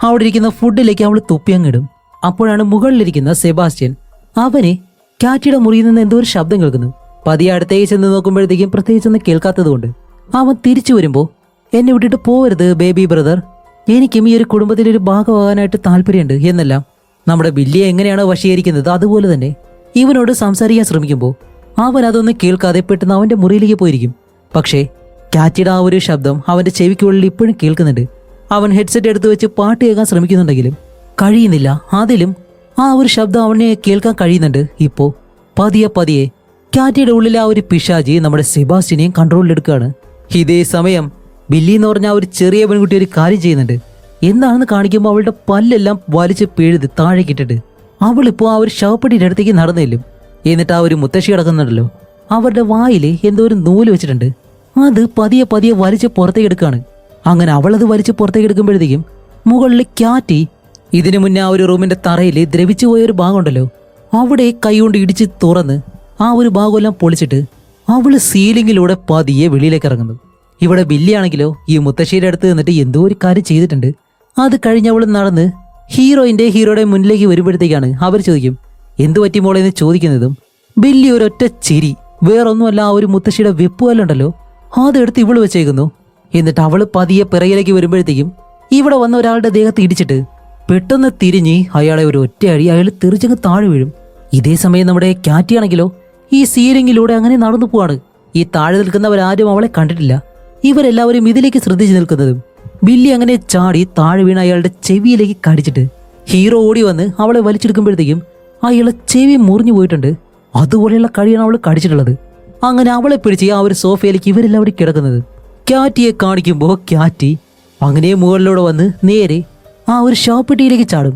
അവിടെ ഇരിക്കുന്ന ഫുഡിലേക്ക് അവൾ തുപ്പിയങ്ങിടും. അപ്പോഴാണ് മുകളിലിരിക്കുന്ന സെബാസ്റ്റ്യൻ അവനെ ക്യാറ്റിയുടെ മുറിയിൽ നിന്ന് എന്തോ ഒരു ശബ്ദം കേൾക്കുന്നു. പതിയെ അടുത്തേക്ക് ചെന്ന് നോക്കുമ്പോഴത്തേക്കും പ്രത്യേകിച്ചൊന്നും കേൾക്കാത്തതുകൊണ്ട് അവൻ തിരിച്ചു വരുമ്പോൾ, എന്നെ വിട്ടിട്ട് പോവരുത് ബേബി ബ്രദർ, എനിക്കും ഈ ഒരു കുടുംബത്തിലൊരു ഭാഗമാകാനായിട്ട് താല്പര്യമുണ്ട് എന്നെല്ലാം നമ്മുടെ ബില്ലിയെ എങ്ങനെയാണോ വശീകരിക്കുന്നത് അതുപോലെ തന്നെ ഇവനോട് സംസാരിക്കാൻ ശ്രമിക്കുമ്പോൾ അവൻ അതൊന്നും കേൾക്കാതെ പെട്ടെന്ന് അവന്റെ മുറിയിലേക്ക് പോയിരിക്കും. പക്ഷേ ക്യാറ്റിയുടെ ആ ഒരു ശബ്ദം അവന്റെ ചെവിക്കുള്ളിൽ ഇപ്പോഴും കേൾക്കുന്നുണ്ട്. അവൻ ഹെഡ്സെറ്റ് എടുത്ത് വെച്ച് പാട്ട് കേൾക്കാൻ ശ്രമിക്കുന്നുണ്ടെങ്കിലും കഴിയുന്നില്ല. അതിലും ആ ഒരു ശബ്ദം അവനെ കേൾക്കാൻ കഴിയുന്നുണ്ട്. ഇപ്പോൾ പതിയെ പതിയെ ക്യാറ്റിയുടെ ഉള്ളിലെ ആ ഒരു പിശാചി നമ്മുടെ സെബാസ്റ്റ്യനെയും കൺട്രോളിലെടുക്കുകയാണ്. ഇതേ സമയം ബില്ലി എന്ന് പറഞ്ഞ ആ ഒരു ചെറിയ പെൺകുട്ടി ഒരു കാര്യം ചെയ്യുന്നുണ്ട്. എന്താണെന്ന് കാണിക്കുമ്പോൾ അവളുടെ പല്ലെല്ലാം വലിച്ച് പിഴുത് താഴേക്കിട്ടിട്ട് അവളിപ്പോൾ ആ ഒരു ശവപ്പെട്ടിയുടെ അടുത്തേക്ക് നടന്നില്ലും. എന്നിട്ട് ആ ഒരു മുത്തശ്ശി കിടക്കുന്നുണ്ടല്ലോ അവരുടെ വായിൽ എന്തോ ഒരു നൂല് വെച്ചിട്ടുണ്ട്. അത് പതിയെ പതിയെ വലിച്ച് പുറത്തേക്ക് എടുക്കുകയാണ്. അങ്ങനെ അവളത് വലിച്ച് പുറത്തേക്ക് എടുക്കുമ്പോഴത്തേക്കും മുകളിൽ ക്യാറ്റി ഇതിനു മുന്നേ ആ ഒരു റൂമിന്റെ തറയിൽ ദ്രവിച്ചു പോയ ഒരു ഭാഗമുണ്ടല്ലോ അവിടെ കൈകൊണ്ട് ഇടിച്ച് തുറന്ന് ആ ഒരു ഭാഗമെല്ലാം പൊളിച്ചിട്ട് അവള് സീലിങ്ങിലൂടെ പതിയെ വെളിയിലേക്ക് ഇറങ്ങുന്നു. ഇവിടെ ബില്ലിയാണെങ്കിലോ ഈ മുത്തശ്ശിയുടെ അടുത്ത് നിന്നിട്ട് എന്തോ ഒരു കാര്യം ചെയ്തിട്ടുണ്ട്. അത് കഴിഞ്ഞ് അവൾ നടന്ന് ഹീറോയുടെ മുന്നിലേക്ക് വരുമ്പോഴത്തേക്കാണ് അവർ ചോദിക്കും, എന്തു പറ്റി മോളെ എന്ന് ചോദിക്കുന്നതും ബില്ലി ഒരൊറ്റ ചിരി, വേറൊന്നുമല്ല ആ ഒരു മുത്തശ്ശിയുടെ വെപ്പുകല്ലുണ്ടല്ലോ അതെടുത്ത് ഇവള് വെച്ചേക്കുന്നു. എന്നിട്ട് അവള് പതിയെ പിറകിലേക്ക് വരുമ്പോഴത്തേക്കും ഇവിടെ വന്ന ഒരാളുടെ ദേഹത്ത് ഇടിച്ചിട്ട് പെട്ടെന്ന് തിരിഞ്ഞ് അയാളെ ഒരു ഒറ്റയടി അയാൾ തെറിച്ചങ്ങ് താഴെ വീഴും. ഇതേ സമയം നമ്മുടെ ക്യാറ്റിയാണെങ്കിലോ ഈ സീലിങ്ങിലൂടെ അങ്ങനെ നടന്നു പോവാണ്. ഈ താഴെ നിൽക്കുന്നവരാരും അവളെ കണ്ടിട്ടില്ല. ഇവരെല്ലാവരും ഇതിലേക്ക് ശ്രദ്ധിച്ചു നിൽക്കുന്നതും ബില്ലി അങ്ങനെ ചാടി താഴെ വീണ അയാളുടെ ചെവിയിലേക്ക് കടിച്ചിട്ട് ഹീറോ ഓടി വന്ന് അവളെ വലിച്ചെടുക്കുമ്പോഴത്തേക്കും അയാളെ ചെവി മുറിഞ്ഞു പോയിട്ടുണ്ട്. അതുപോലെയുള്ള കഴിയാണ് അവൾ കടിച്ചിട്ടുള്ളത്. അങ്ങനെ അവളെ പിടിച്ച് ആ ഒരു സോഫയിലേക്ക് ഇവരെല്ലാവരും കിടക്കുന്നത്. ക്യാറ്റിയെ കാണിക്കുമ്പോൾ ക്യാറ്റി അങ്ങനെ മുകളിലൂടെ വന്ന് നേരെ ആ ഒരു ഷോപ്പെട്ടിയിലേക്ക് ചാടും.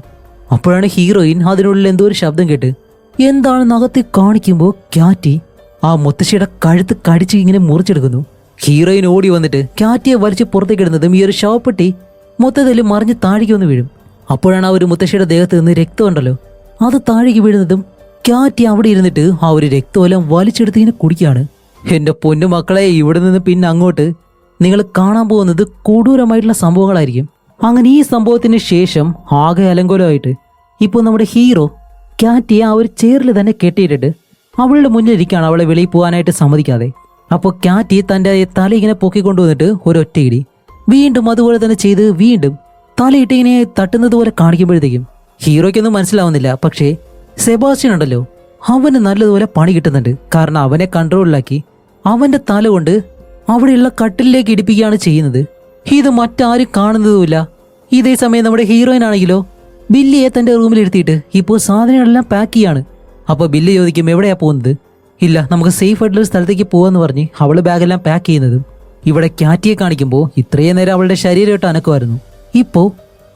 അപ്പോഴാണ് ഹീറോയിൻ അതിനുള്ളിൽ എന്തോ ഒരു ശബ്ദം കേട്ട് എന്താണെന്ന് അകത്ത് കാണിക്കുമ്പോൾ ക്യാറ്റി ആ മുത്തശ്ശിയുടെ കഴുത്ത് കടിച്ച് ഇങ്ങനെ മുറിച്ചെടുക്കുന്നു. ഹീറോയിൻ ഓടി വന്നിട്ട് ക്യാറ്റിയെ വലിച്ച് പുറത്തേക്ക് ഇടുന്നതും ഈ ഒരു ഷോപ്പെട്ടി മൊത്തത്തിൽ മറിഞ്ഞ് താഴേക്ക് വന്ന് വീഴും. അപ്പോഴാണ് ആ ഒരു മുത്തശ്ശിയുടെ ദേഹത്ത് നിന്ന് രക്തമുണ്ടല്ലോ അത് താഴേക്ക് വീഴുന്നതും ക്യാറ്റി അവിടെ ഇരുന്നിട്ട് ആ ഒരു രക്തമെല്ലാം വലിച്ചെടുത്ത് ഇങ്ങനെ കുടിക്കുകയാണ്. എൻ്റെ പൊന്നു മക്കളെ, ഇവിടെ നിന്ന് പിന്നെ അങ്ങോട്ട് നിങ്ങൾ കാണാൻ പോകുന്നത് കൊടൂരമായിട്ടുള്ള സംഭവങ്ങളായിരിക്കും. അങ്ങനെ ഈ സംഭവത്തിന് ശേഷം ആകെ അലങ്കോലമായിട്ട് ഇപ്പോൾ നമ്മുടെ ഹീറോ ക്യാറ്റിയെ ആ ഒരു ചെയറിൽ തന്നെ കെട്ടിയിട്ടിട്ട് അവളുടെ മുന്നിലിരിക്കുകയാണ്, അവളെ വെളിയിൽ പോകാനായിട്ട് സമ്മതിക്കാതെ. അപ്പോൾ ക്യാറ്റി തൻ്റെ തല ഇങ്ങനെ പൊക്കിക്കൊണ്ടുവന്നിട്ട് ഒരൊറ്റയിടി വീണ്ടും അതുപോലെ തന്നെ ചെയ്ത് വീണ്ടും തലയിട്ട് ഇങ്ങനെ തട്ടുന്നത് പോലെ കാണിക്കുമ്പോഴത്തേക്കും ഹീറോയ്ക്കൊന്നും മനസ്സിലാവുന്നില്ല. പക്ഷേ സെബാസ്റ്റ്യൻ ഉണ്ടല്ലോ അവന് നല്ലതുപോലെ പണി കിട്ടുന്നുണ്ട്. കാരണം അവനെ കൺട്രോളിലാക്കി അവൻ്റെ തല കൊണ്ട് അവിടെയുള്ള കട്ടിലേക്ക് ഇടിപ്പിക്കുകയാണ് ചെയ്യുന്നത്. ഇത് മറ്റാരും കാണുന്നതുമില്ല. ഇതേ സമയം നമ്മുടെ ഹീറോയിൻ ആണെങ്കിലോ ബില്ലിയെ തൻ്റെ റൂമിലിരുത്തിയിട്ട് ഇപ്പോൾ സാധനങ്ങളെല്ലാം പാക്ക് ചെയ്യാണ്. അപ്പോൾ ബില്ലി ചോദിക്കും എവിടെയാ പോകുന്നത്? ഇല്ല, നമുക്ക് സേഫ് ആയിട്ടുള്ള ഒരു സ്ഥലത്തേക്ക് പോകാമെന്ന് പറഞ്ഞ് അവൾ ബാഗെല്ലാം പാക്ക് ചെയ്യുന്നതും ഇവിടെ ക്യാറ്റിയെ കാണിക്കുമ്പോൾ ഇത്രയും നേരം അവളുടെ ശരീരമായിട്ട് അനക്കുമായിരുന്നു. ഇപ്പോൾ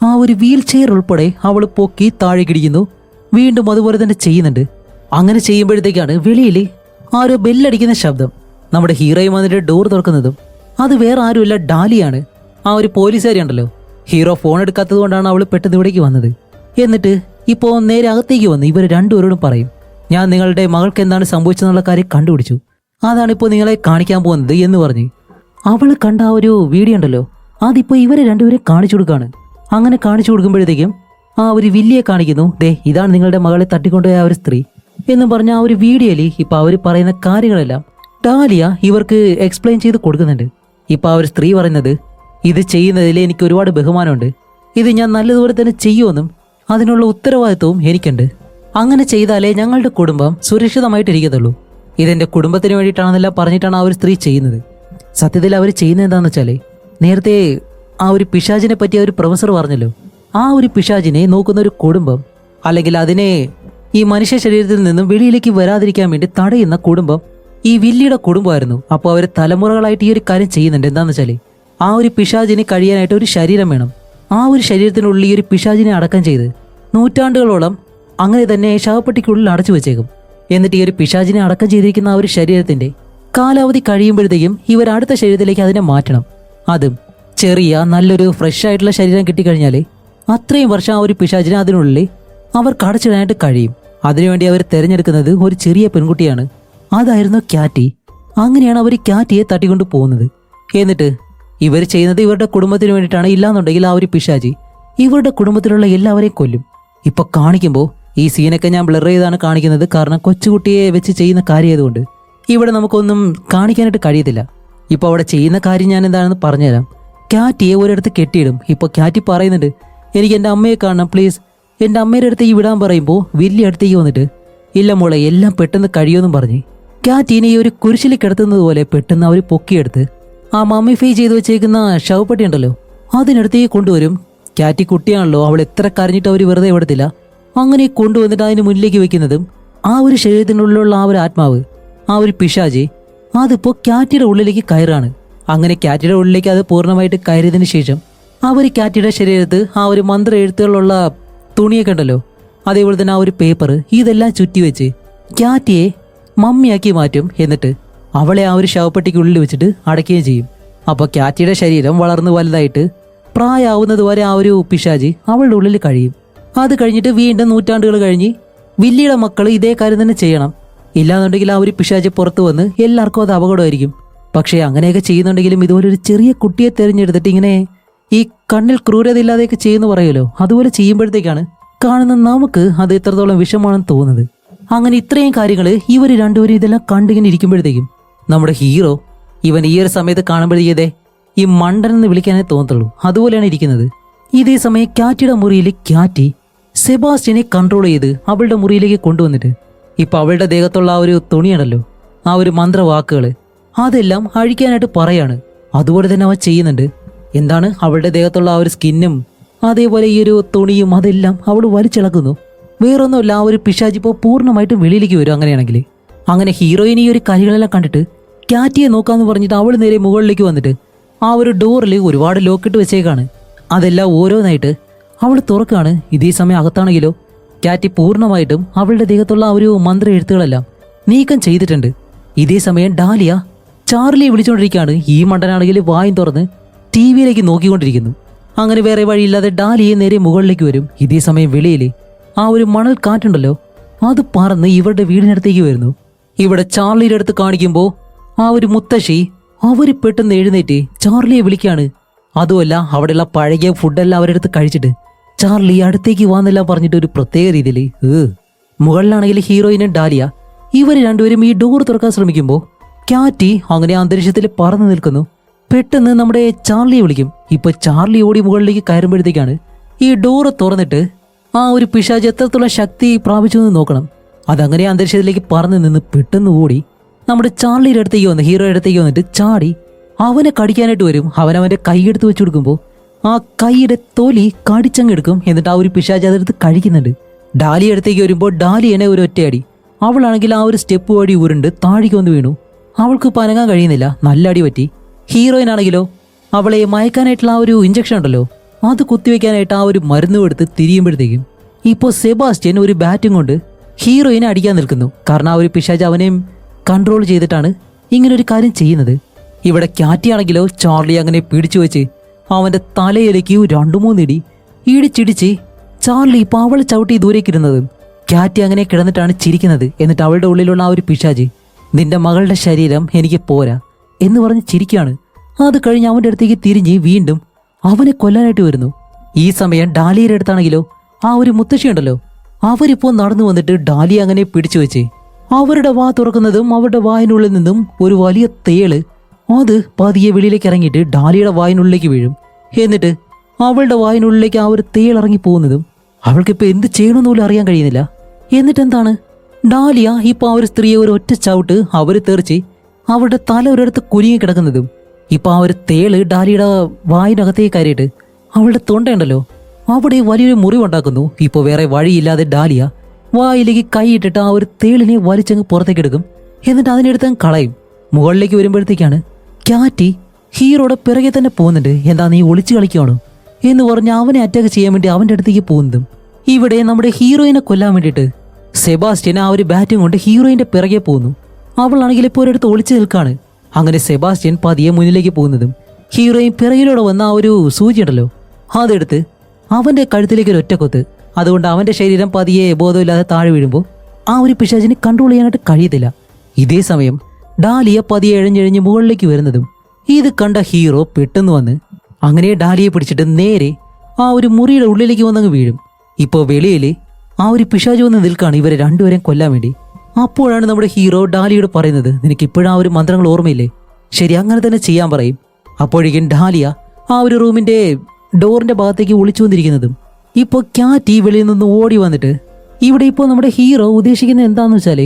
ആ ഒരു വീൽ ചെയർ ഉൾപ്പെടെ അവൾ പൊക്കി താഴേക്കിടിക്കുന്നു. വീണ്ടും അതുപോലെ തന്നെ ചെയ്യുന്നുണ്ട്. അങ്ങനെ ചെയ്യുമ്പോഴത്തേക്കാണ് വെളിയിൽ ആ ഒരു ബെല്ലടിക്കുന്ന ശബ്ദം. നമ്മുടെ ഹീറോയും വന്നിട്ട് ഡോർ തുറക്കുന്നതും അത് വേറെ ആരുമില്ല, ഡാലിയാണ്. ആ ഒരു പോലീസുകാരി ഉണ്ടല്ലോ, ഹീറോ ഫോൺ എടുക്കാത്തത് കൊണ്ടാണ് അവൾ പെട്ടെന്ന് ഇവിടേക്ക് വന്നത്. എന്നിട്ട് ഇപ്പോൾ നേരെ അകത്തേക്ക് വന്ന് ഇവർ രണ്ടുപേരോടും പറയും, ഞാൻ നിങ്ങളുടെ മകൾക്ക് എന്താണ് സംഭവിച്ചതെന്നുള്ള കാര്യം കണ്ടുപിടിച്ചു, അതാണ് ഇപ്പോൾ നിങ്ങളെ കാണിക്കാൻ പോകുന്നത് എന്ന് പറഞ്ഞ് അവൾ കണ്ട ആ ഒരു വീഡിയോ ഉണ്ടല്ലോ അതിപ്പോൾ ഇവരെ രണ്ടുപേരും കാണിച്ചു കൊടുക്കുകയാണ്. അങ്ങനെ കാണിച്ചു കൊടുക്കുമ്പോഴത്തേക്കും ആ ഒരു വില്ലിയെ കാണിക്കുന്നു, ദേ ഇതാണ് നിങ്ങളുടെ മകളെ തട്ടിക്കൊണ്ടുപോയ ആ ഒരു സ്ത്രീ എന്നും പറഞ്ഞ ആ ഒരു വീഡിയോയിൽ ഇപ്പോൾ അവർ പറയുന്ന കാര്യങ്ങളെല്ലാം ഡാലിയ ഇവർക്ക് എക്സ്പ്ലെയിൻ ചെയ്ത് കൊടുക്കുന്നുണ്ട്. ഇപ്പോൾ ആ ഒരു സ്ത്രീ പറയുന്നത്, ഇത് ചെയ്യുന്നതിൽ എനിക്ക് ഒരുപാട് ബഹുമാനമുണ്ട്, ഇത് ഞാൻ നല്ലതുപോലെ തന്നെ ചെയ്യുമെന്നും അതിനുള്ള ഉത്തരവാദിത്വവും എനിക്കുണ്ട്. അങ്ങനെ ചെയ്താലേ ഞങ്ങളുടെ കുടുംബം സുരക്ഷിതമായിട്ടിരിക്കത്തുള്ളൂ. ഇതെൻ്റെ കുടുംബത്തിന് വേണ്ടിയിട്ടാണെന്നെല്ലാം പറഞ്ഞിട്ടാണ് ആ ഒരു സ്ത്രീ ചെയ്യുന്നത്. സത്യത്തിൽ അവർ ചെയ്യുന്നത് എന്താണെന്ന് വെച്ചാൽ, നേരത്തെ ആ ഒരു പിശാചിനെ പറ്റി ആ ഒരു പ്രൊഫസർ പറഞ്ഞല്ലോ, ആ ഒരു പിശാചിനെ നോക്കുന്ന ഒരു കുടുംബം അല്ലെങ്കിൽ അതിനെ ഈ മനുഷ്യ ശരീരത്തിൽ നിന്നും വെളിയിലേക്ക് വരാതിരിക്കാൻ വേണ്ടി തടയുന്ന കുടുംബം ഈ വില്ലിയുടെ കുടുംബമായിരുന്നു. അപ്പോൾ അവർ തലമുറകളായിട്ട് ഈ ഒരു കാര്യം ചെയ്യുന്നുണ്ട്. എന്താണെന്ന് വെച്ചാൽ ആ ഒരു പിശാചിന് കഴിയാനായിട്ട് ഒരു ശരീരം വേണം. ആ ഒരു ശരീരത്തിനുള്ളിൽ ഈ ഒരു പിശാചിനെ അടക്കം ചെയ്ത് നൂറ്റാണ്ടുകളോളം അങ്ങനെ തന്നെ ശവപ്പെട്ടിക്കുള്ളിൽ അടച്ചു വെച്ചേക്കും. എന്നിട്ട് ഈ ഒരു പിശാചിനെ അടക്കം ചെയ്തിരിക്കുന്ന ആ ഒരു ശരീരത്തിന്റെ കാലാവധി കഴിയുമ്പോഴത്തേക്കും ഇവർ അടുത്ത ശരീരത്തിലേക്ക് അതിനെ മാറ്റണം. അതും ചെറിയ നല്ലൊരു ഫ്രഷ് ആയിട്ടുള്ള ശരീരം കിട്ടിക്കഴിഞ്ഞാൽ അത്രയും വർഷം ആ ഒരു പിശാചിനെ അതിനുള്ളിൽ അവർക്ക് അടച്ചിടാനായിട്ട് കഴിയും. അതിനുവേണ്ടി അവർ തിരഞ്ഞെടുക്കുന്നത് ഒരു ചെറിയ പെൺകുട്ടിയാണ്. അതായിരുന്നു ക്യാറ്റി. അങ്ങനെയാണ് അവർ ക്യാറ്റിയെ തട്ടിക്കൊണ്ട് പോകുന്നത്. എന്നിട്ട് ഇവർ ചെയ്യുന്നത് ഇവരുടെ കുടുംബത്തിന് വേണ്ടിയിട്ടാണ്. ഇല്ലാന്നുണ്ടെങ്കിൽ ആ ഒരു പിശാചി ഇവരുടെ കുടുംബത്തിലുള്ള എല്ലാവരെയും കൊല്ലും. ഇപ്പൊ കാണിക്കുമ്പോൾ ഈ സീനൊക്കെ ഞാൻ ബ്ലർ ചെയ്താണ് കാണിക്കുന്നത്, കാരണം കൊച്ചുകുട്ടിയെ വെച്ച് ചെയ്യുന്ന കാര്യമായതുകൊണ്ട് ഇവിടെ നമുക്കൊന്നും കാണിക്കാനായിട്ട് കഴിയത്തില്ല. ഇപ്പോൾ അവിടെ ചെയ്യുന്ന കാര്യം ഞാൻ എന്താണെന്ന് പറഞ്ഞുതരാം. ക്യാറ്റിയെ ഒരിടത്ത് കെട്ടിയിടും. ഇപ്പോൾ ക്യാറ്റി പറയുന്നുണ്ട്, എനിക്ക് എൻ്റെ അമ്മയെ കാണണം പ്ലീസ്. എൻ്റെ അമ്മയുടെ അടുത്തേക്ക് വിടാൻ പറയുമ്പോൾ വലിയ അടുത്തേക്ക് വന്നിട്ട്, ഇല്ല മോളെ എല്ലാം പെട്ടെന്ന് കഴിയുമെന്നും പറഞ്ഞ് ക്യാറ്റീനെ ഈ ഒരു കുരിശിൽ കിടത്തുന്നത് പോലെ പെട്ടെന്ന് അവർ പൊക്കിയെടുത്ത് ആ മമ്മിഫൈ ചെയ്ത് വെച്ചേക്കുന്ന ശവപ്പെട്ടി ഉണ്ടല്ലോ അതിനടുത്തേക്ക് കൊണ്ടുവരും. ക്യാറ്റി കുട്ടിയാണല്ലോ, അവൾ എത്ര കരഞ്ഞിട്ട് അവർ വെറുതെ വിടത്തില്ല. അങ്ങനെ കൊണ്ടുവന്നിട്ട് അതിന് മുന്നിലേക്ക് വെക്കുന്നതും ആ ഒരു ശരീരത്തിനുള്ളിലുള്ള ആ ഒരു ആത്മാവ്, ആ ഒരു പിശാചി അതിപ്പോൾ ക്യാറ്റിയുടെ ഉള്ളിലേക്ക് കയറാണ്. അങ്ങനെ ക്യാറ്റിയുടെ ഉള്ളിലേക്ക് അത് പൂർണ്ണമായിട്ട് കയറിയതിന് ശേഷം അവർ ക്യാറ്റിയുടെ ശരീരത്ത് ആ ഒരു മന്ത്ര എഴുത്തുകളുള്ള തുണിയൊക്കെ ഉണ്ടല്ലോ, അതേപോലെ തന്നെ ആ ഒരു പേപ്പർ ഇതെല്ലാം ചുറ്റിവെച്ച് ക്യാറ്റിയെ മമ്മിയാക്കി മാറ്റും. എന്നിട്ട് അവളെ ആ ഒരു ശവപ്പെട്ടിക്കുള്ളിൽ വെച്ചിട്ട് അടയ്ക്കുകയും ചെയ്യും. അപ്പോൾ ക്യാറ്റിയുടെ ശരീരം വളർന്ന് വലുതായിട്ട് പ്രായമാവുന്നത് വരെ ആ ഒരു പിശാചി അവളുടെ ഉള്ളിൽ കഴിയും. അത് കഴിഞ്ഞിട്ട് വീണ്ടും നൂറ്റാണ്ടുകൾ കഴിഞ്ഞ് വില്ലിയുടെ മക്കൾ ഇതേ കാര്യം തന്നെ ചെയ്യണം. ഇല്ലാന്നുണ്ടെങ്കിൽ ആ ഒരു പിശാച് പുറത്തു വന്ന് എല്ലാവർക്കും അത് അപകടമായിരിക്കും. പക്ഷേ അങ്ങനെയൊക്കെ ചെയ്യുന്നുണ്ടെങ്കിലും ഇതുപോലൊരു ചെറിയ കുട്ടിയെ തിരഞ്ഞെടുത്തിട്ട് ഇങ്ങനെ ഈ കണ്ണിൽ ക്രൂരത ഇല്ലാതെയൊക്കെ ചെയ്യുന്നു പറയുമല്ലോ, അതുപോലെ ചെയ്യുമ്പോഴത്തേക്കാണ് കാണുന്ന നമുക്ക് അത് എത്രത്തോളം വിഷമാണെന്ന് തോന്നുന്നത്. അങ്ങനെ ഇത്രയും കാര്യങ്ങൾ ഇവർ രണ്ടുപേരും ഇതെല്ലാം കണ്ടിങ്ങനെ ഇരിക്കുമ്പോഴത്തേക്കും നമ്മുടെ ഹീറോ ഇവൻ ഈ ഒരു സമയത്ത് കാണുമ്പോഴേക്കേ ഈ മണ്ടൻ എന്ന് വിളിക്കാനേ തോന്നത്തുള്ളൂ, അതുപോലെയാണ് ഇരിക്കുന്നത്. ഇതേ സമയം കാറ്റിയുടെ മുറിയിൽ കാറ്റി സെബാസ്റ്റ്യനെ കൺട്രോൾ ചെയ്ത് അവളുടെ മുറിയിലേക്ക് കൊണ്ടുവന്നിട്ട് ഇപ്പൊ അവളുടെ ദേഹത്തുള്ള ആ ഒരു തുണിയാണല്ലോ, ആ ഒരു മന്ത്രവാക്കുകൾ അതെല്ലാം അഴിക്കാനായിട്ട് പറയാണ്. അതുപോലെ തന്നെ അവൻ ചെയ്യുന്നുണ്ട്. എന്താണ്, അവളുടെ ദേഹത്തുള്ള ആ ഒരു സ്കിന്നും അതേപോലെ ഈ ഒരു തുണിയും അതെല്ലാം അവൾ വലിച്ചിളക്കുന്നു. വേറൊന്നുമല്ല, ആ ഒരു പിശാച് ഇപ്പോൾ പൂർണ്ണമായിട്ടും വെളിയിലേക്ക് വരും. അങ്ങനെയാണെങ്കിൽ അങ്ങനെ ഹീറോയിൻ ഈ ഒരു കാര്യങ്ങളെല്ലാം കണ്ടിട്ട് കാറ്റിയെ നോക്കാന്ന് പറഞ്ഞിട്ട് അവൾ നേരെ മുകളിലേക്ക് വന്നിട്ട് ആ ഒരു ഡോറിൽ ഒരുപാട് ലോക്കിട്ട് വെച്ചേക്കാണ്. അതെല്ലാം ഓരോന്നായിട്ട് അവൾ തുറക്കാണ്. ഇതേ സമയം അകത്താണെങ്കിലോ കാറ്റി പൂർണ്ണമായിട്ടും അവളുടെ ദേഹത്തുള്ള ആ ഒരു മന്ത്ര എഴുത്തുകളെല്ലാം നീക്കം ചെയ്തിട്ടുണ്ട്. ഇതേ സമയം ഡാലിയ ചാർലിയെ വിളിച്ചുകൊണ്ടിരിക്കുകയാണ്. ഈ മണ്ടനാണെങ്കിൽ വായും തുറന്ന് ടി വിയിലേക്ക് നോക്കിക്കൊണ്ടിരിക്കുന്നു. അങ്ങനെ വേറെ വഴിയില്ലാതെ ഡാലിയെ നേരെ മുകളിലേക്ക് വരും. ഇതേ സമയം വെളിയിൽ ആ ഒരു മണൽ കാറ്റുണ്ടല്ലോ, അത് പറന്ന് ഇവരുടെ വീടിനടുത്തേക്ക് വരുന്നു. ഇവിടെ ചാർലിയുടെ അടുത്ത് കാണിക്കുമ്പോൾ ആ ഒരു മുത്തശ്ശി അവര് പെട്ടെന്ന് എഴുന്നേറ്റ് ചാർലിയെ വിളിക്കാണ്. അതുമല്ല, അവിടെയുള്ള പഴകിയ ഫുഡെല്ലാം അവരുടെ അടുത്ത് കഴിച്ചിട്ട് ചാർലി അടുത്തേക്ക് വന്നെല്ലാം പറഞ്ഞിട്ട് ഒരു പ്രത്യേക രീതിയിൽ മുകളിലാണെങ്കിൽ ഹീറോയിനും ഡാലിയ ഇവർ രണ്ടുപേരും ഈ ഡോർ തുറക്കാൻ ശ്രമിക്കുമ്പോൾ കാറ്റി അങ്ങനെ അന്തരീക്ഷത്തിൽ പറന്നു നിൽക്കുന്നു. പെട്ടെന്ന് നമ്മുടെ ചാർലിയെ വിളിക്കും. ഇപ്പൊ ചാർലി ഓടി മുകളിലേക്ക് കയറുമ്പോഴത്തേക്കാണ് ഈ ഡോറ് തുറന്നിട്ട് ആ ഒരു പിശാച് എത്രത്തോളം ശക്തി പ്രാപിച്ചു എന്ന് നോക്കണം. അതങ്ങനെ അന്തരീക്ഷത്തിലേക്ക് പറന്നു നിന്ന് പെട്ടെന്ന് ഓടി നമ്മുടെ ചാർലിയുടെ അടുത്തേക്ക് വന്ന് ഹീറോയുടെ അടുത്തേക്ക് വന്നിട്ട് ചാടി അവനെ കടിക്കാനായിട്ട് വരും. അവനവന്റെ കൈയെടുത്ത് വെച്ചു കൊടുക്കുമ്പോൾ ആ കൈയുടെ തൊലി കടിച്ചങ്ങെടുക്കും. എന്നിട്ട് ആ ഒരു പിശാച് അതെടുത്ത് കഴിക്കുന്നുണ്ട്. ഡാലിയ അടുത്തേക്ക് വരുമ്പോൾ ഡാലിയനെ ഒരു ഒറ്റയടി. അവളാണെങ്കിൽ ആ ഒരു സ്റ്റെപ്പ് വഴി ഉരുണ്ട് താഴേക്ക് വന്ന് വീണു. അവൾക്ക് പനങ്ങാൻ കഴിയുന്നില്ല, നല്ല അടി പറ്റി. ഹീറോയിൻ ആണെങ്കിലോ അവളെ മയക്കാനായിട്ടുള്ള ആ ഒരു ഇഞ്ചക്ഷൻ ഉണ്ടല്ലോ, അത് കുത്തിവെക്കാനായിട്ട് ആ ഒരു മരുന്ന് എടുത്ത് തിരിയുമ്പോഴത്തേക്കും ഇപ്പോൾ സെബാസ്റ്റ്യൻ ഒരു ബാറ്റും കൊണ്ട് ഹീറോയിനെ അടിക്കാൻ നിൽക്കുന്നു. കാരണം ആ ഒരു പിശാച് അവനെയും കൺട്രോൾ ചെയ്തിട്ടാണ് ഇങ്ങനെ ഒരു കാര്യം ചെയ്യുന്നത്. ഇവിടെ കാറ്റിയാണെങ്കിലോ ചാർലി അങ്ങനെ പിടിച്ചു വെച്ച് അവന്റെ തലയിലേക്ക് 2-3 ഇടി ഇടിച്ചിടിച്ച് ചാർലി ഇപ്പൊ അവളെ ചവിട്ടി ദൂരേക്കിരുന്നതും കാറ്റി അങ്ങനെ കിടന്നിട്ടാണ് ചിരിക്കുന്നത്. എന്നിട്ട് അവളുടെ ഉള്ളിലുള്ള ആ ഒരു പിശാച് നിന്റെ മകളുടെ ശരീരം എനിക്ക് പോരാ എന്ന് പറഞ്ഞ് ചിരിക്കുകയാണ്. അത് കഴിഞ്ഞ് അവന്റെ അടുത്തേക്ക് തിരിഞ്ഞ് വീണ്ടും അവനെ കൊല്ലാനായിട്ട് വരുന്നു. ഈ സമയം ഡാലിയുടെ അടുത്താണെങ്കിലോ ആ ഒരു മുത്തശ്ശിയുണ്ടല്ലോ, അവരിപ്പോ നടന്നു വന്നിട്ട് ഡാലി അങ്ങനെ പിടിച്ചു വെച്ച് അവരുടെ വാ തുറക്കുന്നതും അവരുടെ വായിനുള്ളിൽ നിന്നും ഒരു വലിയ തേള് അത് പതിയെ വെളിയിലേക്ക് ഇറങ്ങിയിട്ട് ഡാലിയുടെ വായിനുള്ളിലേക്ക് വീഴും. എന്നിട്ട് അവളുടെ വായിനുള്ളിലേക്ക് ആ ഒരു തേൾ ഇറങ്ങി പോകുന്നതും അവൾക്കിപ്പോൾ എന്ത് ചെയ്യണമെന്ന് പോലും അറിയാൻ കഴിയുന്നില്ല. എന്നിട്ട് എന്താണ്, ഡാലിയ ഇപ്പൊ ആ ഒരു സ്ത്രീയെ ഒരു ഒറ്റ ചവിട്ട് അവര് തെറിച്ച് അവരുടെ തല ഒരിടത്ത് കുരുങ്ങി കിടക്കുന്നതും ഇപ്പൊ ആ ഒരു തേള് ഡാലിയുടെ വായിനകത്തേക്ക് കയറിയിട്ട് അവളുടെ തൊണ്ടയുണ്ടല്ലോ അവിടെ വലിയൊരു മുറിവുണ്ടാക്കുന്നു. ഇപ്പോൾ വേറെ വഴിയില്ലാതെ ഡാലിയ വായിലേക്ക് കൈയിട്ടിട്ട് ആ ഒരു തേളിനെ വലിച്ചങ്ങ് പുറത്തേക്ക് എടുക്കും. എന്നിട്ട് അതിനെടുത്ത് കളയും. മുകളിലേക്ക് വരുമ്പോഴത്തേക്കാണ് കാറ്റി ഹീറോയുടെ പിറകെ തന്നെ പോകുന്നുണ്ട്. എന്താ നീ ഒളിച്ചു കളിക്കുകയാണോ എന്ന് പറഞ്ഞ് അവനെ അറ്റാക്ക് ചെയ്യാൻ വേണ്ടി അവന്റെ അടുത്തേക്ക് പോകുന്നതും ഇവിടെ നമ്മുടെ ഹീറോയിനെ കൊല്ലാൻ വേണ്ടിയിട്ട് സെബാസ്റ്റ്യൻ ആ ഒരു ബാറ്റും കൊണ്ട് ഹീറോയിന്റെ പിറകെ പോകുന്നു. അവളാണെങ്കിൽ ഇപ്പോൾ ഒരിടത്ത് ഒളിച്ചു നിൽക്കാണ്. അങ്ങനെ സെബാസ്റ്റ്യൻ പതിയെ മുന്നിലേക്ക് പോകുന്നതും ഹീറോയിൻ പിറകിലൂടെ വന്ന ആ ഒരു സൂചി ഉണ്ടല്ലോ അതെടുത്ത് അവന്റെ കഴുത്തിലേക്ക് ഒരു ഒറ്റക്കൊത്ത്. അതുകൊണ്ട് അവന്റെ ശരീരം പതിയെ ബോധമില്ലാതെ താഴെ വീഴുമ്പോൾ ആ ഒരു പിശാചിനെ കൺട്രോൾ ചെയ്യാനായിട്ട് കഴിയത്തില്ല. ഇതേ സമയം ഡാലിയ പതിയെ എഴഞ്ഞെഴിഞ്ഞ് മുകളിലേക്ക് വരുന്നതും ഇത് കണ്ട ഹീറോ പെട്ടെന്ന് വന്ന് അങ്ങനെ ഡാലിയെ പിടിച്ചിട്ട് നേരെ ആ ഒരു മുറിയുടെ ഉള്ളിലേക്ക് വന്നങ്ങ് വീഴും. ഇപ്പോൾ വെളിയിൽ ആ ഒരു പിശാച് വന്ന് നിൽക്കാണ് ഇവരെ രണ്ടുപേരെയും കൊല്ലാൻ വേണ്ടി. അപ്പോഴാണ് നമ്മുടെ ഹീറോ ഡാലിയോട് പറയുന്നത്, നിനക്ക് ഇപ്പോഴും ആ ഒരു മന്ത്രങ്ങൾ ഓർമ്മയില്ലേ? ശരി, അങ്ങനെ തന്നെ ചെയ്യാൻ പറയും. അപ്പോഴേക്കും ഡാലിയ ആ ഒരു റൂമിന്റെ ഡോറിന്റെ ഭാഗത്തേക്ക് ഒളിച്ചു വന്നിരിക്കുന്നതും ഇപ്പോൾ കാറ്റി വെളിയിൽ നിന്ന് ഓടി വന്നിട്ട് ഇവിടെ ഇപ്പോൾ നമ്മുടെ ഹീറോ ഉദ്ദേശിക്കുന്നത് എന്താണെന്ന് വെച്ചാൽ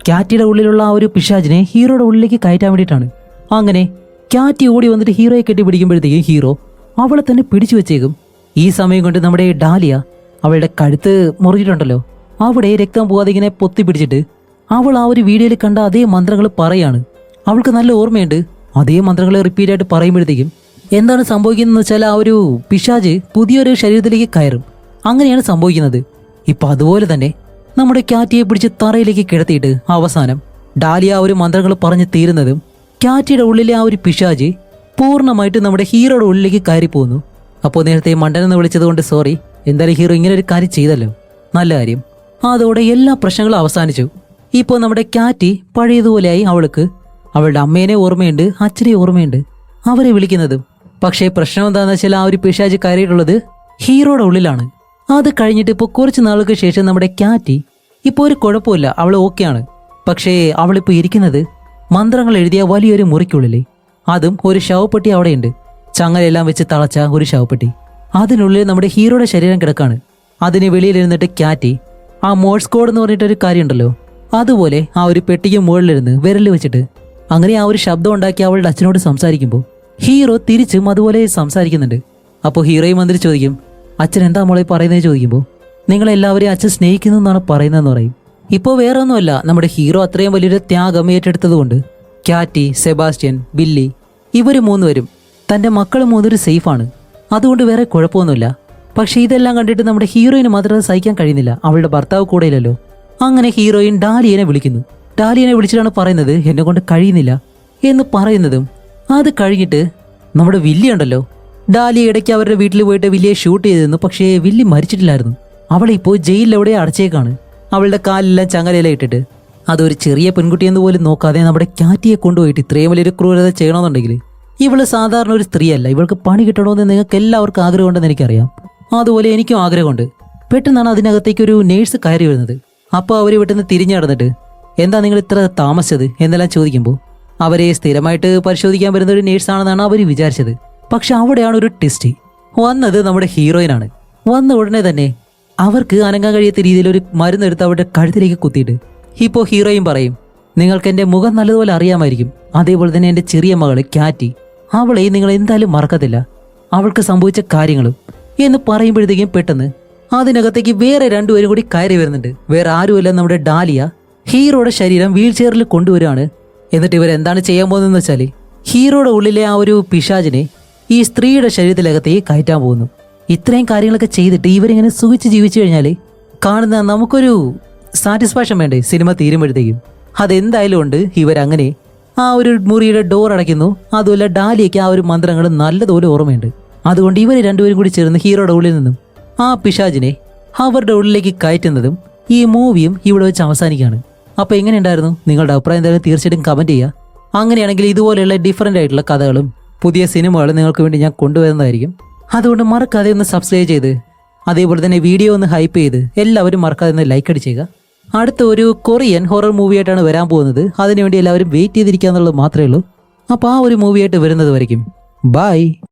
കാറ്റിയുടെ ഉള്ളിലുള്ള ആ ഒരു പിശാചിനെ ഹീറോയുടെ ഉള്ളിലേക്ക് കയറ്റാൻ വേണ്ടിയിട്ടാണ്. അങ്ങനെ കാറ്റി ഓടി വന്നിട്ട് ഹീറോയെ കെട്ടിപ്പിടിക്കുമ്പോഴത്തേക്കും ഹീറോ അവളെ തന്നെ പിടിച്ചു വെച്ചേക്കും. ഈ സമയം കൊണ്ട് നമ്മുടെ ഡാലിയ അവളുടെ കഴുത്ത് മുറിച്ചിട്ടുണ്ടല്ലോ അവിടെ രക്തം പോകാതെ ഇങ്ങനെ പൊത്തി പിടിച്ചിട്ട് അവൾ ആ ഒരു വീഡിയോയിൽ കണ്ട അതേ മന്ത്രങ്ങൾ പറയാണ്. അവൾക്ക് നല്ല ഓർമ്മയുണ്ട്. അതേ മന്ത്രങ്ങൾ റിപ്പീറ്റ് ആയിട്ട് പറയുമ്പോഴത്തേക്കും എന്താണ് സംഭവിക്കുന്നതെന്ന് വെച്ചാൽ ആ ഒരു പിശാച് പുതിയൊരു ശരീരത്തിലേക്ക് കയറും. അങ്ങനെയാണ് സംഭവിക്കുന്നത്. ഇപ്പൊ അതുപോലെ തന്നെ നമ്മുടെ കാറ്റിയെ പിടിച്ച് തറയിലേക്ക് കിടത്തിയിട്ട് അവസാനം ഡാലിയ ആ ഒരു മന്ത്രങ്ങൾ പറഞ്ഞ് തീരുന്നതും കാറ്റിയുടെ ഉള്ളിലെ ആ ഒരു പിശാച് പൂർണ്ണമായിട്ട് നമ്മുടെ ഹീറോയുടെ ഉള്ളിലേക്ക് കയറി പോകുന്നു. അപ്പോൾ നേരത്തെ മണ്ടനെന്ന് വിളിച്ചത് കൊണ്ട് സോറി. എന്തായാലും ഹീറോ ഇങ്ങനെ ഒരു കാര്യം ചെയ്തല്ലോ, നല്ല കാര്യം. അതോടെ എല്ലാ പ്രശ്നങ്ങളും അവസാനിച്ചു. ഇപ്പോൾ നമ്മുടെ കാറ്റി പഴയതുപോലെയായി അവൾക്ക് അവളുടെ അമ്മേനെ ഓർമ്മയുണ്ട്, അച്ഛനെ ഓർമ്മയുണ്ട്, അവരെ വിളിക്കുന്നതും. പക്ഷേ പ്രശ്നം എന്താണെന്ന് വെച്ചാൽ ആ ഒരു പിശാച് കയറിയിട്ടുള്ളത് ഹീറോയുടെ ഉള്ളിലാണ്. അത് കഴിഞ്ഞിട്ട് ഇപ്പോൾ കുറച്ച് നാളുകൾക്ക് ശേഷം നമ്മുടെ കാറ്റി ഇപ്പോൾ ഒരു കുഴപ്പമില്ല, അവൾ ഓക്കെയാണ്. പക്ഷേ അവളിപ്പോൾ ഇരിക്കുന്നത് മന്ത്രങ്ങൾ എഴുതിയ വലിയൊരു മുറിക്കുള്ളിൽ. അതും ഒരു ശവപ്പെട്ടി അവിടെയുണ്ട്, ചങ്ങലെല്ലാം വെച്ച് തളച്ച ഒരു ശവപ്പെട്ടി. അതിനുള്ളിൽ നമ്മുടെ ഹീറോയുടെ ശരീരം കിടക്കാണ്. അതിന് വെളിയിലിരുന്നിട്ട് കാറ്റി ആ മോഴ്സ് കോഡ് എന്ന് പറഞ്ഞിട്ടൊരു കാര്യമുണ്ടല്ലോ, അതുപോലെ ആ ഒരു പെട്ടിക്ക് മുകളിലിരുന്ന് വിരൽ വെച്ചിട്ട് അങ്ങനെ ആ ഒരു ശബ്ദം ഉണ്ടാക്കി അവളുടെ അച്ഛനോട് സംസാരിക്കുമ്പോൾ ഹീറോ തിരിച്ചും അതുപോലെ സംസാരിക്കുന്നുണ്ട്. അപ്പോൾ ഹീറോയും വന്നിട്ട് ചോദിക്കും, അച്ഛൻ എന്താ മോളെ പറയുന്നത് ചോദിക്കുമ്പോൾ, നിങ്ങളെല്ലാവരെയും അച്ഛൻ സ്നേഹിക്കുന്നു എന്നാണ് പറയുന്നതെന്ന് പറയും. ഇപ്പോൾ വേറെ ഒന്നുമല്ല, നമ്മുടെ ഹീറോ അത്രയും വലിയൊരു ത്യാഗം ഏറ്റെടുത്തതുകൊണ്ട് കാറ്റി, സെബാസ്റ്റ്യൻ, ബില്ലി ഇവർ മൂന്നുപേരും തൻ്റെ മക്കൾ മൂന്നുപേരും സേഫാണ്. അതുകൊണ്ട് വേറെ കുഴപ്പമൊന്നുമില്ല. പക്ഷേ ഇതെല്ലാം കണ്ടിട്ട് നമ്മുടെ ഹീറോയിന് മാത്രം അത് സഹിക്കാൻ കഴിയുന്നില്ല, അവളുടെ ഭർത്താവ് കൂടെ ഇല്ലല്ലോ. അങ്ങനെ ഹീറോയിൻ ഡാലിയനെ വിളിക്കുന്നു. ഡാലിയനെ വിളിച്ചിട്ടാണ് പറയുന്നത് എന്നെ കൊണ്ട് കഴിയുന്നില്ല എന്ന് പറയുന്നതും. അത് കഴിഞ്ഞിട്ട് നമ്മുടെ വില്ലി ഉണ്ടല്ലോ, ഡാലി ഇടയ്ക്ക് അവരുടെ വീട്ടിൽ പോയിട്ട് വില്ലിയെ ഷൂട്ട് ചെയ്തിരുന്നു. പക്ഷേ വില്ലി മരിച്ചിട്ടില്ലായിരുന്നു. അവളെ ഇപ്പോൾ ജയിലിലെവിടെ അടച്ചേക്കാണ്, അവളുടെ കാലിലെല്ലാം ചങ്ങലയില ഇട്ടിട്ട്. അതൊരു ചെറിയ പെൺകുട്ടിയെന്ന് പോലും നോക്കാതെ നമ്മുടെ കാറ്റിയെ കൊണ്ടുപോയിട്ട് ഇത്രയും വലിയൊരു ക്രൂരത ചെയ്യണമെന്നുണ്ടെങ്കിൽ ഇവള് സാധാരണ ഒരു സ്ത്രീയല്ല, ഇവൾക്ക് പണി കിട്ടണമെന്ന് നിങ്ങൾക്ക് എല്ലാവർക്കും ആഗ്രഹമുണ്ടെന്ന് എനിക്കറിയാം. അതുപോലെ എനിക്കും ആഗ്രഹമുണ്ട്. പെട്ടെന്നാണ് അതിനകത്തേക്ക് ഒരു നേഴ്സ് കയറി വരുന്നത്. അപ്പോൾ അവർ പെട്ടെന്ന് തിരിഞ്ഞു നടന്നിട്ട് എന്താ നിങ്ങൾ ഇത്ര താമസിച്ചത് എന്നെല്ലാം ചോദിക്കുമ്പോൾ അവരെ സ്ഥിരമായിട്ട് പരിശോധിക്കാൻ വരുന്ന ഒരു നേഴ്സാണെന്നാണ് അവർ വിചാരിച്ചത്. പക്ഷെ അവിടെയാണ് ഒരു ട്വിസ്റ്റ്. വന്നത് നമ്മുടെ ഹീറോയിനാണ്. വന്ന ഉടനെ തന്നെ അവർക്ക് അനങ്ങാൻ കഴിയാത്ത രീതിയിൽ ഒരു മരുന്നെടുത്ത് അവരുടെ കഴുത്തിലേക്ക് കുത്തിയിട്ട് ഇപ്പോൾ ഹീറോയും പറയും, നിങ്ങൾക്ക് എൻ്റെ മുഖം നല്ലതുപോലെ അറിയാമായിരിക്കും, അതേപോലെ തന്നെ എൻ്റെ ചെറിയ മകള് കാറ്റി, അവളെ നിങ്ങൾ എന്തായാലും മറക്കത്തില്ല, അവൾക്ക് സംഭവിച്ച കാര്യങ്ങളും എന്ന് പറയുമ്പോഴത്തേക്കും പെട്ടെന്ന് അതിനകത്തേക്ക് വേറെ രണ്ടുപേരും കൂടി കയറി വരുന്നുണ്ട്. വേറെ ആരുമല്ല, നമ്മുടെ ഡാലിയ ഹീറോയുടെ ശരീരം വീൽ ചെയറിൽ കൊണ്ടുവരികയാണ്. എന്നിട്ട് ഇവരെന്താണ് ചെയ്യാൻ പോകുന്നതെന്ന് വെച്ചാൽ ഹീറോയുടെ ഉള്ളിലെ ആ ഒരു പിശാചിനെ ഈ സ്ത്രീയുടെ ശരീരത്തിലകത്തേക്ക് കയറ്റാൻ പോകുന്നു. ഇത്രയും കാര്യങ്ങളൊക്കെ ചെയ്തിട്ട് ഇവരിങ്ങനെ സുഖിച്ച് ജീവിച്ചു കഴിഞ്ഞാൽ കാണുന്ന നമുക്കൊരു സാറ്റിസ്ഫാക്ഷൻ വേണ്ടേ സിനിമ തീരുമ്പോഴത്തേക്കും. അതെന്തായാലും ഉണ്ട്. ഇവരങ്ങനെ ആ ഒരു മുറിയുടെ ഡോർ അടയ്ക്കുന്നു. അതുമല്ല ഡാലിയയ്ക്ക് ആ ഒരു മന്ത്രങ്ങൾ നല്ലതുപോലെ ഓർമ്മയുണ്ട്. അതുകൊണ്ട് ഇവർ രണ്ടുപേരും കൂടി ചേർന്ന് ഹീറോയുടെ ഉള്ളിൽ നിന്നും ആ പിശാചിനെ അവരുടെ ഉള്ളിലേക്ക് കയറ്റുന്നതും ഈ മൂവിയും ഇവിടെ വെച്ച് അവസാനിക്കുകയാണ്. അപ്പോൾ എങ്ങനെയുണ്ടായിരുന്നു? നിങ്ങളുടെ അഭിപ്രായം എന്തായാലും തീർച്ചയായിട്ടും കമൻറ്റ് ചെയ്യുക. അങ്ങനെയാണെങ്കിൽ ഇതുപോലെയുള്ള ഡിഫറൻ്റ് ആയിട്ടുള്ള കഥകളും പുതിയ സിനിമകളും നിങ്ങൾക്ക് വേണ്ടി ഞാൻ കൊണ്ടുവരുന്നതായിരിക്കും. അതുകൊണ്ട് മറക്കാതെ ഒന്ന് സബ്സ്ക്രൈബ് ചെയ്ത് അതേപോലെ തന്നെ വീഡിയോ ഒന്ന് ഹൈപ്പ് ചെയ്ത് എല്ലാവരും മറക്കാതെ ഒന്ന് ലൈക്ക് അടിച്ചേക്കുക. അടുത്ത ഒരു കൊറിയൻ ഹൊറർ മൂവിയായിട്ടാണ് വരാൻ പോകുന്നത്. അതിനുവേണ്ടി എല്ലാവരും വെയിറ്റ് ചെയ്തിരിക്കുക എന്നുള്ളത് മാത്രമേ ഉള്ളൂ. അപ്പോൾ ആ ഒരു മൂവിയായിട്ട് വരുന്നത് വരയ്ക്കും ബൈ.